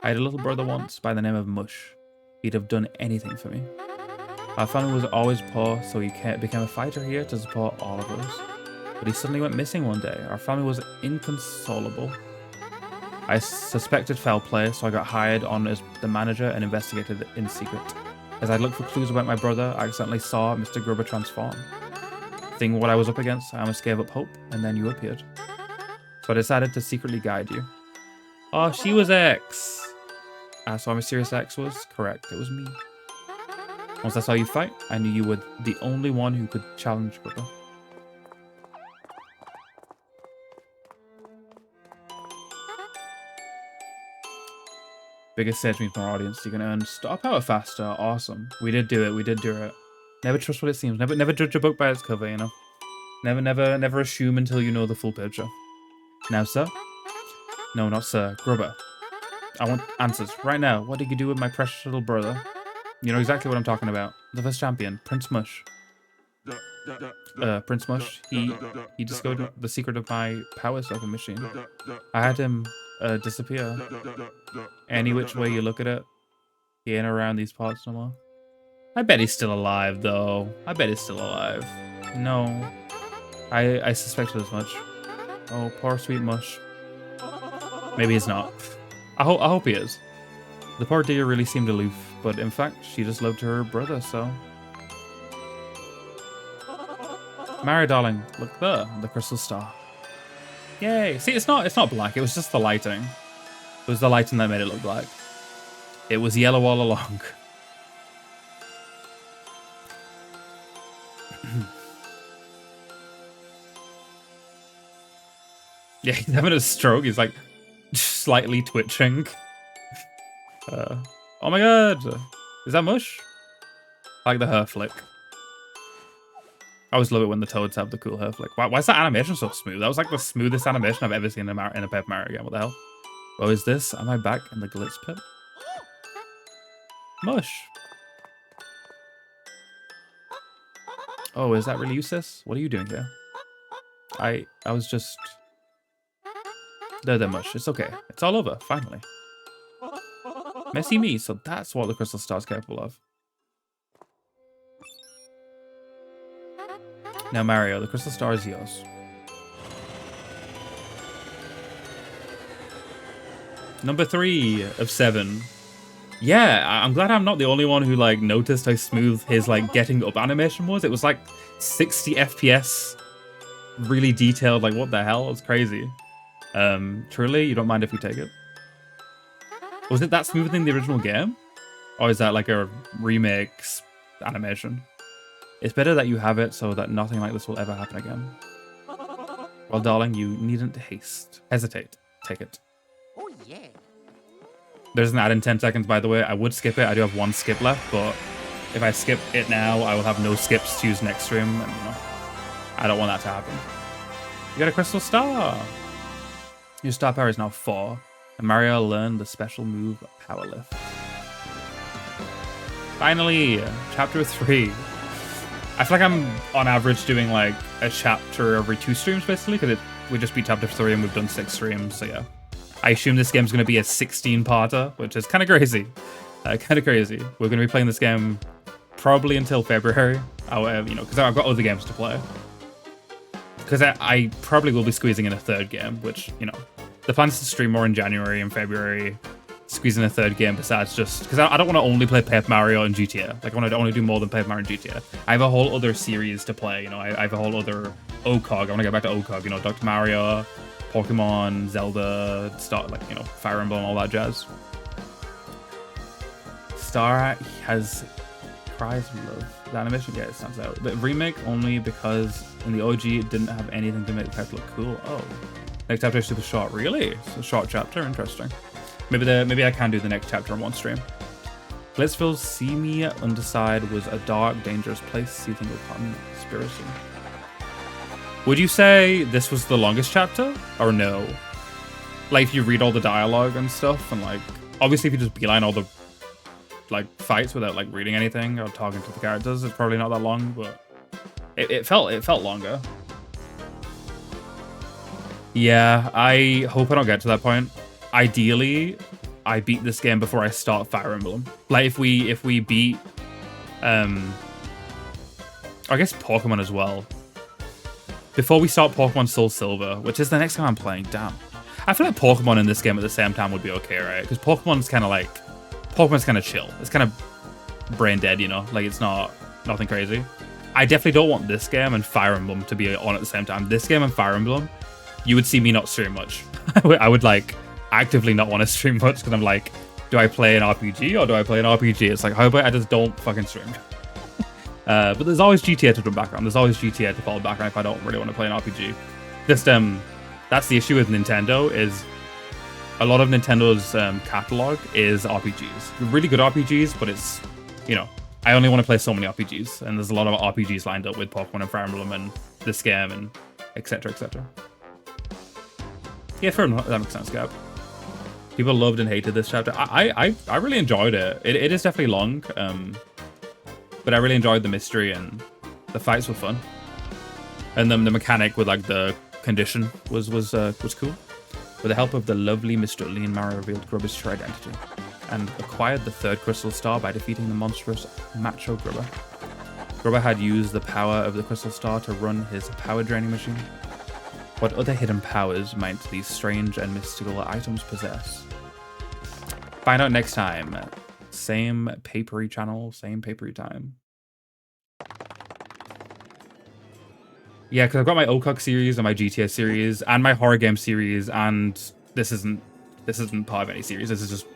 I had a little brother once by the name of Mush. He'd have done anything for me. Our family was always poor, so he became a fighter here to support all of us. But he suddenly went missing one day. Our family was inconsolable. I suspected foul play, so I got hired on as the manager and investigated in secret. As I looked for clues about my brother, I accidentally saw Mr. Grubber transform. Thinking what I was up against, I almost gave up hope, and then you appeared. So I decided to secretly guide you. Oh, she was X. So our mysterious X was? Correct, it was me. Once I saw you fight, I knew you were the only one who could challenge Grubber. Biggest stage means more audience. You can earn star power faster. Awesome. We did do it. We did do it. Never trust what it seems. Never judge a book by its cover, you know. Never assume until you know the full picture. Now, sir? No, not sir. Grubber. I want answers right now. What did you do with my precious little brother? You know exactly what I'm talking about. The first champion, Prince Mush. Prince Mush. He discovered the secret of my power sucking machine. I had him disappear. Any which way you look at it, he ain't around these parts no more. I bet he's still alive, though. I bet he's still alive. No. I suspected as much. Oh, poor sweet Mush. Maybe he's not. I hope he is. The poor dear really seemed aloof, but in fact, she just loved her brother, so... Mario, darling, look there, the crystal star. Yay! See, it's not black, it was just the lighting. It was the lighting that made it look black. It was yellow all along. Yeah, he's having a stroke, he's like... slightly twitching. Oh my god! Is that Mush? I like the hair flick. I always love it when the toads have the cool hair flick. Why is that animation so smooth? That was like the smoothest animation I've ever seen in a Paper Mario game. What the hell? Oh, is this? Am I back in the glitz pit? Mush. Oh, is that really you, sis? What are you doing here? I was just... There, Mush. It's okay. It's all over, finally. Messy me, so that's what the Crystal Star's capable of. Now, Mario, the Crystal Star is yours. Number 3 of 7. Yeah, I'm glad I'm not the only one who like noticed how smooth his like getting up animation was. It was like 60 FPS, really detailed. Like what the hell? It's crazy. Truly, you don't mind if we take it? Was it that smooth in the original game, or is that like a remake animation? It's better that you have it so that nothing like this will ever happen again. Well, darling, you needn't hesitate. Take it. Oh yeah. There's an ad in 10 seconds, by the way. I would skip it. I do have 1 skip left, but if I skip it now, I will have no skips to use next stream, and you know, I don't want that to happen. You got a Crystal Star! Your star power is now 4, and Mario learned the special move, Power Lift. Finally, Chapter 3. I feel like I'm, on average, doing like a chapter every 2 streams, basically, because we just beat Chapter 3 and we've done 6 streams, so yeah. I assume this game's going to be a 16-parter, which is kind of crazy. We're going to be playing this game probably until February, you know, because I've got other games to play. Because I probably will be squeezing in a 3rd game, which, you know, the plan is to stream more in January and February, squeeze in a 3rd game besides just... Because I don't want to only play Paper Mario and GTA. Like, I want to only do more than Paper Mario and GTA. I have a whole other series to play, you know, I have a whole other OCOG. I want to get back to OCOG, you know, Dr. Mario, Pokemon, Zelda, like, you know, Fire Emblem, all that jazz. Star has cries of love. The animation, yeah, it stands out. The remake only because in the OG it didn't have anything to make the character look cool. Oh, next chapter is super short. Really? It's a short chapter. Interesting. Maybe I can do the next chapter in 1 stream. Glitzville's seamy underside was a dark, dangerous place seething with conspiracy. Would you say this was the longest chapter, or no? Like, if you read all the dialogue and stuff, and like, obviously if you just beeline all the like fights without like reading anything or talking to the characters, it's probably not that long, but it felt longer. Yeah, I hope I don't get to that point. Ideally, I beat this game before I start Fire Emblem. Like if we beat I guess Pokemon as well. Before we start Pokemon Soul Silver, which is the next game I'm playing, damn. I feel like Pokemon in this game at the same time would be okay, right? Because Pokemon's kind of chill. It's kind of brain dead, you know? Like, it's nothing crazy. I definitely don't want this game and Fire Emblem to be on at the same time. This game and Fire Emblem, you would see me not stream much. I would, like, actively not want to stream much because I'm like, do I play an RPG or do I play an RPG? It's like, how about I just don't fucking stream? But there's always GTA to do background. There's always GTA to follow background if I don't really want to play an RPG. Just, that's the issue with Nintendo is a lot of Nintendo's catalog is RPGs. Really good RPGs, but it's, you know, I only want to play so many RPGs. And there's a lot of RPGs lined up with Pokemon and Fire Emblem and this game and etc, etc. Yeah, fair enough. That makes sense, Gab. People loved and hated this chapter. I really enjoyed it. It is definitely long, but I really enjoyed the mystery and the fights were fun. And then the mechanic with like the condition was cool. With the help of the lovely Miss Dudley, Mario revealed Grubba's true identity and acquired the 3rd Crystal Star by defeating the monstrous Macho Grubba. Grubba had used the power of the Crystal Star to run his power draining machine. What other hidden powers might these strange and mystical items possess? Find out next time. Same papery channel, same papery time. Yeah, because I've got my OCOG series and my GTA series and my horror game series, and this isn't part of any series. This is just,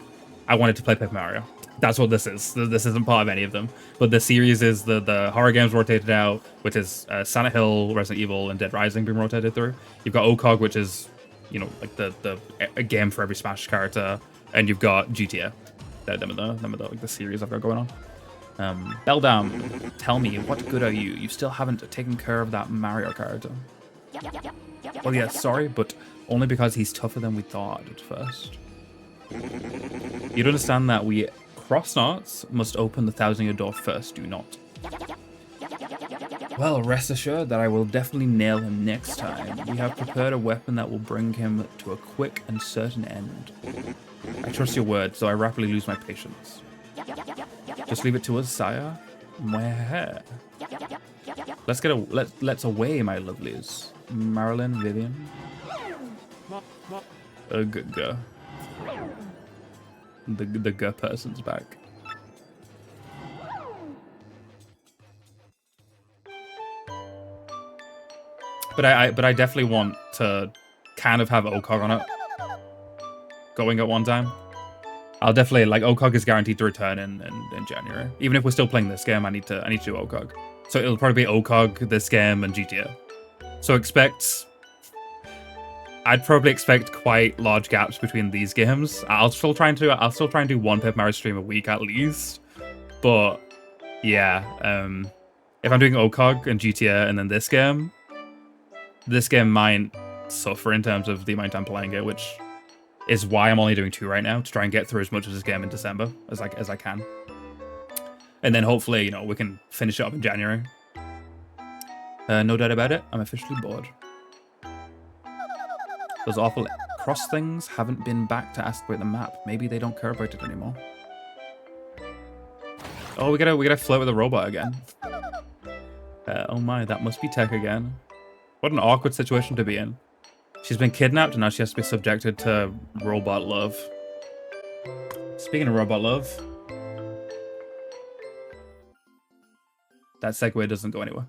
I wanted to play Paper Mario. That's what this is. This isn't part of any of them. But the series is the horror games rotated out, which is Silent Hill, Resident Evil, and Dead Rising being rotated through. You've got OCOG, which is you know, like a game for every Smash character, and you've got GTA. Them are like the series I've got going on. Beldam, tell me, what good are you? You still haven't taken care of that Mario character. Well, yeah, sorry, but only because he's tougher than we thought at first. You'd understand that we Crossnots must open the 1,000-year door first, do not. Well, rest assured that I will definitely nail him next time. We have prepared a weapon that will bring him to a quick and certain end. I trust your word, so I rapidly lose my patience. Just leave it to us, sire. Mwah. Let's away, my lovelies. Marilyn, Vivian. G. The G person's back. But I definitely want to kind of have OCOG on it going at one time. I'll definitely, like, OCOG is guaranteed to return in January. Even if we're still playing this game, I need to do OCOG. So it'll probably be OCOG, this game, and GTA. So I'd probably expect quite large gaps between these games. I'll still try and do one Paper Mario stream a week at least. But yeah, if I'm doing OCOG and GTA and then this game might suffer in terms of the amount I'm playing it, which is why I'm only doing 2 right now, to try and get through as much of this game in December as I can. And then hopefully, you know, we can finish it up in January. No doubt about it, I'm officially bored. Those awful cross things haven't been back to ask about the map. Maybe they don't care about it anymore. Oh, we gotta flirt with a robot again. Oh my, that must be Tech again. What an awkward situation to be in. She's been kidnapped and now she has to be subjected to robot love. Speaking of robot love, that segue doesn't go anywhere.